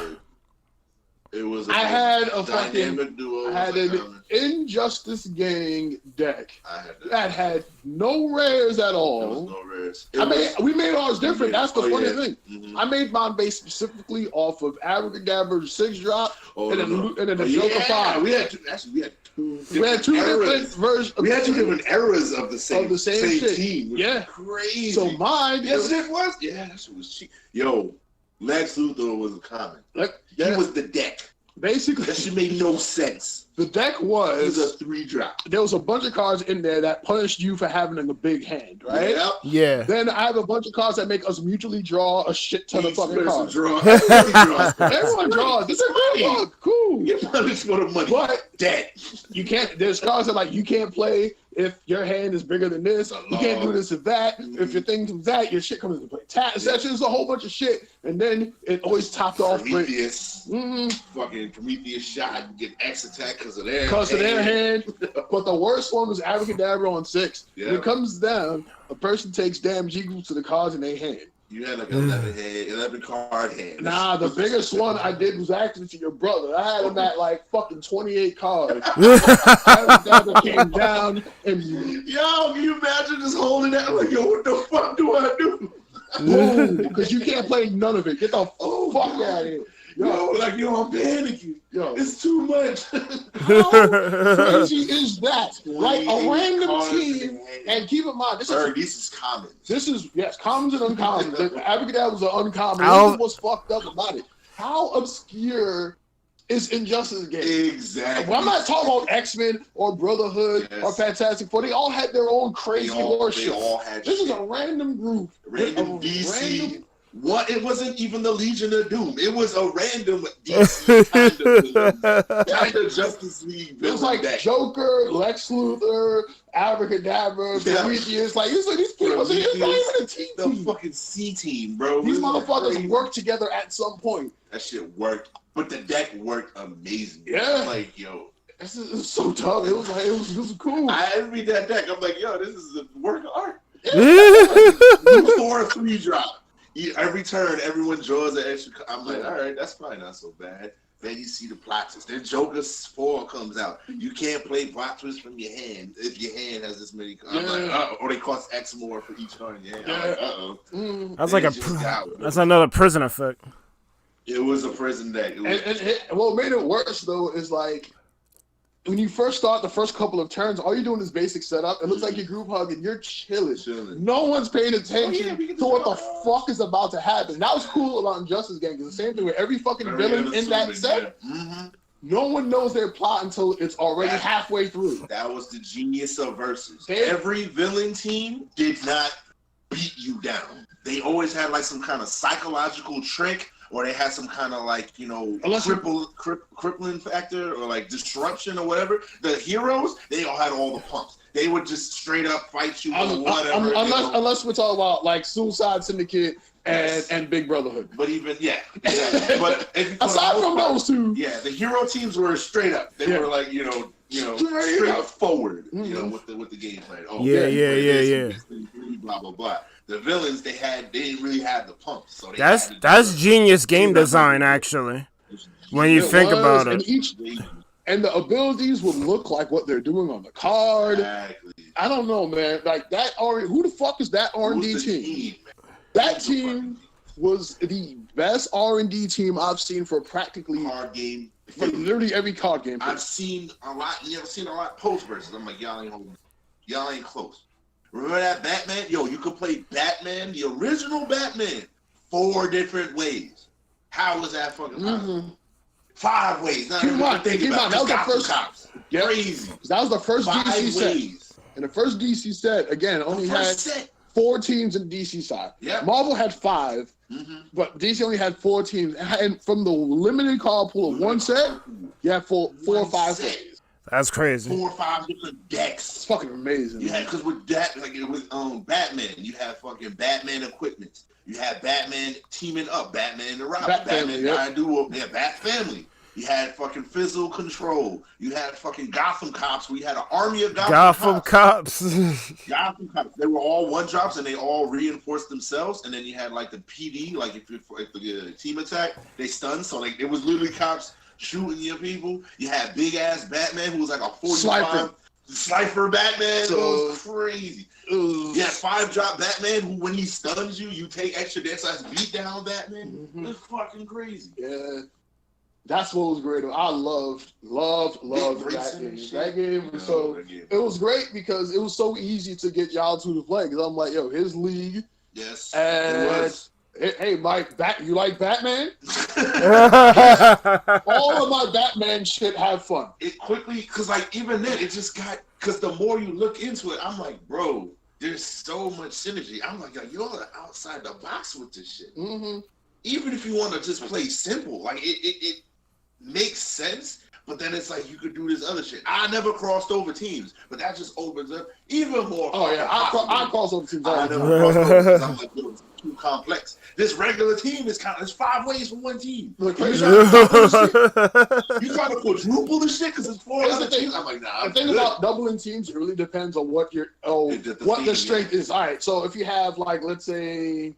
It was. I had an Injustice Gang deck that had no rares at all. No rares. We made ours different. That's the funny thing. Mm-hmm. I made mine based specifically off of Abracadabra 6-drop and then the Joker 5. We had two different versions. We had two different eras of the same shit. Team. Yeah, crazy. So mine, it was. Yeah, that shit was cheap. Yo, Lex Luthor was a common. He was the deck. Basically, that shit made no sense. The deck was a 3-drop. There was a bunch of cards in there that punished you for having a big hand, right? Yeah. Then I have a bunch of cards that make us mutually draw a shit ton of fucking cards. Everyone draws. This is money. Cool. You get punished for the money. But you can't. There's cards that like you can't play if your hand is bigger than this. You can't do this or that. If your thing does that, your shit comes into play. Sessions, a whole bunch of shit, and then it always topped off with fucking Prometheus shot and get X attack because of their hand. But the worst one was Abracadabra on 6. Yeah. When it comes down, a person takes damage equal to the cards in their hand. You had like 11 card hand. Nah, the biggest one I did was actually to your brother. I had him at like fucking 28 cards. Abracadabra came down and yo, can you imagine just holding that like, yo, what the fuck do I do? Because you can't play none of it. Get the fuck out of here. Yo, I'm panicking. Yo, it's too much. How crazy is that? Like a random team, and keep in mind, this is common. This is commons and uncommons. Abracadabra was an uncommon. This is what's fucked up about it. How obscure is Injustice Game? Exactly. Well, I'm not talking about X-Men or Brotherhood or Fantastic Four. They all had their own crazy horse shit. This is a random group. Random DC. What? It wasn't even the Legion of Doom. It was a random DC kind of Justice League. It was like Joker, Lex Luthor, Abracadabra, Prometheus. Like these people, it's not even a team. The fucking C team, bro. These motherfuckers worked together at some point. That shit worked, but the deck worked amazing. Yeah, like yo. This is so tough. It was cool. I read that deck. I'm like, yo, this is a work of art. You 4 3-drop. Every turn, everyone draws an extra. I'm like, all right, that's probably not so bad. Then you see the plot twist. Then Joker's 4 comes out. You can't play plot twist from your hand if your hand has this many. I'm like, or they cost X more for each card in your hand. I'm like, That's like that's another prison effect. It was a prison deck. What made it worse though is like, when you first start the first couple of turns, all you're doing is basic setup. It looks like your group hug and you're chilling. No one's paying attention to what the fuck is about to happen. That was cool about Injustice Gang, because the same thing with every fucking villain in that set. No one knows their plot until it's already halfway through. That was the genius of Versus. Every villain team did not beat you down. They always had like some kind of psychological trick, or they had some kind of like, crippling factor or like disruption or whatever. The heroes, they all had all the pumps. They would just straight up fight you or whatever. Unless we're talking about like Suicide Syndicate and Big Brotherhood. But even, exactly. But aside from those two. Yeah, the hero teams were straight up. They were like, straight up forward, with the game plan. Blah, blah, blah. The villains, they didn't really have the pumps. So that's genius game design, actually. When you think about it. And the abilities would look like what they're doing on the card. Exactly. I don't know, man. Like that who the fuck is that R&D team? That team was the best R&D team I've seen for practically card game. For literally every card game. I've seen a lot. I've seen a lot post versus. I'm like, y'all ain't close. Remember that Batman? Yo, you could play Batman, the original Batman, 4 different ways. How was that fucking possible? 5 ways. Keep in mind, that was the first cops. Crazy. That was the first DC set. And the first DC set, again, only had 4 teams in the DC side. Yeah. Marvel had 5, but DC only had 4 teams. And from the limited card pool of one set, you have 4 or 5 sets. That's crazy. 4 or 5 different decks. It's fucking amazing. Yeah, because with that, like with Batman, you have fucking Batman equipment. You have Batman teaming up, Batman and the Robin, Batman Bat Duo, Bat Family. You had fucking Fizzle Control. You had fucking Gotham Cops. We had an army of Gotham Cops. Gotham Cops. They were all 1-drops and they all reinforced themselves. And then you had like the PD, like if the team attack, they stun. So like it was literally cops shooting your people. You had big ass Batman who was like a 45 Slifer Batman. So, it was crazy. You had 5-drop Batman who when he stuns you, you take extra dex size beat down Batman. It was fucking crazy. Yeah. That's what was great. I loved that game. That game was it was great because it was so easy to get y'all to the play. Because I'm like, yo, his league. Yes. And hey, Mike, you like Batman? All of my Batman shit have fun. It quickly, because like even then, it just got, because the more you look into it, I'm like, bro, there's so much synergy. I'm like, yo, you're outside the box with this shit. Even if you want to just play simple, like it makes sense, but then it's like you could do this other shit. I never crossed over teams, but that just opens up even more. Oh yeah, I cross over teams. I never crossed over because I'm like, yo, it's too complex. This regular team is there's 5 ways for one team. You trying to quadruple the shit because it's 4 other teams. I'm like, nah. The thing about doubling teams, it really depends on what your the strength is. All right, so if you have like, let's say,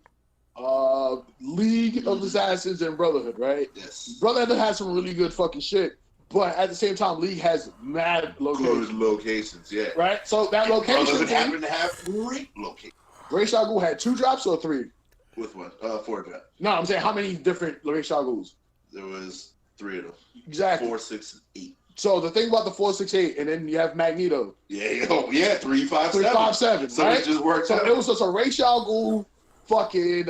League of Assassins and Brotherhood, right? Yes. Brotherhood has some really good fucking shit, but at the same time, League has mad locations. Good locations, yeah. Right? So that location Brotherhood happened to have great locations. Ray Shagul had 2 drops or 3? With what? 4 drops. No, I'm saying how many different Ray Shaguls? There was 3 of them. Exactly. 4, 6, 8. So the thing about the 4, 6, 8, and then you have Magneto. Yeah, 3, 5, 7. 3, 5, 7. So right? it just worked out. So it was just a Ray Shagul, fucking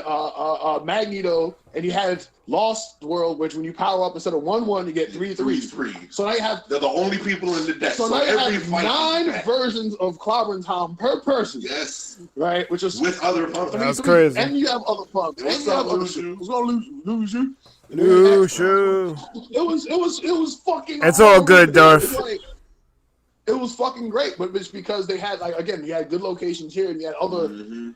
Magneto, and you had Lost World, which when you power up instead of 1/1, you get 3/3. So now you have they're the only people in the deck. So now you have 9 versions of Clobbering Tom per person. Yes. Right, which is with other pumps. That's crazy. And you have other pumps. And you have other shit. Who's gonna lose you? Lose you. It was fucking. It's all good, Darth. It was fucking great, but it's because they had, like, again, you had good locations here, and you had other,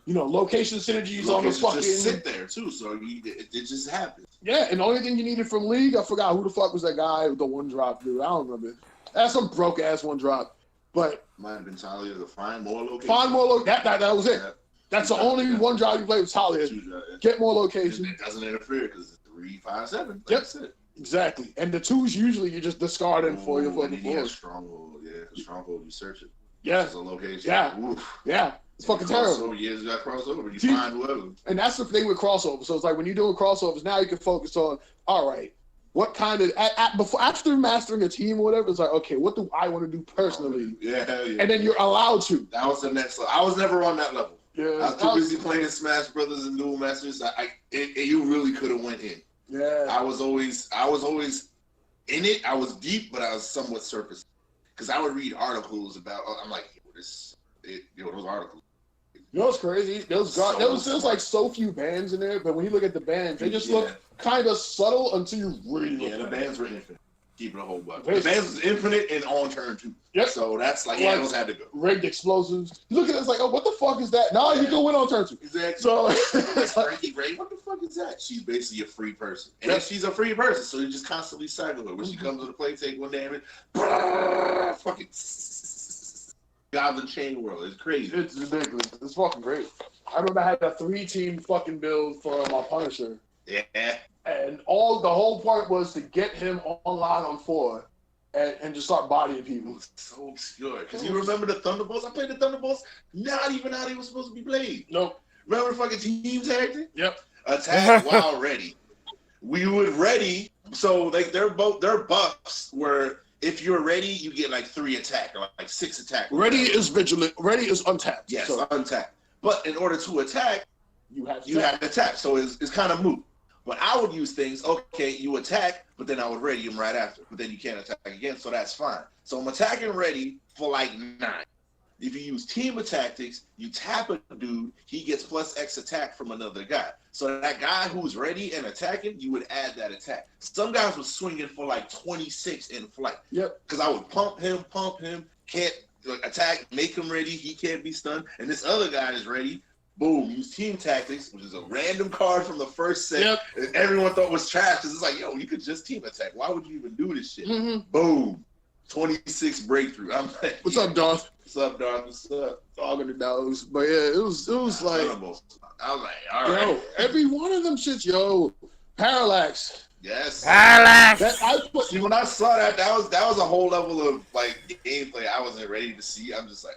location synergies on the fucking. Just sit there too, so it just happens. Yeah, and the only thing you needed from League, I forgot who the fuck was that guy with the 1-drop dude. I don't remember. That's some broke ass 1-drop, but might have been Talia to find more locations. Find more locations. That was it. Yeah. That's the only 1-drop you played with Talia. Get more locations. It doesn't interfere because it's 3, 5, 7. Like yep. That's it. Exactly. And the 2s usually you just discard them for your fucking board. Stronghold. Yeah, Stronghold, you search it. Yeah. It's a location. Yeah. Oof. Yeah. It's fucking terrible. You got crossover. You find whoever. And that's the thing with crossovers. So it's like when you're doing crossovers, now you can focus on, all right, what kind of, after mastering a team or whatever, it's like, okay, what do I want to do personally? Yeah. And then you're allowed to. That was the next level. I was never on that level. Yeah. I was too busy playing Smash Brothers and Duel Masters. You really could have went in. Yeah. I was always in it. I was deep, but I was somewhat surface. Because I would read articles about, I'm like, those articles. You know what's crazy? There was like so few bands in there, but when you look at the bands, they just look kind of subtle until you really look at the them. bands were infinite. Keep it a whole bunch. The bands was infinite and on turn 2. Yep. So that's like, those had to go. Rigged explosives. You look at it, it's like, oh, what the fuck is that? No, you can win on turn 2. Exactly. So it's like, what the fuck is that? She's basically a free person. And she's a free person, so you just constantly cycle her. When she comes to the play, take 1 damage, fucking Goblin Chain World. It's crazy. It's ridiculous. It's fucking great. I remember I had a 3-team fucking build for my Punisher. Yeah. And the whole point was to get him online on 4 and just start bodying people. So obscure. Because you remember the Thunderbolts? I played the Thunderbolts not even how they were supposed to be played. Nope. Remember the fucking team tactic? Yep. Attack while ready. We would ready, so like their buffs were, if you're ready, you get like 3 attack or like 6 attack. Ready is vigilant. Ready is untapped. Yes, so untapped. But in order to attack, you have to attack. So it's kind of moot. But I would use things, okay, you attack, but then I would ready him right after. But then you can't attack again, so that's fine. So I'm attacking ready for like 9. If you use team of tactics, you tap a dude, he gets plus X attack from another guy. So that guy who's ready and attacking, you would add that attack. Some guys were swinging for like 26 in flight. Yep. Because I would pump him, can't attack, make him ready, he can't be stunned. And this other guy is ready. Boom, use team tactics, which is a random card from the first set. Yep. And everyone thought was trash because it's like, yo, you could just team attack. Why would you even do this shit? Mm-hmm. Boom. 26 breakthrough. I'm like, what's up, Darth? What's up, Darth? What's up? Dog in the nose. But yeah, it was like, I was like, all right. Yo, every one of them shits, yo, Parallax. Yes. Parallax. See, when I saw that was a whole level of like gameplay I wasn't ready to see. I'm just like,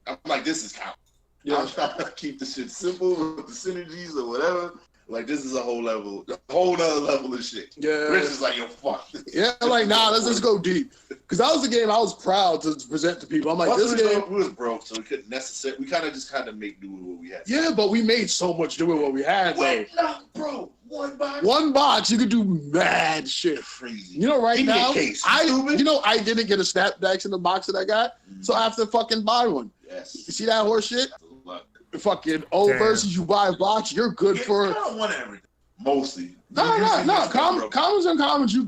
I'm like, this is count. Yeah. I'm trying to keep the shit simple with the synergies or whatever. Like, this is a whole nother level of shit. Yeah. Rich is like, yo, fuck. Yeah, like, nah, let's just go deep. Because that was the game I was proud to present to people. I'm like, this game. We was broke, so we couldn't necessarily. We kind of just had to make do with what we had. Yeah, but we made so much do with what we had. Wait, no, bro. One box, you could do mad shit. Crazy. You know, right now, stupid. I didn't get a snapbacks in the box that I got, so I have to fucking buy one. Yes. You see that horse shit? Fucking versus you buy a box, you're good for. I don't want everything. Mostly. No. Commons and commons, the commons, you're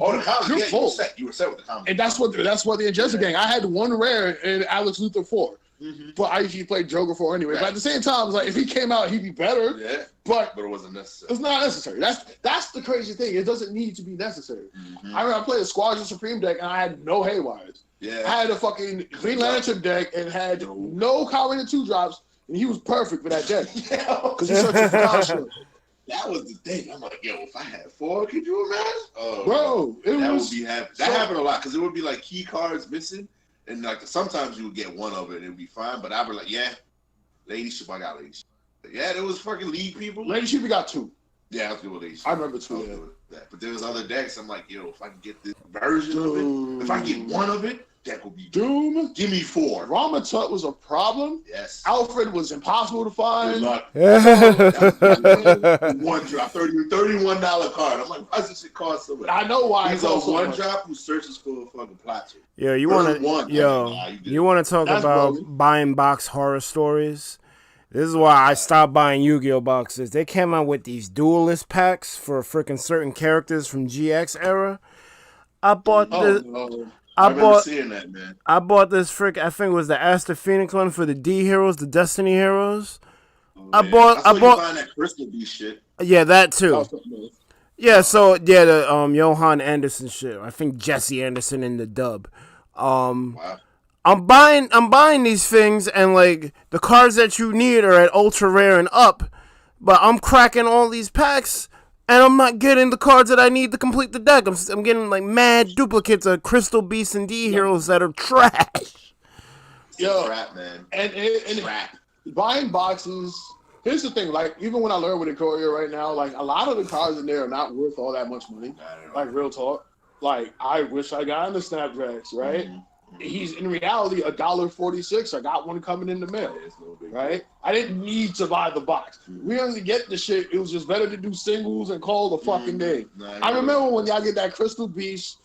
full. You were set with the commons. And that's what the Ingested gang. I had one rare in Alex Luthor 4. Mm-hmm. But I usually played Joker 4 anyway. Right. But at the same time, I was like, if he came out, he'd be better. Yeah. But it wasn't necessary. It's not necessary. That's the crazy thing. It doesn't need to be necessary. Mm-hmm. I remember I played a Squadron Supreme deck and I had no Haywires. Yeah. I had a fucking Green Lantern deck and had no Common and 2-drops. And he was perfect for that deck. Because he's such a construct. That was the thing. I'm like, yo, if I had 4, could you imagine? Bro, would be happening. That happened a lot because it would be like key cards missing. And like sometimes you would get one of it and it would be fine. But I'd be like, yeah, Ladyship, I got Ladyship. Yeah, there was fucking league people. Ladyship, we got 2. Yeah, I was good with Ladyship. I remember 2. Yeah. But there was other decks. I'm like, yo, if I can get this version of it, if I get one of it, that would be Doom. Give me 4. Ramatut was a problem. Yes. Alfred was impossible to find. One drop, $31 card. I'm like, why does this shit cost so much? I know why. He's a one drop who searches for a fucking plot. Yo, you want to talk about buying box horror stories? This is why I stopped buying Yu-Gi-Oh boxes. They came out with these duelist packs for freaking certain characters from GX era. I bought this. No. I remember seeing that, man. I bought this I think it was the Aster Phoenix one for the D Heroes, the Destiny Heroes. I bought that Crystal Beast shit. Yeah, that too. Yeah, so the Johan Anderson shit. I think Jesse Anderson in the dub. Wow. I'm buying these things and like the cards that you need are at ultra rare and up, but I'm cracking all these packs. And I'm not getting the cards that I need to complete the deck. I'm getting like mad duplicates of Crystal Beasts and D Heroes that are trash. Yo, crap, man. And buying boxes. Here's the thing. Like even when I learn with the courier right now, like a lot of the cards in there are not worth all that much money. Like real talk. Like I wish I got into Snapdrags, right? Mm-hmm. He's in reality $1.46. I got one coming in the mail, right? I didn't need to buy the box. We only get the shit. It was just better to do singles and call the fucking game. I remember when y'all get that Crystal Beast,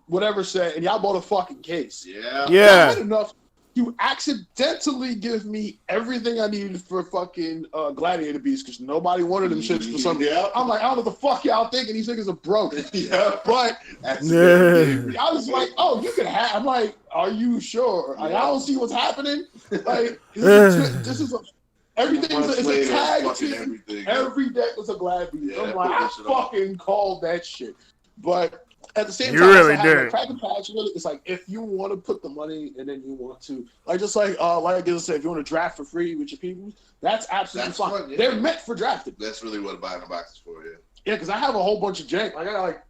whatever set, and y'all bought a fucking case. Yeah. I had enough. You accidentally give me everything I needed for fucking Gladiator Beast because nobody wanted them shits for something. Yeah. I'm like, I don't know what the fuck y'all thinking. These niggas are broke. Yeah. But I was like, oh, you can have. I'm like, are you sure? Like, I don't see what's happening. Like, this is everything is a tag team. Every deck was a Glad Beast. Yeah, I'm like, I fucking called that shit. But at the same time, really did. It's like if you want to put the money and then you want to, like just like I said, if you want to draft for free with your people, that's absolutely fine. Fun, yeah. They're meant for drafting. That's really what buying the box is for, yeah. Yeah, because I have a whole bunch of jank. Like I got like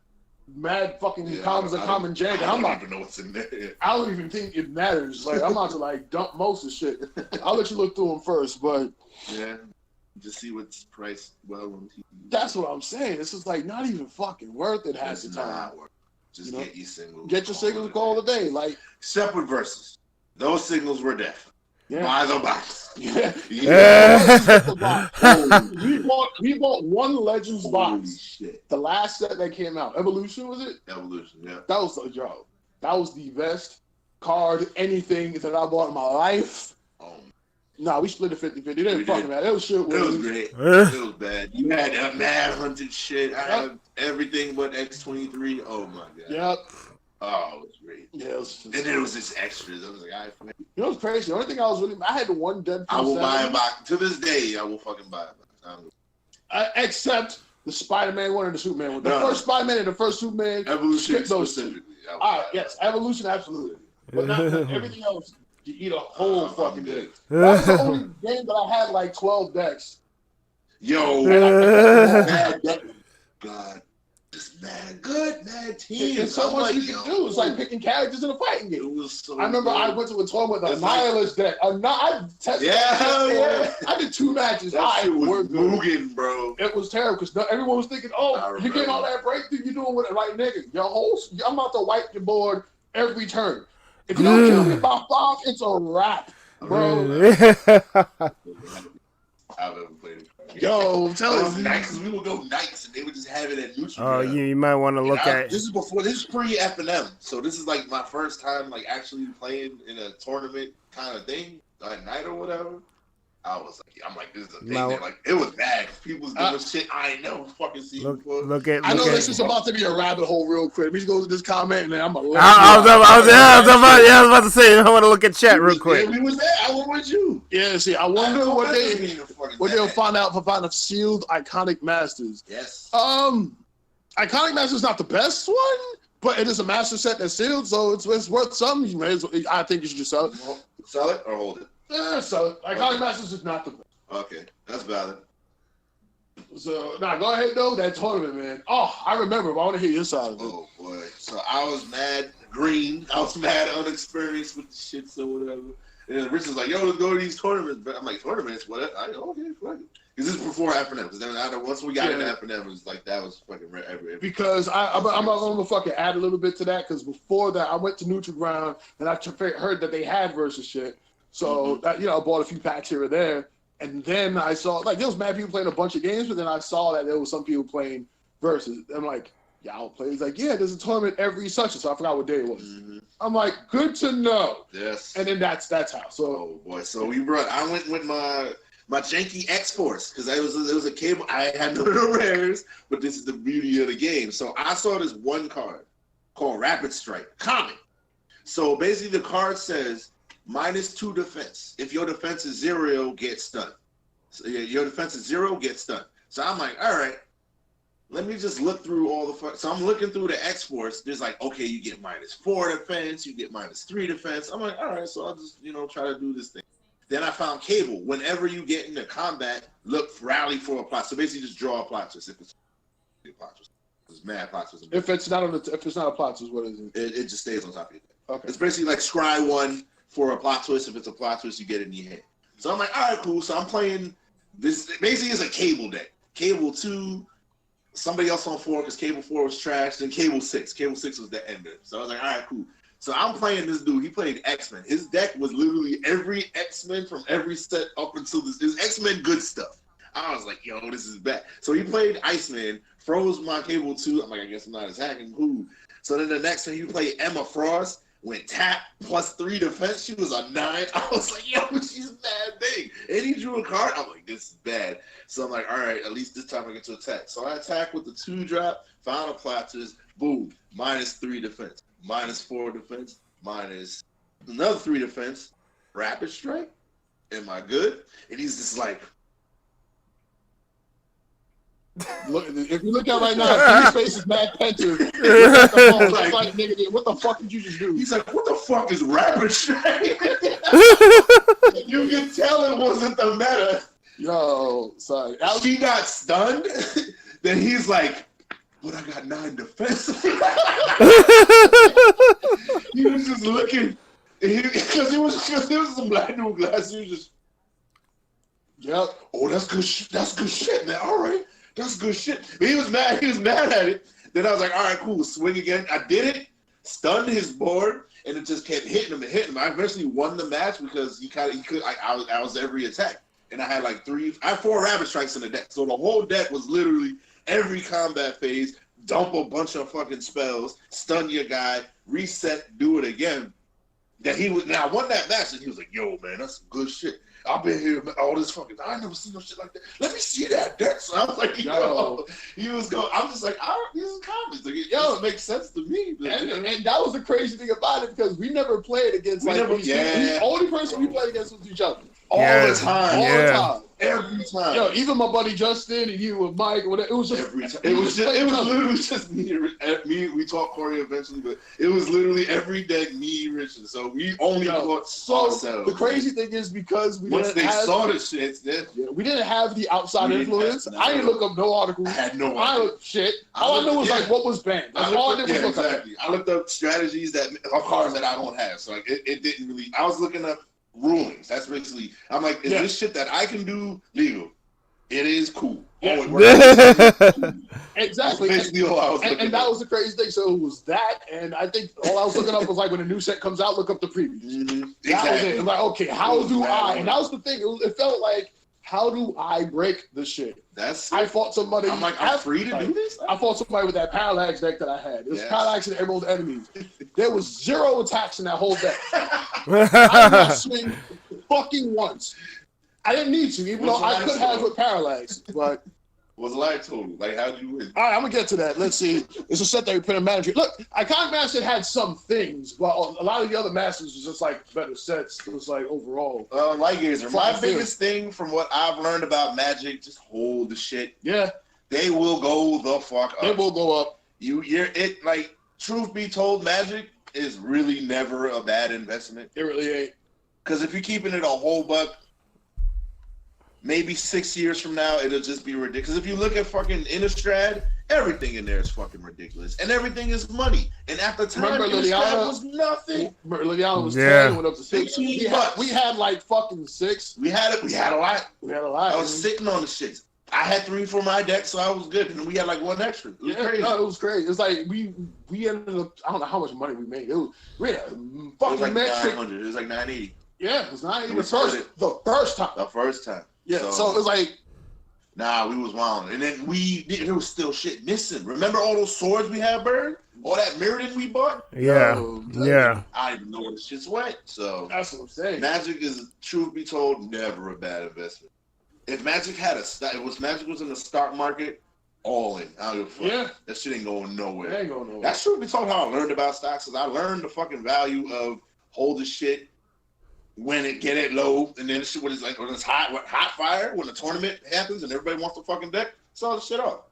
mad fucking commons and common jank, and I'm not even know what's in there. I don't even think it matters. Like I'm about to like dump most of shit. I'll let you look through them first, but yeah. Just see what's priced well on TV. That's what I'm saying. This is like not even fucking worth it half the time. Just get your singles. Get your singles, call it a day. Like separate verses. Those singles were deaf. Yeah. Buy the box. Yeah. We bought one Legends box. Shit. The last set that came out. Evolution, was it? Evolution, yeah. That was the best. card, anything that I bought in my life. Nah, we split it 50-50. It didn't fucking matter. It was shit. It was great. It was bad. You had that mad hunted shit. I had everything but X23. Oh my god. Yep. Oh, it was great. Yeah, it was and then it was just extras. I was like, you know what's crazy? The only thing I had the one Deadpool. I will buy a box. To this day, I will fucking buy a box. Except the Spider-Man one and the Superman one. The first Spider-Man and the first Superman. Evolution specifically. Yes, Evolution, absolutely. But not everything else. You eat a whole fucking day. That's the only game that I had like 12 decks. Yo, God, just mad good, mad team. There's so much you can do. It's like picking characters in a fighting game. It was so I remember I went to a tournament with a Nihilist deck. I did 2 matches. That was Mugen, bro. It was terrible because everyone was thinking, "Oh, you're getting all that breakthrough. You're doing with it, right, nigga? I'm about to wipe your board every turn. If you don't kill me by 5, it's a wrap, bro." I've ever played it. Yo, I'm telling you, because we would go nights and they would just have it at neutral. Oh, you might want to look at. This is pre FNM, so this is like my first time like actually playing in a tournament kind of thing at night or whatever. I'm like, this is a thing. Like, it was bad. People was doing shit I ain't never fucking seen before. I know this is about to be a rabbit hole real quick. We just go to this comment and then I'm gonna. I was about to say, I want to look at chat real quick. Yeah, we was there. I went with you. Yeah, see, I wonder what they'll find out for finding sealed Iconic Masters. Yes. Iconic Masters is not the best one, but it is a master set that's sealed, so it's worth something. I think you should just sell it. Sell it or hold it? Yeah, so Iconic Masters is not the best. Okay, that's valid. So, go ahead, though. That tournament, man. Oh, I remember, but I want to hear your side of it. Oh, boy. So, I was mad green. I was mad unexperienced with the shit, so whatever. And Rich was like, yo, let's go to these tournaments. But I'm like, tournaments? What? Okay, fuck it. Because this is before FNM. Because then once we got into FNM, it was like, that was fucking every. Because I'm going to fucking add a little bit to that. Because before that, I went to Neutral Ground, and I heard that they had versus shit. So, I bought a few packs here or there. And then I saw, there was mad people playing a bunch of games, but then I saw that there was some people playing versus. I'm like, y'all play? He's like, yeah, there's a tournament every such and so. I forgot what day it was. Mm-hmm. I'm like, good to know. Yes. And then that's how. So, oh, boy. So, I went with my janky X-Force, because it was a cable. I had no rares, but this is the beauty of the game. So, I saw this one card called Rapid Strike, common. So, basically, the card says, -2 defense. If your defense is 0, get stunned. So your defense is 0, get stunned. So I'm like, all right, let me just look through all the. So I'm looking through the X-Force. There's like, okay, you get -4 defense, you get -3 defense. I'm like, all right, so I'll just try to do this thing. Then I found cable. Whenever you get into combat, rally for a plot. So basically, just draw a plot twist. If it's a plot twist, it's mad plot twist. If it's not a plot twist, what is it? It just stays on top of you. Okay. It's basically like scry 1. For a plot twist, if it's a plot twist, you get it in your head. So I'm like, all right, cool. So I'm playing this. Basically, it's a cable deck. Cable 2, somebody else on 4 because cable 4 was trash. Then cable 6. Cable 6 was the ender. So I was like, all right, cool. So I'm playing this dude. He played X-Men. His deck was literally every X-Men from every set up until this. Is X-Men good stuff. I was like, yo, this is bad. So he played Iceman, froze my cable 2. I'm like, I guess I'm not attacking. Cool. So then the next time he played Emma Frost. Went tap +3 defense. She was a 9. I was like, yo, she's mad big. And he drew a card. I'm like, this is bad. So I'm like, all right, at least this time I get to attack. So I attack with the 2-drop, found a plot twist, boom, -3 defense, -4 defense, minus another 3 defense, rapid strike. Am I good? And he's just like, look, if you look at right now, his face is mad pensive. Like, nigga, what the fuck did you just do? He's like, what the fuck is rapid strike? You can tell it wasn't the meta. Yo, sorry. She got stunned. Then he's like, but I got 9 defense. He was just looking, because it was some black dude with glasses. He was just, yeah. Oh, that's good. That's good shit, man. All right. That's good shit. But he was mad. He was mad at it. Then I was like, all right, cool. Swing again. I did it. Stunned his board, and it just kept hitting him and hitting him. I eventually won the match because he could. I was every attack, and I had like 4 rapid strikes in the deck. So the whole deck was literally every combat phase. Dump a bunch of fucking spells, stun your guy, reset, do it again. That he was. Now I won that match, and he was like, "Yo, man, that's some good shit. I've been here all this fucking. I ain't never seen no shit like that. Let me see that deck." So I was like, "Yo," he was going. I'm just like, "These are comments. Like, yo, it makes sense to me." And that was the crazy thing about it because we never played against the only person we played against was each other. All the time. Every time. Yo, even my buddy Justin and you with Mike, whatever, it was just every time. It was literally just me. We talked Corey eventually, but it was literally every deck me, Richard. So we only fought ourselves. The crazy thing is because we saw the shit, we didn't have the outside influence. I didn't look up no articles. I had no idea. Shit. All I knew was like what was banned. That's all I did was look up. I looked up strategies of cards that I don't have. So like it didn't really. I was looking up rulings. That's basically. I'm like, is this shit that I can do legal? It is cool. Yeah. Exactly. Basically all I was looking and that was the crazy thing. So it was that, and I think all I was looking up was like when a new set comes out, look up the previews. That was it. I'm like, okay, how do I? And that was the thing. It felt like, how do I break the shit? I fought somebody. I'm like, I'm free to do this. I fought somebody with that parallax deck that I had. It was parallax and emerald enemies. There was 0 attacks in that whole deck. I did not swing fucking once. I didn't need to, even though I could have with parallax. But what's the lag total? Like, how do you win? All right, I'm gonna get to that. Let's see. It's a set that we put in manager. Look, Iconic Master had some things, but a lot of the other masters was just like better sets. It was like overall. Light years. My biggest thing from what I've learned about Magic, just hold the shit. Yeah. They will go the fuck up. They will go up. Like, truth be told, Magic is really never a bad investment. It really ain't. Because if you're keeping it a whole buck, maybe 6 years from now, it'll just be ridiculous. If you look at fucking Innistrad, everything in there is fucking ridiculous. And everything is money. And at the time, Innistrad was nothing. Liliana was 10, went up to 6. $15. We had like fucking 6. We had a lot. I was sitting on the shit. I had 3 for my deck, so I was good. And we had like 1 extra. It was crazy. No, it was crazy. It's like we ended up, I don't know how much money we made. We had a fucking it was like 900. It was like 980. Yeah, it was 980. The first time. The first time. Yeah, so it was like, nah, we was wilding. And then there was still shit missing. Remember all those swords we had burned? All that Mirrodin we bought? Yeah. I didn't even know where the shits went. So that's what I'm saying. Magic is, truth be told, never a bad investment. If Magic Magic was in the stock market, all in. I don't give a fuck. Yeah. That shit ain't going nowhere. It ain't going nowhere. That's truth be told how I learned about stocks, because I learned the fucking value of holding shit when it get it low, and then shit when it's hot fire, when the tournament happens and everybody wants the fucking deck, sell the shit off.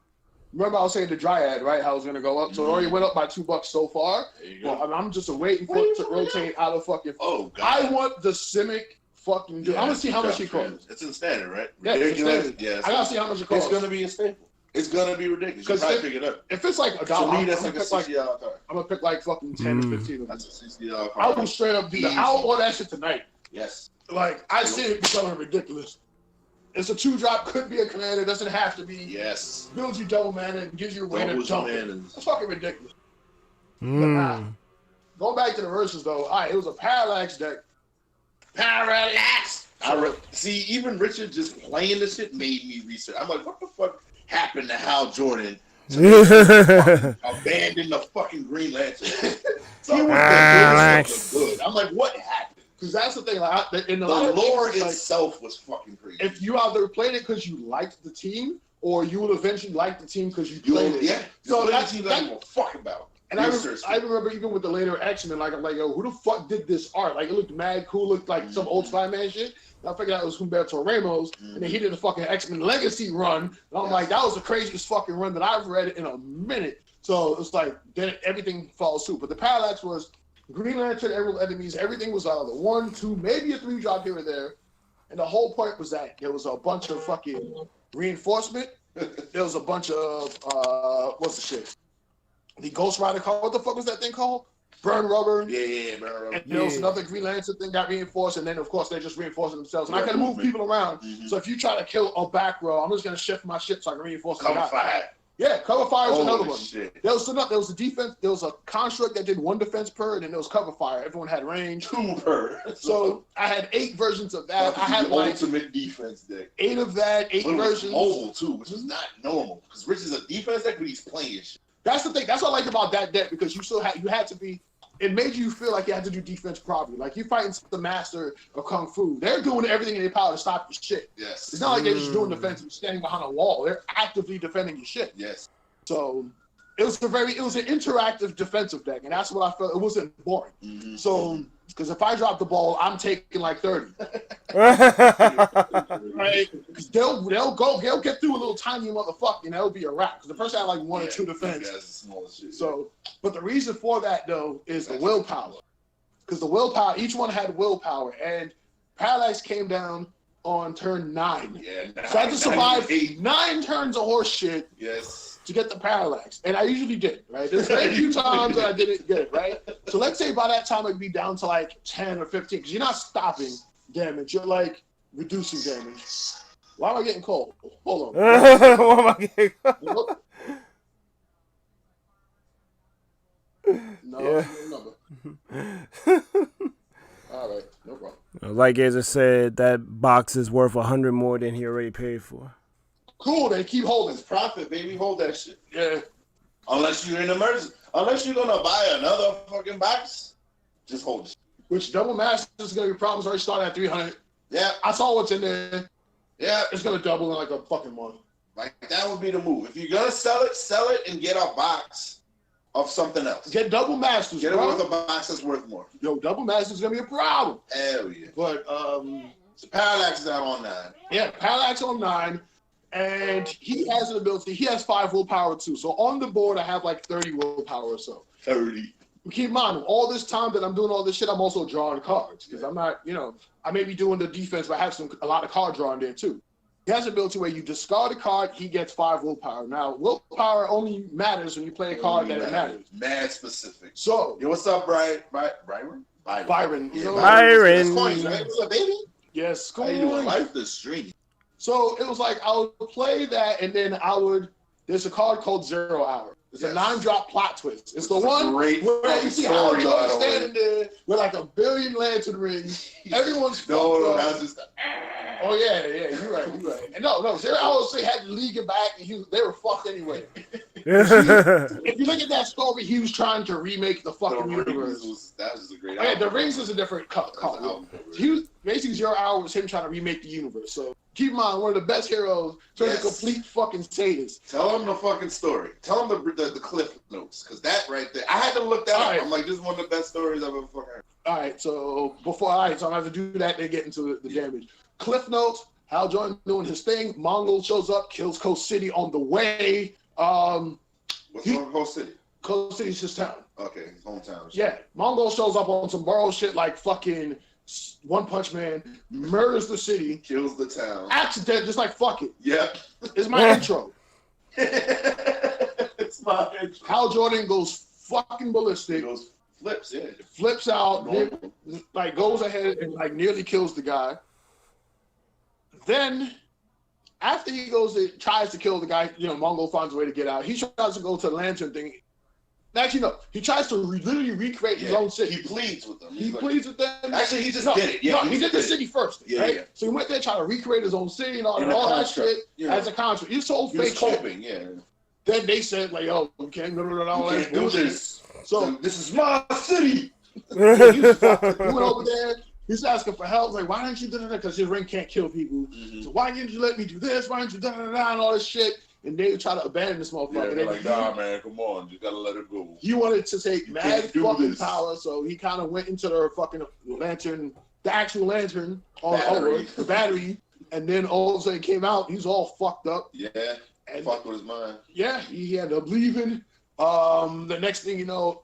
Remember I was saying the Dryad, right? How it was gonna go up. So it already went up by $2 so far. Well, I'm just waiting for it to rotate out of fucking. Oh God! I want the Simic fucking. I'm gonna see how much it costs. It's in standard, right? Yeah, it's standard. Yeah. I gotta see how much it costs. It's gonna be a staple. It's gonna be ridiculous. You probably pick it up. If it's like $1, to me, that's like a $60 card. I'm gonna pick like fucking 10 to 15 of them. That's a $60 card. I will straight up be. I'll order that shit tonight. Yes. Like, I see it becoming ridiculous. It's a 2-drop, could be a commander, doesn't have to be. Yes. Builds you double mana and gives you a way to jump. It's fucking ridiculous. But going back to the verses though, it was a parallax deck. Parallax! See, even Richard just playing this shit made me research. I'm like, what the fuck happened to Hal Jordan? Abandon the fucking Green Lantern. Good. I'm like, what happened? Because that's the thing. Like, the lore itself was fucking crazy. If you either played it because you liked the team, or you will eventually like the team because you played it. Yeah. So that's team that you will fuck about. And I remember even with the later X-Men, like I'm like, yo, who the fuck did this art? Like it looked mad cool, looked like some old Spider-Man shit. And I figured out it was Humberto Ramos, and then he did a fucking X-Men Legacy run. And I'm like, that was the craziest fucking run that I've read in a minute. So it's like then everything follows suit. But the parallax was Green Lantern, Emerald Enemies, everything was either 1, 2, maybe a 3-drop here or there. And the whole point was that there was a bunch of fucking reinforcement. There was a bunch of, what's the shit? The Ghost Rider card. What the fuck was that thing called? Burn Rubber. Yeah, Burn Rubber. And there was another Green Lantern thing got reinforced. And then, of course, they're just reinforcing themselves. And I can move people around. So if you try to kill a back row, I'm just going to shift my shit so I can reinforce Cover fire. Yeah, cover fire is another one. Shit. There was a defense. There was a construct that did 1 defense per, and then there was cover fire. Everyone had range. 2 per. So I had 8 versions of that. I had like ultimate defense deck. 8 of that. 8 versions. Mobile too, which is not normal because Rich is a defense deck, but he's playing shit. That's the thing. That's what I like about that deck because you had to be it made you feel like you had to do defense properly. Like you fighting the master of kung fu, they're doing everything in their power to stop your shit. Yes. It's not like they're just doing defense and standing behind a wall. They're actively defending your shit. Yes. So it was an interactive defensive deck, and that's what I felt. It wasn't boring. Mm-hmm. So because if I drop the ball, I'm taking like 30. Right? Because they'll get through a little tiny motherfucker, and that'll be a wrap. Because the person had like 1 or 2 defense. So, but the reason for that though is the willpower. Because the willpower, each one had willpower, and Parallax came down on turn 9. Yeah. So I had to survive 9 turns of horse shit. Yes. To get the Parallax, and I usually did, right? There's very few times that I didn't get it, right? So let's say by that time it'd be down to like 10 or 15, because you're not stopping damage, you're like reducing damage. Why am I getting cold? Hold on. Why am I getting cold? No, Yeah. no number. All right, no problem. Like Gazer said, that box is worth 100 more than he already paid for. Cool, they keep holding. It's profit, baby. Hold that shit. Yeah. Unless you're in emergency. Unless you're gonna buy another fucking box, just hold it. Which double master is gonna be problems already starting at 300. Yeah. I saw what's in there. Yeah. It's gonna double in like a fucking month. Like that would be the move. If you're gonna sell it and get a box of something else. Get double masters. Get it bro. with a box that's worth more. Yo, double masters is gonna be a problem. Hell yeah. But So Parallax is out on 9. yeah, Parallax on 9. And he has an ability. He has 5 willpower too. So on the board, I have like 30 willpower or so. 30. Keep in mind, all this time that I'm doing all this shit, I'm also drawing cards because I'm not, I may be doing the defense, but I have a lot of card drawing there too. He has an ability where you discard a card, he gets 5 willpower. Now, willpower only matters when you play a card that it matters. Mad specific. So, yo, what's up, Byron? Byron. Yeah, Byron. Coins, right? What's up, baby? Yes, How you doing? Life the stream. So it was like I would play that, and then there's a card called 0 Hour. It's a 9-drop plot twist. It's the one where you see Hal Jordan standing there with like 1 billion lantern rings. Everyone's no, that's just. Oh yeah, you're right. And no, 0 Hour had to league it back, and they were fucked anyway. If you look at that story, he was trying to remake the fucking universe. That was a great. Okay, the Rings is a different card. He was basically 0 Hour was him trying to remake the universe. So keep in mind, one of the best heroes turned a complete fucking sadist. Tell him the fucking story. Tell him the cliff notes, because that right there, I had to look that up. Right. I'm like, this is one of the best stories I've ever fucking heard. All right, so so I'm gonna have to do that. Then get into the damage. Cliff notes. Hal Jordan doing his thing. Mongol shows up, kills Coast City on the way. What's wrong with Coast City? Coast City's his town. Okay, his hometown. Yeah, Mongol shows up on some borrowed shit like fucking One Punch Man, murders the city, kills the town, accident, just like fuck it. Yep. It's my intro. It's my intro. Hal Jordan goes fucking ballistic. Flips out, like goes ahead and like nearly kills the guy. Then, after he tries to kill the guy, Mongol finds a way to get out. He tries to go to the lantern thing. Actually, no. He tries to literally recreate his own city. He pleads with them. He pleads with them. Actually, he just did it. Yeah, no, he did the city first. Yeah, right? yeah. So he went there trying to recreate his own city and all that shit as a contract. He sold fake coping, yeah. Then they said, like, oh, we can't do this. So this is my city. He went over there. He's asking for help. Like, why didn't you do that? Because his ring can't kill people. Mm-hmm. So why didn't you let me do this? Why didn't you and all this shit? And they try to abandon this motherfucker. Yeah, like, nah, man, come on. You got to let it go. He wanted to take mad fucking power, so he kind of went into the fucking lantern, the actual lantern, the battery, and then all of a sudden came out. He's all fucked up. Yeah, and fucked with his mind. Yeah, he had up leaving. The next thing you know,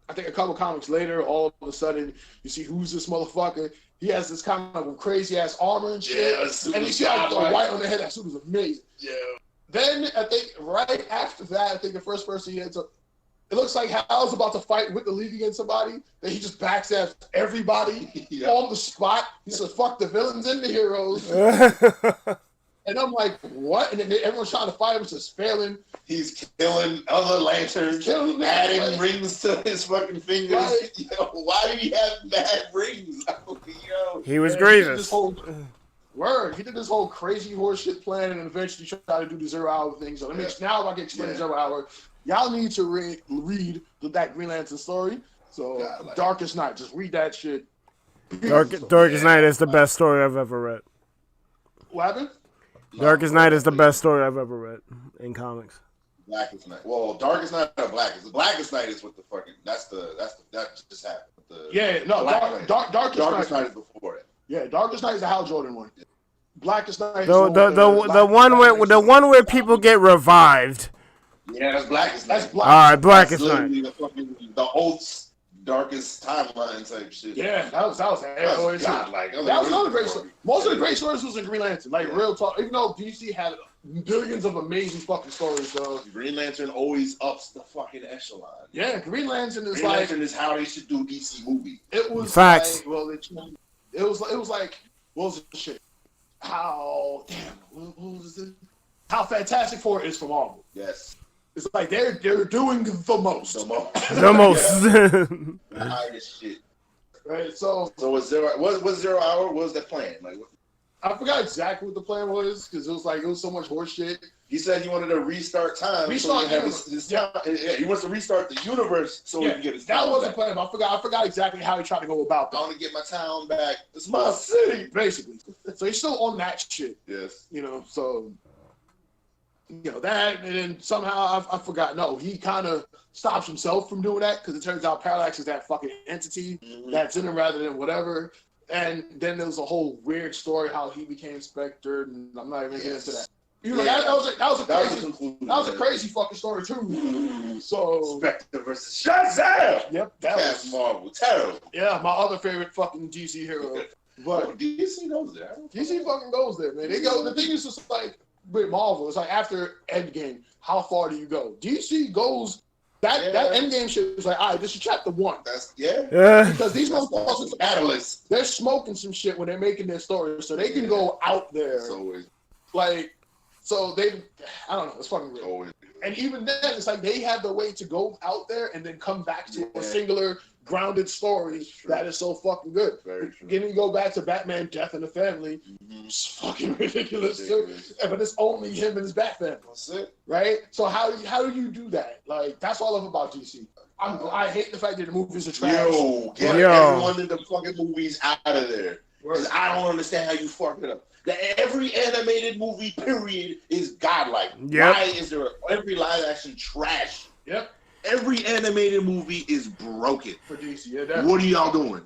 I think a couple comics later, all of a sudden, you see who's this motherfucker. He has this kind of crazy ass armor and shit. Yeah, and you see like the white on the head. That suit was amazing. Yeah. Then I think right after that, I think the first person he ends up, it looks like Hal's about to fight with the League against somebody. Then he just backstabs everybody on the spot. He says, "Fuck the villains and the heroes." And I'm like, what? And then everyone's trying to fight him, just failing. He's killing other lanterns, adding rings to his fucking fingers. Right. Yo, why did he have bad rings? Yo. He was grievous. He did this whole crazy horseshit plan and eventually tried to do the 0 Hour thing. So now I can explain 0 Hour. Y'all need to read that Green Lantern story. So, God, like, Darkest Night, just read that shit. Darkest Night is the best story I've ever read. What happened? Darkest Night is the best story I've ever read in comics. Blackest Night. Well, Darkest Night or Blackest. The Blackest Night is what the fucking. That just happened. Darkest Night is before it. Yeah, Darkest Night is the Hal Jordan one. Blackest Night. The one where people get revived. Yeah, that's Blackest Night. That's Black. All right, Blackest Night. The oldest, darkest timeline type shit. Yeah, that was God, like, that was another great story. Most of the great stories was in Green Lantern. Like real talk. Even though DC had billions of amazing fucking stories, though. Green Lantern always ups the fucking echelon. Yeah, Green Lantern is Green Lantern is how they should do DC movie. It was facts. Like, well, it was like what was the shit? How what was it? How Fantastic Four is for Marvel. Yes. It's like they're doing the most. The most. The highest shit. Right. So was Zero Hour? What was that plan? Like, I forgot exactly what the plan was because it was so much horse shit. He said he wanted to restart time. He wants to restart the universe so he can get his time. That wasn't plan. I forgot exactly how he tried to go about that. I want to get my town back. It's my city, basically. So he's still on that shit. Yes. So that, and then somehow I forgot. No, he kind of stops himself from doing that because it turns out Parallax is that fucking entity that's in him rather than whatever. And then there was a whole weird story how he became Spectre, and I'm not even getting into that. That was a crazy fucking story too. So Spectre versus Shazam. Yep, that was Marvel. Terrible. Yeah, my other favorite fucking DC hero. But DC goes there. DC fucking goes there, man. They go. The thing is just like with Marvel, it's like after Endgame, how far do you go? DC goes. That Endgame shit was like, all right, this is chapter 1. Because these motherfuckers catalysts, they're smoking some shit when they're making their stories, so they can go out there. So they, I don't know, it's fucking weird. And even then, it's like they have the way to go out there and then come back to a singular grounded story that is so fucking good. Very true. Then you go back to Batman, Death in the Family. It's fucking ridiculous too. But it's only him and his Bat family. That's it. Right? So how do you do that? Like, that's what I love about DC. I hate the fact that the movies are trash. Get everyone in the fucking movies out of there. Because I don't understand how you fuck it up. Every animated movie, period, is godlike. Yep. Why is there every live action trash? Yep. Every animated movie is broken. For DC, yeah, what are y'all doing?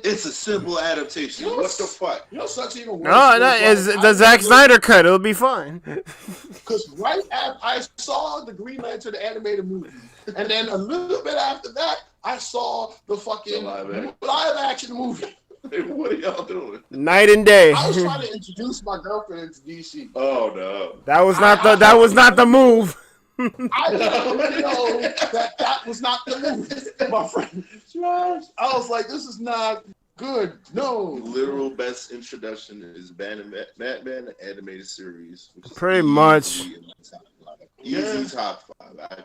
It's a simple adaptation. What the fuck? You know, such even worse. No, it's the Zack Snyder cut. It'll be fine. Because right after I saw the Green Lantern animated movie, and then a little bit after that, I saw the fucking live action movie. What are y'all doing? Night and day. I was trying to introduce my girlfriend into DC. Oh no, that was not the move. I didn't know that was not the move, my friend. I was like, this is not good. No. Literal best introduction is Batman animated series. Which pretty much. Easy top 5. I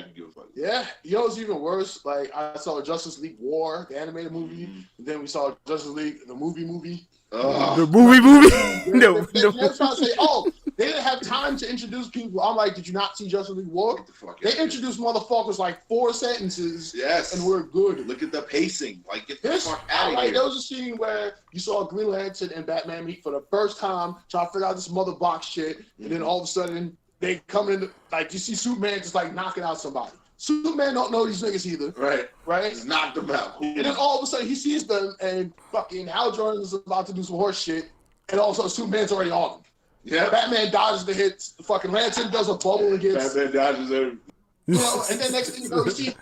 can give a fuck. Yeah, you know what's even worse? Like, I saw Justice League War, the animated movie, and then we saw Justice League, the movie. The movie? No. They're trying to say, they didn't have time to introduce people. I'm like, did you not see Justice League War? They introduced motherfuckers like 4 sentences. Yes. And we're good. Look at the pacing. Like, get the fuck out of here. There was a scene where you saw Green Lantern and Batman meet for the first time, trying to figure out this mother box shit, and then all of a sudden, they come in, like, you see Superman just, like, knocking out somebody. Superman don't know these niggas either. Right? Just knocked them out. And then all of a sudden, he sees them, and fucking Hal Jordan is about to do some horse shit, and all of a sudden, Superman's already on him. Yeah. Batman dodges the hits. The fucking Lantern does a bubble against. Batman dodges everything. And then next thing you know, you see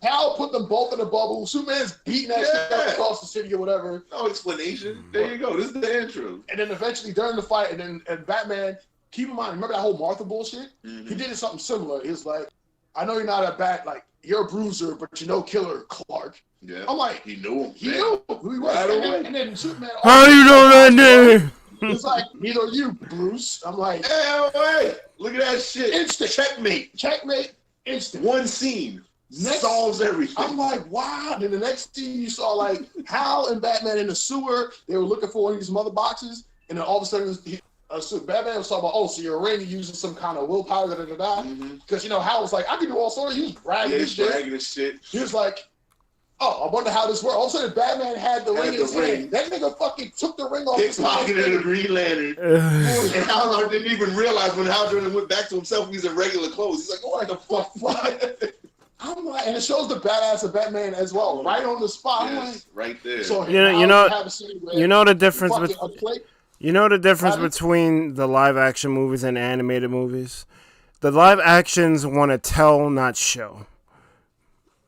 Hal put them both in a bubble. Superman's beating that shit across the city or whatever. No explanation. There you go. This is the intro. And then eventually, during the fight, and Batman... Keep in mind, remember that whole Martha bullshit? He did something similar. He was like, I know you're not a bat, like, you're a bruiser, but you know Killer Clark. Yeah. I'm like, he knew him. He knew who he was. And then Superman... How do you know that name? He's like, neither are you, Bruce. I'm like... Hey, wait. Look at that shit. Instant. Checkmate. Instant. One scene. Solves everything. I'm like, wow. And then the next scene, you saw, like, Hal and Batman in the sewer. They were looking for one of these mother boxes. And then all of a sudden, so Batman was talking about, so you're already using some kind of willpower, Because, Hal was like, I can do all sorts. He was bragging this shit. He was like, oh, I wonder how this works. All of a sudden, Batman had the ring in his hand. That nigga fucking took the ring off his pocket of the Green Lantern. And Hal Jordan didn't even realize when Hal Jordan went back to himself, he's in regular clothes. He's like, oh, what the fuck? I'm like, and it shows the badass of Batman as well, right on the spot. I'm like, right there. So you know the difference between the live action movies and animated movies. The live actions want to tell, not show.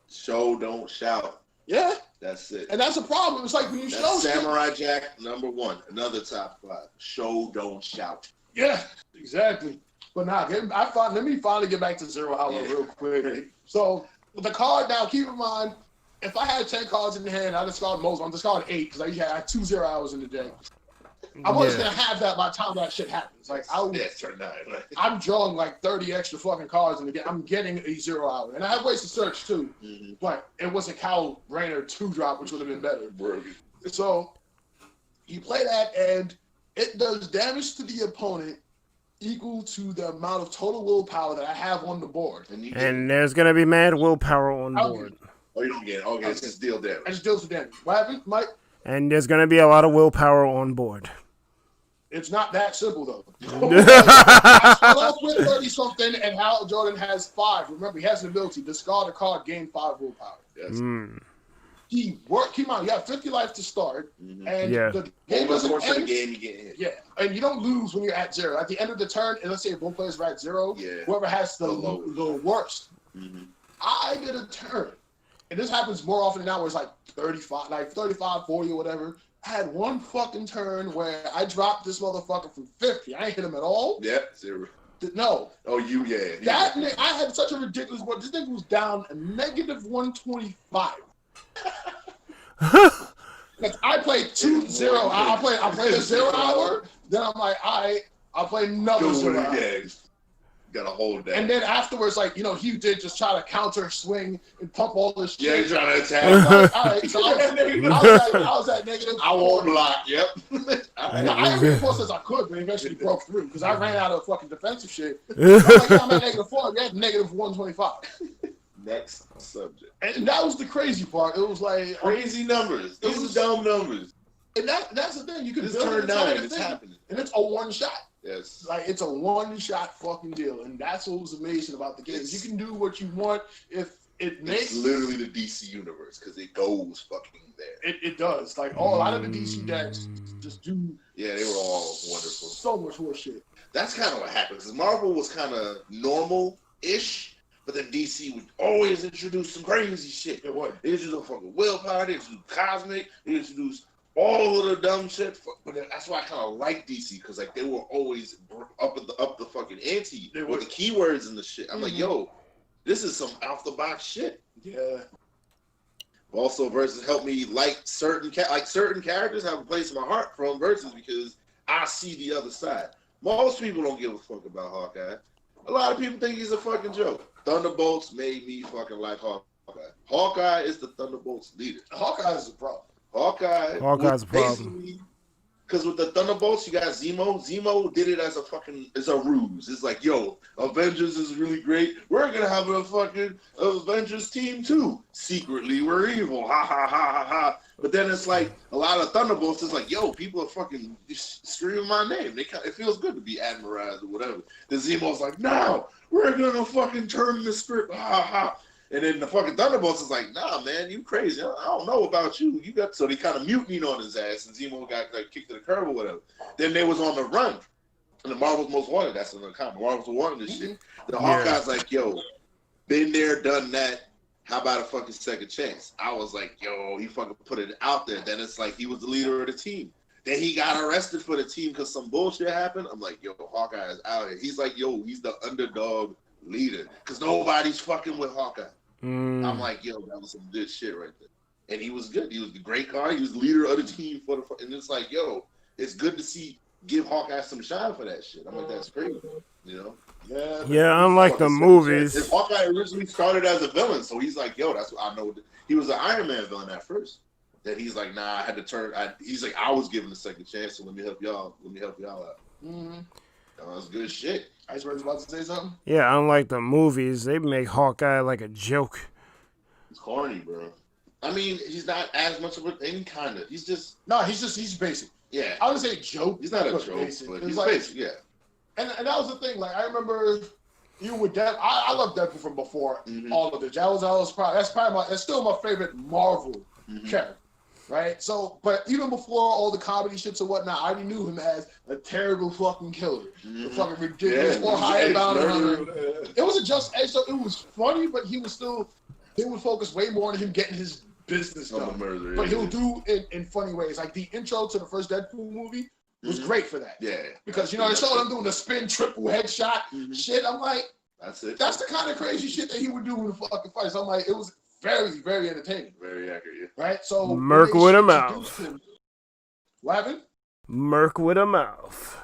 Show, don't shout. Yeah. That's it. And that's a problem. It's like when you show Samurai Jack, #1. Another top 5. Show, don't shout. Yeah, exactly. But nah, let me finally get back to Zero Hour real quick. So the card now, keep in mind, if I had 10 cards in the hand, I discard most. I'm discarding 8 because I usually had 2 0 hours in the day. I wasn't gonna have that by the time that shit happens. Like I'm drawing like 30 extra fucking cards in the game. I'm getting a 0 hour, and I have ways to search too. But it was a Cal Rainer 2-drop, which would have been better. So you play that, and it does damage to the opponent equal to the amount of total willpower that I have on the board. And there's gonna be mad willpower on board. Oh, you don't get it. Okay, it's just deal damage. I just deals the damage. What happened, Mike? And there's gonna be a lot of willpower on board. It's not that simple, though. I start off with 30-something, and Hal Jordan has 5. Remember, he has an ability. Discard a card, gain 5 willpower. Yes. Keep in mind, you have 50 life to start, and the game doesn't end. The game, you get hit. Yeah, and you don't lose when you're at 0. At the end of the turn, and let's say both players are at 0, whoever has the worst, I get a turn. And this happens more often now where it's like 35, 40 or whatever. I had one fucking turn where I dropped this motherfucker from 50. I ain't hit him at all. Yeah, 0. No. Oh, Nigga, I had such a ridiculous one. This nigga was down a -125. I played 2-0. I played a 0 hour. Then I'm like, all right, I'll play another 0 hour. Gotta hold that. And then afterwards, he did just try to counter swing and pump all this shit. Yeah, he's trying to attack. Like, all right, so I was at negative. I won't block. Yep. I reinforced as I could, but eventually broke through because I ran out of fucking defensive shit. I'm at -4. We had -125. Next subject. And that was the crazy part. It was like crazy numbers. Those are dumb numbers. And that's the thing. You can just turn 9. It's happening. And it's a one shot. Yes. Like, it's a one-shot fucking deal, and that's what was amazing about the game. You can do what you want if it makes... It's literally the DC universe, because it goes fucking there. It does. Like, a lot of the DC decks just do... Yeah, they were all wonderful. So much horse shit. That's kind of what happened, because Marvel was kind of normal-ish, but then DC would always introduce some crazy shit. It would. They introduced fucking willpower, they introduced cosmic, they introduced... all of the dumb shit, but that's why I kind of like DC, because they were always up the fucking ante with the keywords and the shit. I'm like, yo, this is some off the box shit. Yeah. Also, Versus helped me like certain characters have a place in my heart from Versus because I see the other side. Most people don't give a fuck about Hawkeye. A lot of people think he's a fucking joke. Thunderbolts made me fucking like Hawkeye. Hawkeye is the Thunderbolts leader. Hawkeye is the problem. Hawkeye's a problem. Because with the Thunderbolts, you got Zemo. Zemo did it as a ruse. It's like, yo, Avengers is really great. We're gonna have a fucking Avengers team too. Secretly, we're evil. Ha ha ha ha ha. But then it's like a lot of Thunderbolts is like, yo, people are fucking screaming my name. It feels good to be admirized or whatever. Then Zemo's like, no, we're gonna fucking turn the script. Ha ha ha. And then the fucking Thunderbolts is like, nah, man, you crazy. I don't know about you. So they kind of mutinied on his ass, and Zemo got kicked to the curb or whatever. Then they was on the run. And the Marvel's Most Wanted, that's in the comic. Marvel's wanted this shit. The Hawkeye's like, yo, been there, done that. How about a fucking second chance? I was like, yo, he fucking put it out there. Then it's like he was the leader of the team. Then he got arrested for the team because some bullshit happened. I'm like, yo, Hawkeye is out here. He's like, yo, he's the underdog leader because nobody's fucking with Hawkeye. I'm like, yo, that was some good shit right there. And he was good. He was the great guy. He was the leader of the team and it's like, yo, it's good to give Hawkeye some shine for that shit. I'm like, that's crazy, you know? Yeah, unlike the movies. And Hawkeye originally started as a villain, so he's like, yo, that's what I know. He was an Iron Man villain at first. Then he's like, nah, I had to turn. He's like, I was given a second chance, so let me help y'all out. That was good shit. Iceberg's about to say something? Yeah, unlike the movies, they make Hawkeye like a joke. It's corny, bro. I mean, he's not as much of any kind of. He's basic. Yeah. I would say joke. He's not a joke, basic. but he's like, basic. Yeah. And that was the thing. Like I remember, even with Deadpool, I love Deadpool from before all of it. That's still my favorite Marvel character. Right? So, but even before all the comedy shits and whatnot, I already knew him as a terrible fucking killer. The fucking ridiculous or high bounty hunter. It was a just edge, so it was funny, but he would focus way more on him getting his business done. But he'll do it in funny ways. Like the intro to the first Deadpool movie was great for that. Yeah. Because, they showed him doing the spin triple headshot shit. I'm like, that's it. That's the kind of crazy shit that he would do in the fucking fight. So I'm like, it was very, very entertaining. Very accurate, yeah. Right? So Merc with a mouth. What happened? Merc with a mouth.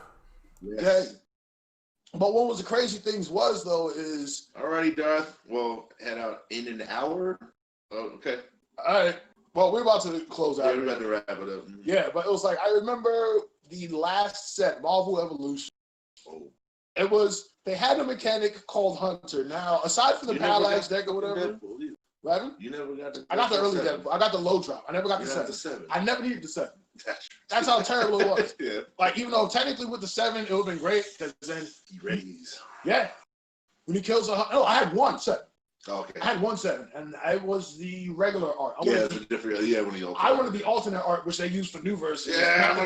Yes. Yeah. But one of the crazy things was though is alrighty, Darth. Well, head out in an hour. Oh, okay. All right. Well, we're about to close out. Yeah, we're about to wrap it up. Yeah, but it was like I remember the last set, Marvel Evolution. Oh. They had a mechanic called Hunter. Now, aside from the Parallax deck or whatever. Right? You never got the. I got the early Deadpool. I got the low drop. I never got the 7. I never needed the 7. That's how terrible it was. Yeah. Like, even though technically with the 7, it would have been great because then he raised. Yeah. When he kills I had one 7. Okay. I had 1 7, and it was the regular art. When he I wanted the alternate art, which they used for New Versus. Yeah,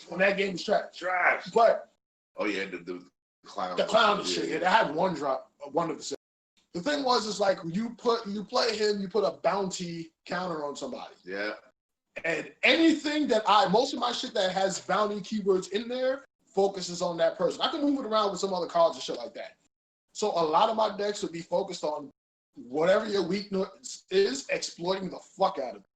when that game was trash. Trash. But the clown. The clown shit. Yeah, they had one drop, one of the 7. The thing is like you play him, you put a bounty counter on somebody. Yeah. And anything most of my shit that has bounty keywords in there focuses on that person. I can move it around with some other cards and shit like that. So a lot of my decks would be focused on whatever your weakness is, exploiting the fuck out of it.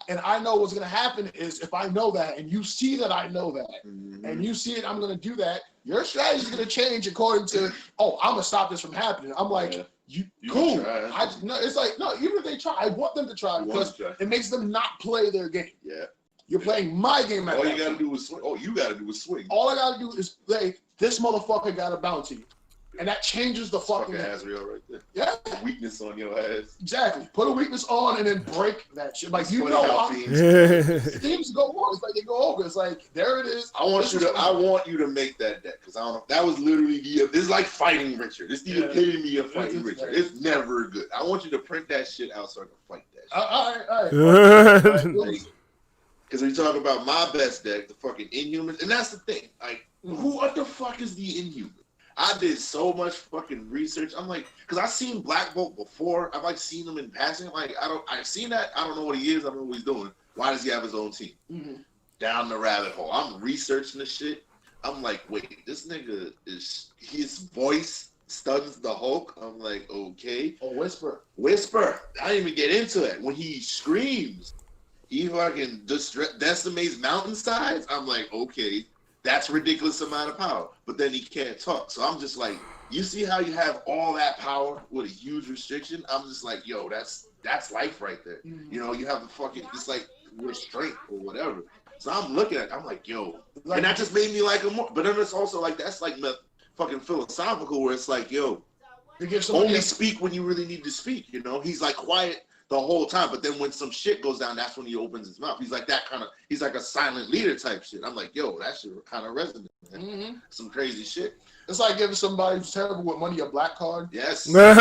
And I know what's going to happen is if I know that and you see that I know that and you see it, I'm going to do that, your strategy is going to change according to, I'm going to stop this from happening. I'm like, you cool. It's like, no, even if they try, I want them to try because it makes them not play their game. Yeah. You're playing my game. All you got to do is swing. All you got to do is swing. All I got to do is play, this motherfucker got a bounty. And that changes the fucking Asriel right there. Yeah. Weakness on your ass. Exactly. Put a weakness on and then break that shit. Like, themes go on. It's like they go over. It's like, there it is. I want you to make that deck because I don't know. That was literally this is like fighting Richard. It's the epitome of fighting Richard. It's never good. I want you to print that shit out so I can fight that shit. All right. Because when you talk about my best deck, the fucking Inhumans, and that's the thing. Like, what the fuck is the Inhuman? I did so much fucking research. I'm like, because I've seen Black Bolt before. I've seen him in passing. Like, I've seen that. I don't know what he is. I don't know what he's doing. Why does he have his own team? Down the rabbit hole. I'm researching this shit. I'm like, wait, this nigga his voice stuns the Hulk. I'm like, okay. Oh, Whisper. I didn't even get into it. When he screams, he fucking decimates mountainsides. I'm like, okay. That's a ridiculous amount of power, but then he can't talk. So I'm just like, you see how you have all that power with a huge restriction? I'm just like, yo, that's life right there. You know, you have the fucking, it's like restraint or whatever. So I'm looking at it, I'm like, yo, and that just made me like him more. But then it's also like, that's like fucking philosophical where it's like, yo, only speak when you really need to speak, you know? He's like quiet the whole time, but then when some shit goes down, that's when he opens his mouth. He's like he's like a silent leader type shit. I'm like, yo, that shit kind of resonant, man. Some crazy shit. It's like giving somebody who's terrible with money a black card. Yes. No,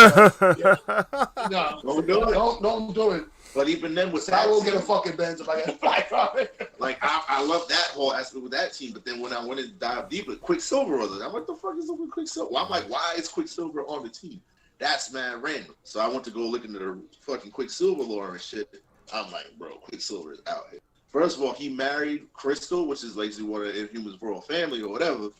don't do it. Don't do it. But even then, with I will get a fucking Benz if I get a black card. Like I love that whole aspect with that team, but then when I went and dived deeper, Quicksilver was it? I'm like, the fuck is up with Quicksilver? Well, I'm like, why is Quicksilver on the team? That's mad random. So I went to go look into the fucking Quicksilver lore and shit. I'm like, bro, Quicksilver is out here. First of all, he married Crystal, which is basically one of the Inhumans' royal family or whatever.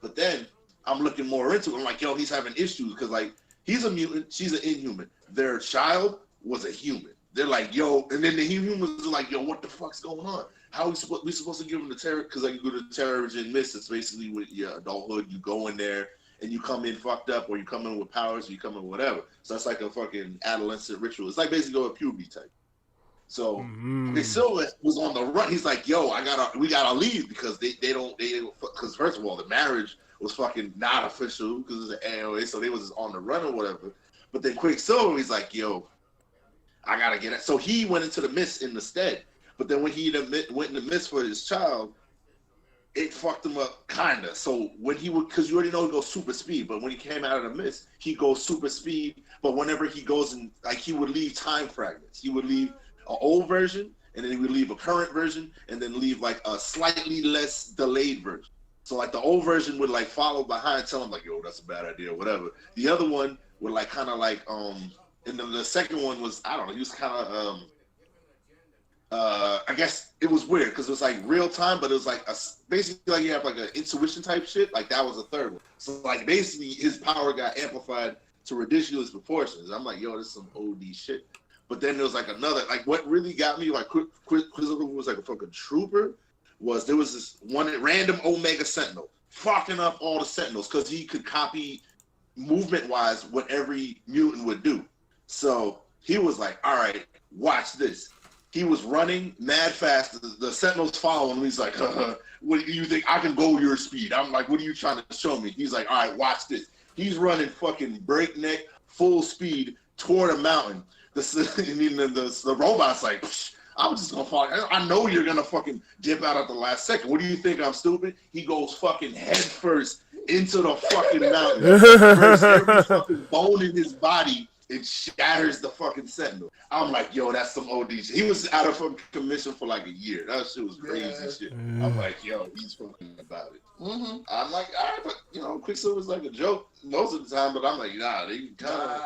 But then I'm looking more into it. I'm like, yo, he's having issues because like he's a mutant, she's an Inhuman. Their child was a human. They're like, yo, and then the Inhumans are like, yo, what the fuck's going on? How we supposed to give him the terror? Because like you go to the Terrorism Mist, it's basically with your adulthood. You go in there and you come in fucked up, or you come in with powers, or you come in with whatever. So that's like a fucking adolescent ritual. It's like basically a puberty type. So Quicksilver was on the run. He's like, yo, we gotta leave because they don't because first of all the marriage was fucking not official because it's an AOA, so they was on the run or whatever. But then Quicksilver, he's like, yo, I gotta get it. So he went into the mist in the stead. But then when he went in the mist for his child, it fucked him up kinda. So when he would, because you already know he goes super speed, but when he came out of the mist, he goes super speed. But whenever he goes in, like he would leave time fragments. He would leave an old version, and then he would leave a current version, and then leave like a slightly less delayed version. So like the old version would like follow behind, tell him like, yo, that's a bad idea, or whatever. The other one would like kind of like and then the second one was, I don't know, he was kind of I guess it was weird because it was like real time, but it was like basically like you have like an intuition type shit. Like that was the third one. So like basically his power got amplified to ridiculous proportions. I'm like, yo, this is some OD shit. But then there was like another, like what really got me, like Quicksilver was like a fucking trooper, was there was this one random Omega Sentinel fucking up all the Sentinels because he could copy movement-wise what every mutant would do. So he was like, all right, watch this. He was running mad fast. The Sentinels following him. He's like, what do you think? I can go your speed. I'm like, what are you trying to show me? He's like, all right, watch this. He's running fucking breakneck, full speed toward a mountain. The robot's like, I'm just gonna fall. I know you're gonna fucking dip out at the last second. What do you think? I'm stupid? He goes fucking head first into the fucking mountain. Breaks every fucking bone in his body. It shatters the fucking Sentinel. I'm like, yo, that's some OD shit. He was out of fucking commission for like a year. That shit was crazy shit. I'm like, yo, he's fucking about it. I'm like, all right, but you know, Quicksilver's like a joke most of the time, but I'm like, nah,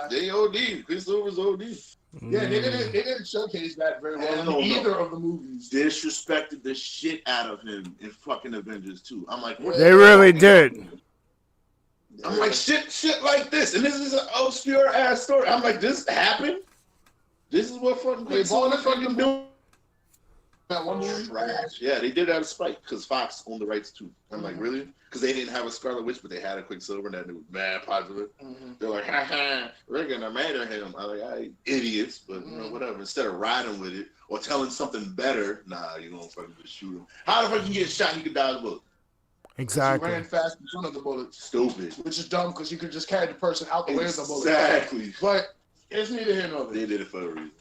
they OD. Quicksilver's OD. Yeah, they didn't showcase that very well in either of the movies. Disrespected the shit out of him in fucking Avengers 2. I'm like, what? They really did. I'm like, shit like this. And this is an obscure ass story. I'm like, this happened? This is what fucking Quicksilver fucking do? That one movie? Trash. Yeah, they did it out of spite because Fox owned the rights too. I'm like, really? Because they didn't have a Scarlet Witch, but they had a Quicksilver and that was mad popular. They're like, we're gonna murder him. I'm like, idiots, but you know, whatever. Instead of riding with it or telling something better, nah, you don't fucking just shoot him. How the fuck you get shot? You can dodge a bullet. Exactly. He ran fast in front of the bullet. Stupid. Which is dumb because you could just carry the person out the way of the bullet. Exactly. But it's neither here nor there. They did it for a reason.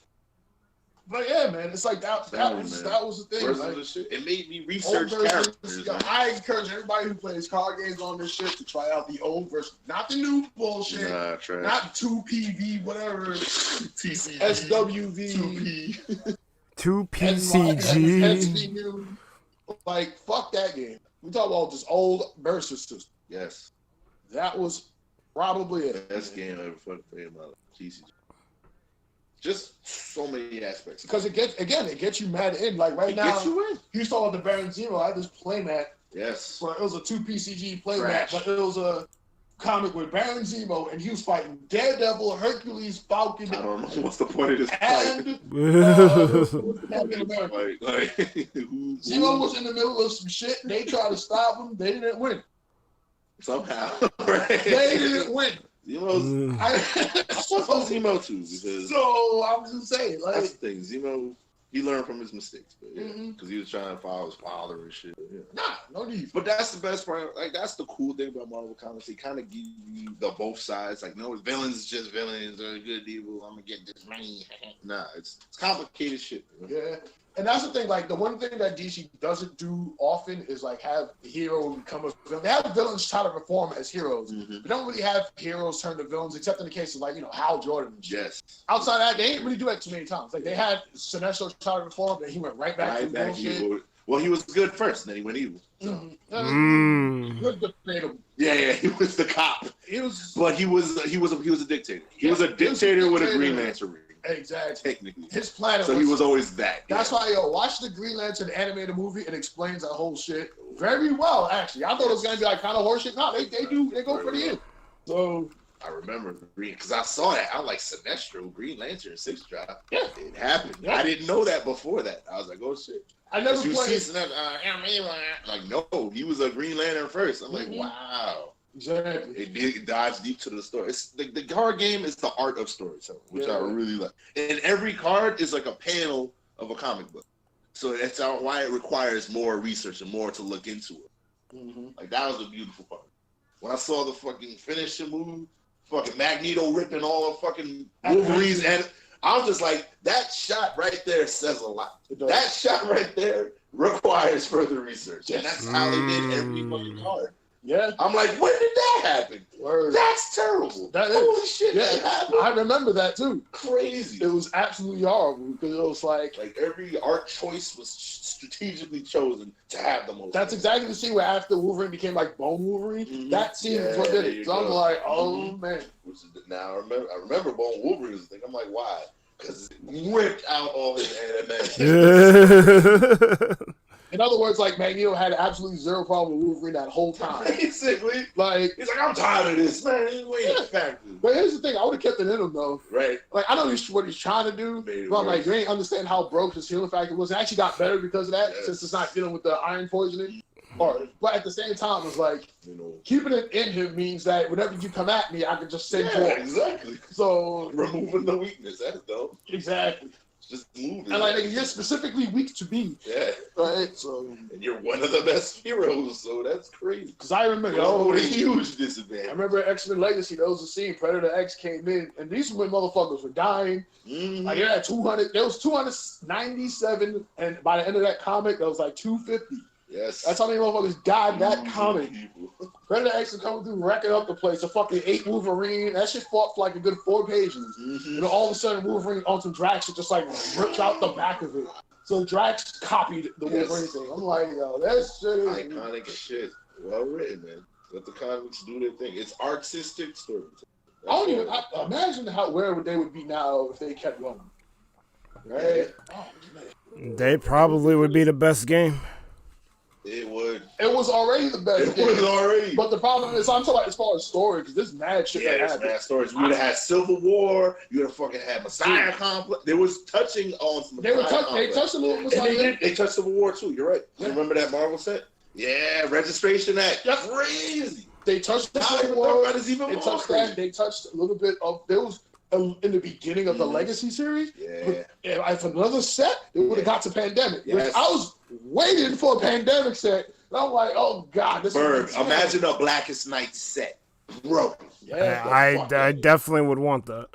But yeah, man, it's like that was the thing. Like, it made me research characters. Yo, I encourage everybody who plays card games on this shit to try out the old version, not the new bullshit, not 2PV, whatever, TCG, SWV, 2PCG. Like, fuck that game. We talk about this old versus system. Yes, that was probably it. Best game I ever fucking played in my life. TCG. Just so many aspects. Because it gets you mad in. Like right now, he's talking about the Baron Zemo. I had this playmat. Yes. But it was a 2PCG playmat, but it was a comic with Baron Zemo, and he was fighting Daredevil, Hercules, Falcon. I don't know what's the point of this and Captain America. Like, Zemo was in the middle of some shit. They tried to stop him. They didn't win. Somehow. Right? They didn't win. Zemo's, I suppose Zemo too, because so I'm just saying, like, that's the thing. Zemo, he learned from his mistakes, but because he was trying to follow his father and shit. Yeah. Nah, no need. But that's the best part. Like, that's the cool thing about Marvel Comics. They kind of give you the both sides. Like, no, villains is just villains. Or good evil. I'm gonna get this money. Nah, it's complicated shit. Yeah. And that's the thing, like, the one thing that DC doesn't do often is, like, have the hero become a villain. They have villains try to reform as heroes. They don't really have heroes turn to villains, except in the case of, like, you know, Hal Jordan. Yes. Outside of that, they didn't really do that too many times. Like, they had Sinestro try to reform, and he went right back to bullshit. Well, he was good first, and then he went evil. So. Yeah, he was the cop. But he was a dictator. He was a dictator with a Green Lantern ring. Exactly. Technically. His planet. So he was always that. That's why, watch the Green Lantern animated movie. It explains that whole shit very well, actually. I thought it was going to be like kind of horseshit. No, they go pretty in. So. I remember Green, because I saw that. I'm like, Sinestro, Green Lantern, 6 drop. Yeah. It happened. Yeah. I didn't know that before that. I was like, oh shit. I never played. Like, no, he was a Green Lantern first. I'm like, wow. Exactly. It dives deep to the story. It's the card game is the art of storytelling, which I really like. And every card is like a panel of a comic book, so that's why it requires more research and more to look into it. Like, that was a beautiful part. When I saw the fucking finishing move, fucking Magneto ripping all of fucking Wolverine's and I'm just like, that shot right there says a lot. That shot right there requires further research. And that's how they did every fucking card. Yeah. I'm like, when did that happen? Word. That's terrible. Holy shit, that happened. I remember that too. Crazy. It was absolutely horrible because it was like every art choice was strategically chosen to have the most. That's exactly the scene where after Wolverine became like Bone Wolverine. Mm-hmm. That scene is what did it. So I'm like, oh man. Now I remember Bone Wolverine was the thing. I'm like, why? Because it ripped out all his animation. In other words, like Magneto had absolutely zero problem with Wolverine that whole time. Basically, like he's like, I'm tired of this, man. But here's the thing: I would have kept it in him though. Right. Like I know what he's trying to do, but I'm like, you ain't understand how broke his healing factor was. It actually got better because of that, since it's not dealing with the iron poisoning. But at the same time, it's like keeping it in him means that whenever you come at me, I can just send forward. Exactly. So removing the weakness, that's dope. Exactly. Just moving. And like you're specifically weak to me. Yeah. Right. So and you're one of the best heroes, so that's crazy. Because I remember a huge disadvantage. I remember X-Men Legacy, there was a scene, Predator X came in, and these when motherfuckers were dying. Mm-hmm. Like there was 297, and by the end of that comic, there was like 250. Yes. That's how many motherfuckers died in that comic. Predator X is coming through, wrecking up the place. A fucking 8 Wolverine. That shit fought for like a good 4 pages. Mm-hmm. And all of a sudden, Wolverine on some Drax just like ripped out the back of it. So Drax copied the Wolverine thing. I'm like, yo, that shit is iconic as shit. Well written, man. Let the comics do their thing. It's artistic storytelling. I imagine where they would be now if they kept going. Right? Oh, man. They probably would be the best game. It would. It was already the best game. It was already. But the problem is, I'm talking about as far as story, because this mad shit. Yeah, there's mad stories. You would have had Civil War. You would have fucking had Messiah Complex. There was touching on some. They touched a little Messiah. They touched Civil War too. You're right. Yeah. You remember that Marvel set? Yeah, Registration Act. That's crazy. They touched the Civil War. They touched that. They touched a little bit of. There was in the beginning of the Legacy series. Yeah. If another set, it would have got to Pandemic. Yes. I was waiting for a Pandemic set. And I'm like, oh God, this is imagine a Blackest Night set. Bro. Yeah, I definitely would want that.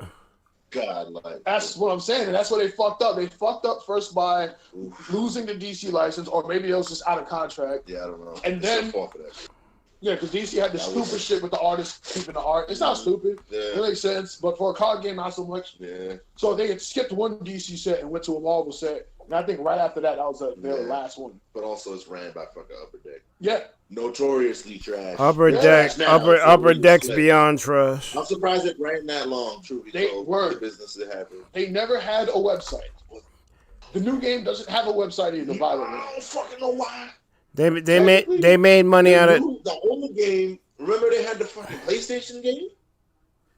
God, like that's what I'm saying, and that's what they fucked up. They fucked up first by losing the DC license, or maybe it was just out of contract. Yeah, I don't know. And then yeah, because DC had the stupid shit with the artists keeping the art. It's not stupid. Yeah. It makes sense. But for a card game, not so much. Yeah. So they had skipped one DC set and went to a Marvel set. And I think right after that, was their last one. But also it's ran by fucking Upper Deck. Yeah. Notoriously trash. Upper Deck's beyond trash. I'm surprised it ran that long, truly. The business that happened. They never had a website. The new game doesn't have a website either, by the way. I don't fucking know why. They made money out of it. The old game. Remember they had the fucking PlayStation game?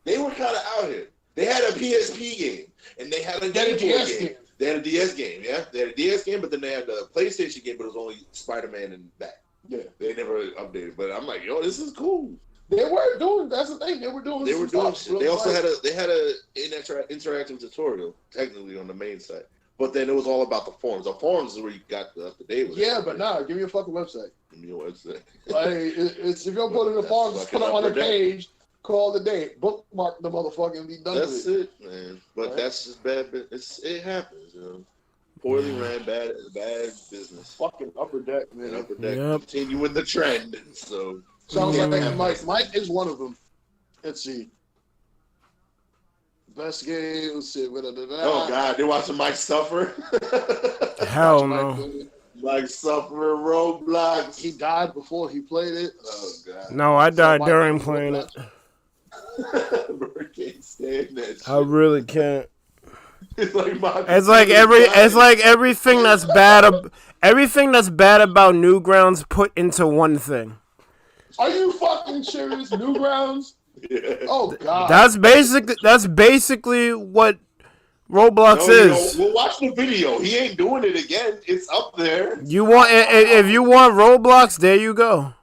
They were kind of out here. They had a PSP game and they had a DS game. They had a DS game, yeah. They had a DS game, but then they had the PlayStation game, but it was only Spider-Man and that. Yeah. They never updated, but I'm like, yo, this is cool. They were doing. That's the thing. They were doing shit. They also had a interactive tutorial technically on the main site. But then it was all about the forums. The forums is where you got up to date with it. Yeah, but give me a fucking website. Give me a website. Like, it's if you're putting the forums, put it on the page, call the day, bookmark the motherfucker, and be done with it. That's it, man. But that's just bad. It happens, you know. Poorly ran, bad business. Fucking Upper Deck, man. Upper Deck continuing the trend. So sounds like Mike is one of them. Let's see. Best game. Let's see. Oh God, they watching Mike suffer. Hell no. Mike suffer Roblox. He died before he played it. Oh God. No, I died during playing it. Can't stand that shit. I really can't. It's like everything that's bad. Everything that's bad about Newgrounds put into one thing. Are you fucking serious? Newgrounds? Yeah. Oh God. That's basically what Roblox is. We'll watch the video. He ain't doing it again. It's up there. If you want Roblox, there you go.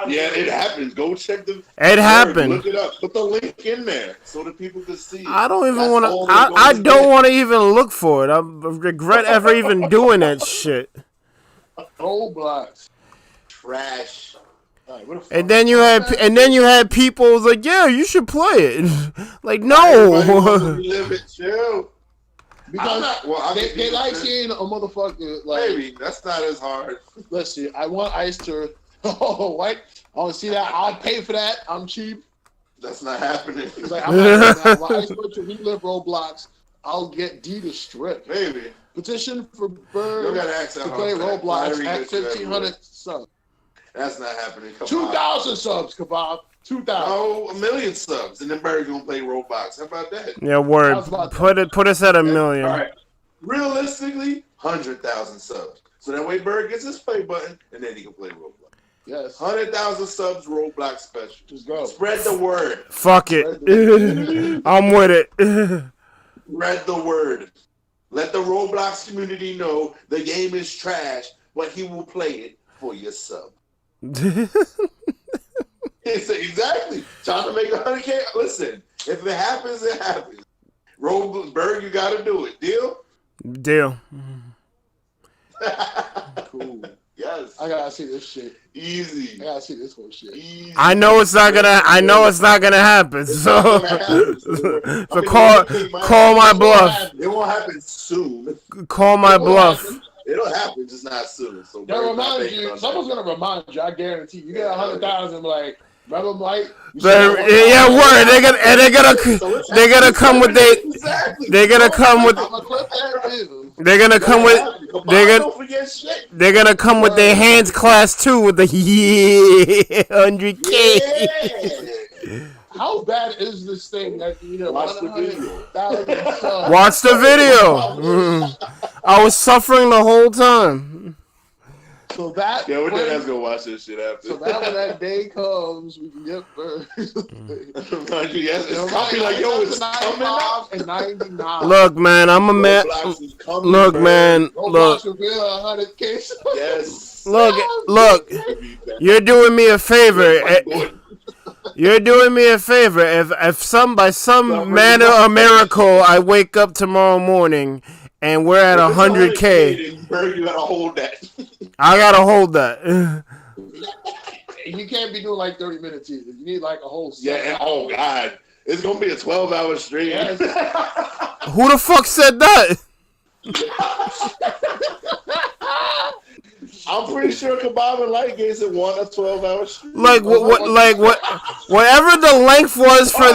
Yeah, it happens. Go check the. It happened. Look it up. Put the link in there so that people can see. I don't even want to. I don't want to even look for it. I regret ever even doing that shit. Roblox. Trash. And then you had people like, yeah, you should play it. Like, no. Live it, chill. Because they like seeing a motherfucker like. Maybe that's not as hard. Listen, I want Ice to. Oh, what? I want to see that. I'll pay for that. I'm cheap. That's not happening. Like, I'm not doing that. When Iceberg to relive Roblox, I'll get D to strip. Maybe. Petition for Bird to play Roblox at 1,500 subs. That's not happening. 2,000 subs, Kebab. 2,000. Oh, 1 million subs, and then Bird's gonna play Roblox. How about that? Yeah, word. Put us at 1 million. All right. Realistically, 100,000 subs. So that way Bird gets his play button, and then he can play Roblox. Yes. 100,000 subs, Roblox special. Just go. Spread the word. Fuck it. I'm with it. Spread the word. Let the Roblox community know the game is trash, but he will play it for your sub. Exactly. Trying to make 100K. Listen, if it happens, it happens. Bird, you got to do it. Deal? Deal. Cool. Yes. I gotta see this shit. Easy. I gotta see this whole shit. Easy. I know it's not gonna happen. So call my bluff. It won't happen soon. Call my bluff. It'll happen, just not soon. So they'll remind you. Someone's gonna remind you. I guarantee. You get 100,000. Like, remember, Mike? Yeah, word. They're gonna come with They're gonna come with. They're gonna come with. They're gonna come with their hands class too with the 100K. Yeah. How bad is this thing that watch the video? Watch the video. I was suffering the whole time. So that we're gonna go watch this shit after. So that when that day comes, we can get Bird. Yes, it's coming like it's coming out. And 99. Look, man, I'm a man. Look, man, look. Yes. Look. You're doing me a favor. You're doing me a favor. If by some manner of miracle, I wake up tomorrow morning and we're at 100K. Bird, you gotta hold that. I gotta hold that. You can't be doing like 30 minutes either. You need like a whole. Yeah. Oh God, it's gonna be a 12-hour stream. Yes. Who the fuck said that? I'm pretty sure Kebab and Lightgate said want a 12-hour stream. Like whatever the length was for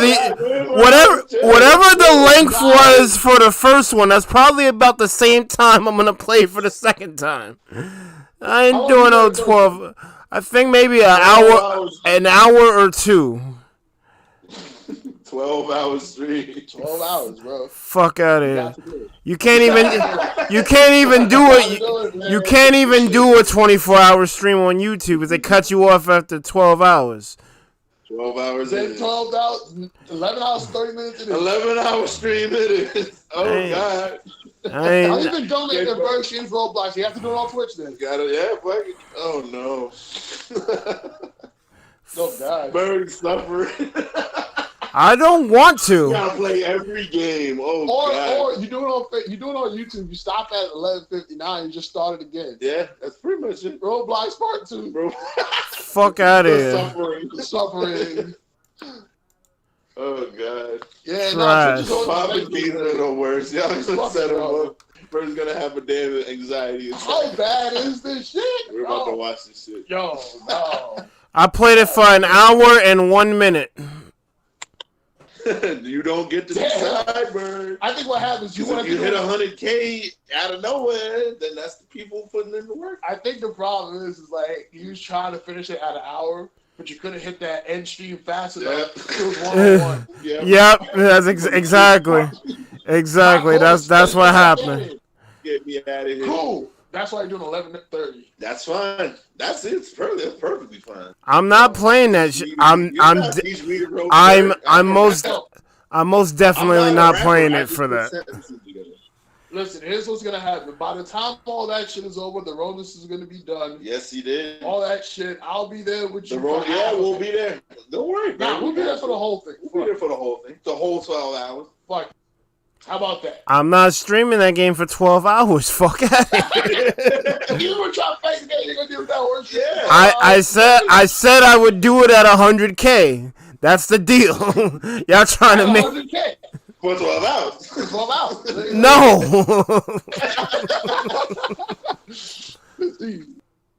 whatever the length was for the first one, that's probably about the same time I'm gonna play for the second time. I ain't doing no 12. I think maybe an hour or two. 12-hour stream. 12 hours, bro. Fuck out of here. You can't even do it. You can't even do a 24-hour stream on YouTube because they cut you off after 12 hours. 12 hours. Then 12 hours, 11 hours, 30 minutes. 11-hour stream it is. Oh God. I'll even donate the version for Roblox. You have to do it on Twitch then. Got it, yeah, fuck it. Oh no. Oh God. Bird suffering. I don't want to. You gotta play every game. Oh God. Or you do it on YouTube. You stop at 11:59. You just start it again. Yeah, that's pretty much it. Roblox Part 2, bro. Fuck out of here. Suffering. Oh God. Yeah, just Papa Keys are the worst. Y'all just set him up. Bird's gonna have a damn anxiety. How bad is this shit? We're about to watch this shit. Yo, no. I played it for an hour and 1 minute. You don't get to decide, Bird. I think what happens, you hit 100K out of nowhere, then that's the people putting in the work. I think the problem is like you was trying to finish it at an hour, but you couldn't hit that end stream fast enough. It was 1-on-1. Yep, that's exactly. That's what happened. Get me out of here. Cool. That's why you're doing 11:30. That's fine. That's it. It's perfectly fine. I'm not playing that shit. I'm most definitely not playing it for that. Listen, here's what's gonna happen. By the time all that shit is over, the roadless is gonna be done. Yes, he did. All that shit. I'll be there with you. We'll be there. Don't worry. Nah, we'll be there for the whole thing. We'll be there for the whole thing. The whole 12 hours. Fuck. How about that? I'm not streaming that game for 12 hours. Fuck out of here. You were trying to play the game. You're gonna do that horse shit. Yeah. I said I would do it at 100K. That's the deal. Y'all trying to make 100K. For 12 hours. 12 hours. no. Let's see.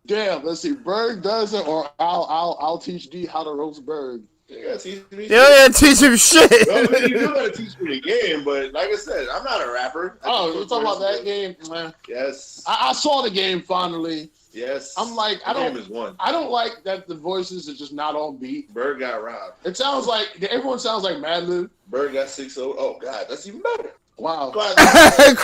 Damn, let's see. Berg does it, or I'll teach D how to roast Berg. Yeah, teach me. Yeah, teach him shit. Well, you do gotta teach me the game, but like I said, I'm not a rapper. Oh, we're talking about that game, man. Yes. I saw the game finally. Yes. I'm like, I don't like that the voices are just not on beat. Bird got robbed. It sounds like everyone sounds like Madlib. Bird got 6-0. Oh God, that's even better. Wow. Quasimodo.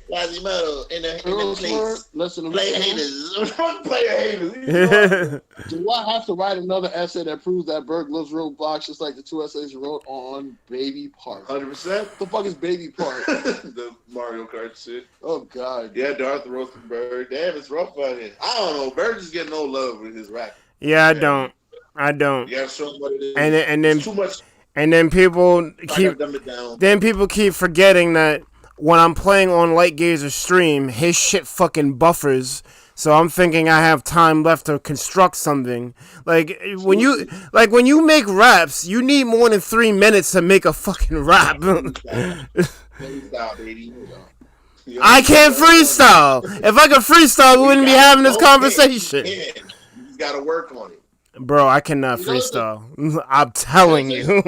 Quasimodo in the place. Listen, Play haters. Player haters. Do I have to write another essay that proves that Berg loves Roblox just like the 2 essays you wrote on Baby Park? 100%. The fuck is Baby Park? The Mario Kart shit. Oh God. Yeah, Darth roasted Bird. Damn, it's rough out here. I don't know. Bird is getting no love with his rap. Yeah, I don't. You gotta show him what it is. And then it's too much. And then people keep forgetting that when I'm playing on Light Gazer stream, his shit fucking buffers. So I'm thinking I have time left to construct something. Like when you make raps, you need more than 3 minutes to make a fucking rap. I can't freestyle. If I could freestyle, we wouldn't be having this conversation. You just gotta work on it. Bro, I cannot freestyle. I'm telling you.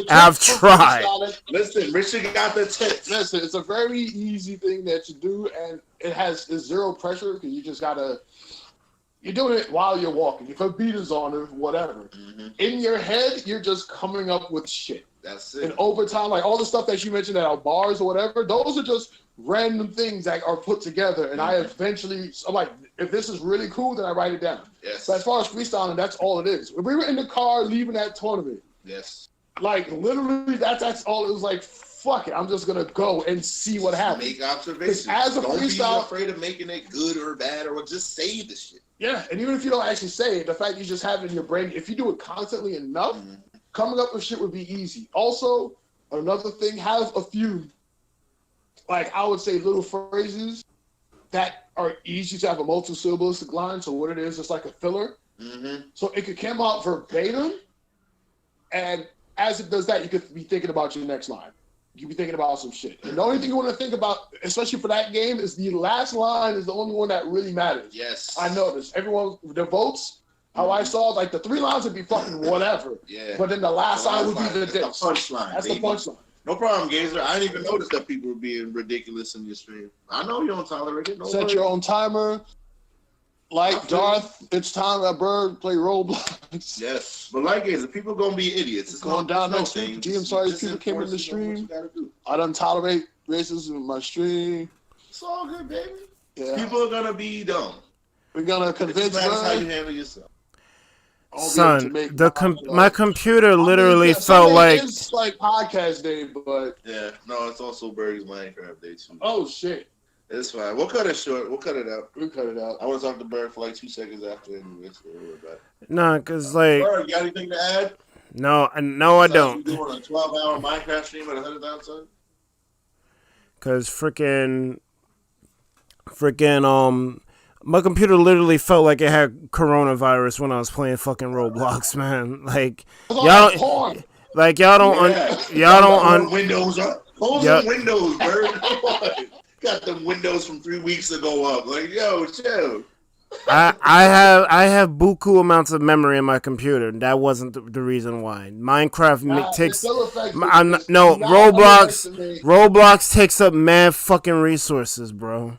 I've tried. Listen, Richard got the tips. Listen, it's a very easy thing that you do, and it's zero pressure because you just gotta. You're doing it while you're walking. If a beat is on or whatever, in your head, you're just coming up with shit. That's it. And over time, like all the stuff that you mentioned that are bars or whatever, those are just random things that are put together. And I eventually, I'm like, if this is really cool, then I write it down. Yes. But as far as freestyling, that's all it is. If we were in the car leaving that tournament, yes, like literally, that's all. It was like, fuck it, I'm just gonna go and see what happens. Make observations. As a don't freestyle, be afraid of making it good or bad, or just say the shit. Yeah, and even if you don't actually say it, the fact you just have it in your brain, if you do it constantly enough, coming up with shit would be easy. Also, another thing, have a few, like I would say, little phrases that are easy to have a multi-syllabistic line. So what it is, it's like a filler. So it could come out verbatim, and as it does that, you could be thinking about your next line. You could be thinking about some shit. And the only thing you want to think about, especially for that game, is the last line is the only one that really matters. Yes. I noticed. Everyone, the votes, how I saw, like the 3 lines would be fucking whatever. Yeah. But then the last line would be the diss. punchline. That's the punchline. No problem, Gazer. I didn't even notice that people were being ridiculous in your stream. I know you don't tolerate it. No Set your own timer. Like Darth, it's time that Bird play Roblox. Yes, but like Gazer, people gonna be idiots. It's going down next thing. week. Gee, I'm sorry people came in the stream. I don't tolerate racism in my stream. It's all good, baby. Yeah. People are gonna be dumb. We're gonna convince That's how you handle yourself. Son, my computer literally felt like... It's like podcast day, but... Yeah, no, it's also Birdie's Minecraft day, too. Oh, shit. It's fine. We'll cut it short. We'll cut it out. We'll cut it out. I want to talk to Bird for like 2 seconds after anyway. Nah, because like... Bird, you got anything to add? No, I don't. You doing a 12-hour Minecraft stream at 100,000 subs? Because freaking... My computer literally felt like it had coronavirus when I was playing fucking Roblox, man. Like y'all don't, Windows up. Close the windows, Bird. Got them windows from 3 weeks ago up. Like, yo, chill. I have buku amounts of memory in my computer. That wasn't the reason why. Minecraft takes. Roblox takes up mad fucking resources, bro.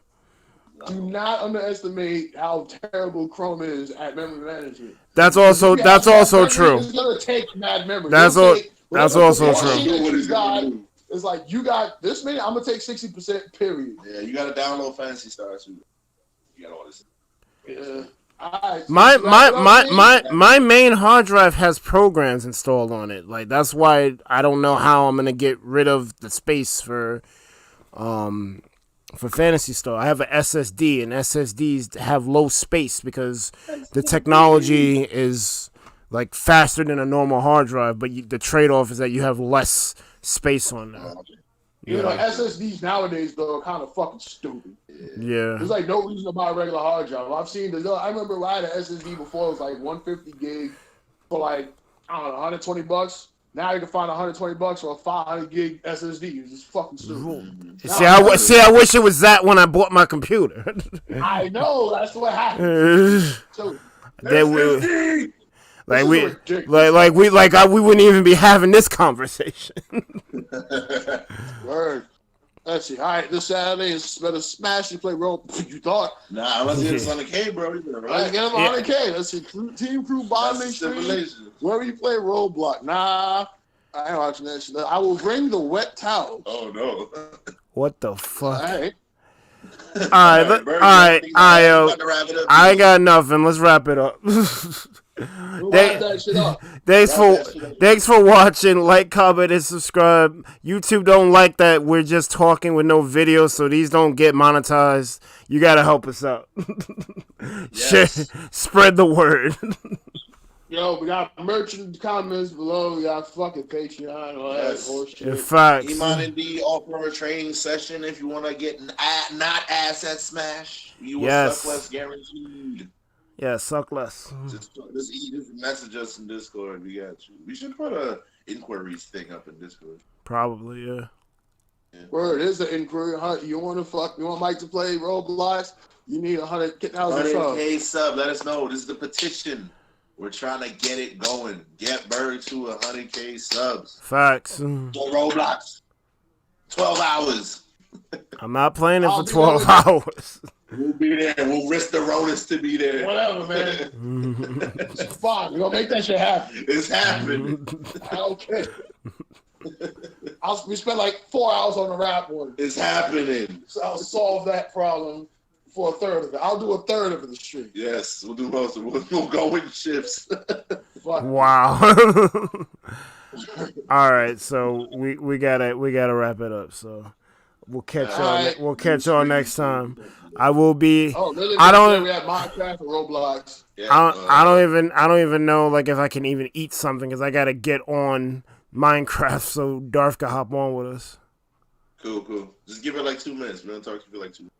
Do not underestimate how terrible Chrome is at memory management. That's also true. It's gonna take mad memory. That's also true. It's like you got this many. I'm gonna take 60%. Period. Yeah, you gotta download Fantasy Star too. You got all this. Yeah. My main hard drive has programs installed on it. Like that's why I don't know how I'm gonna get rid of the space for Fantasy Star. I have an SSD, and SSDs have low space because the technology is like faster than a normal hard drive, but the trade-off is that you have less space on there. You know, SSDs nowadays though are kind of fucking stupid. Yeah. There's like no reason to buy a regular hard drive. I've seen I remember I had an SSD before. It was like 150 gig for like, I don't know, $120. Now you can find $120 for a 500 gig SSD. It's just fucking stupid. See, I wish it was that when I bought my computer. I know, that's what happened. So, we wouldn't even be having this conversation. Word. Let's see. All right, this Saturday is better smash and play role. You thought? Nah, let's get us on the K, bro. Let's get him on the K. Let's see. Team crew bonding stream. Where you play Roadblock? Nah, I ain't watching that shit. I will bring the wet towel. Oh no. What the fuck? All right. All right. I ain't got nothing. Let's wrap it up. Thanks for watching. Like, comment, and subscribe. YouTube don't like that we're just talking with no video, so these don't get monetized. You gotta help us out. Yes. Spread the word. Yo, we got merch in the comments below. We got fucking Patreon. All that horseshit. In fact, Iman indeed offer a training session if you want to get not asset smash. You will suck less guaranteed. Yeah, suck less. Just message us in Discord. We got you. We should put a inquiries thing up in Discord. Probably, yeah. Word is an inquiry. You want Mike to play Roblox? You need 100K sub. Let us know. This is the petition. We're trying to get it going. Get Berg to 100K subs. Facts. For Roblox. 12 hours. I'm not playing it for 12 hours. We'll be there. We'll risk the Ronis to be there. Whatever, man. It's fine. We're going to make that shit happen. It's happening. Okay. We spent like 4 hours on the rap one. It's happening. So I'll solve that problem for a third of it. I'll do a third of the stream. Yes, we'll do most of it. We'll go in shifts. Wow. All right, so we gotta wrap it up. So we'll catch y'all. We'll catch y'all next time. I will be. Oh, really? I don't. We have Minecraft and Roblox. Yeah, I don't even know like if I can even eat something because I gotta get on Minecraft so Darth can hop on with us. Cool. Just give it like 2 minutes. We're gonna talk to you for like 2 minutes.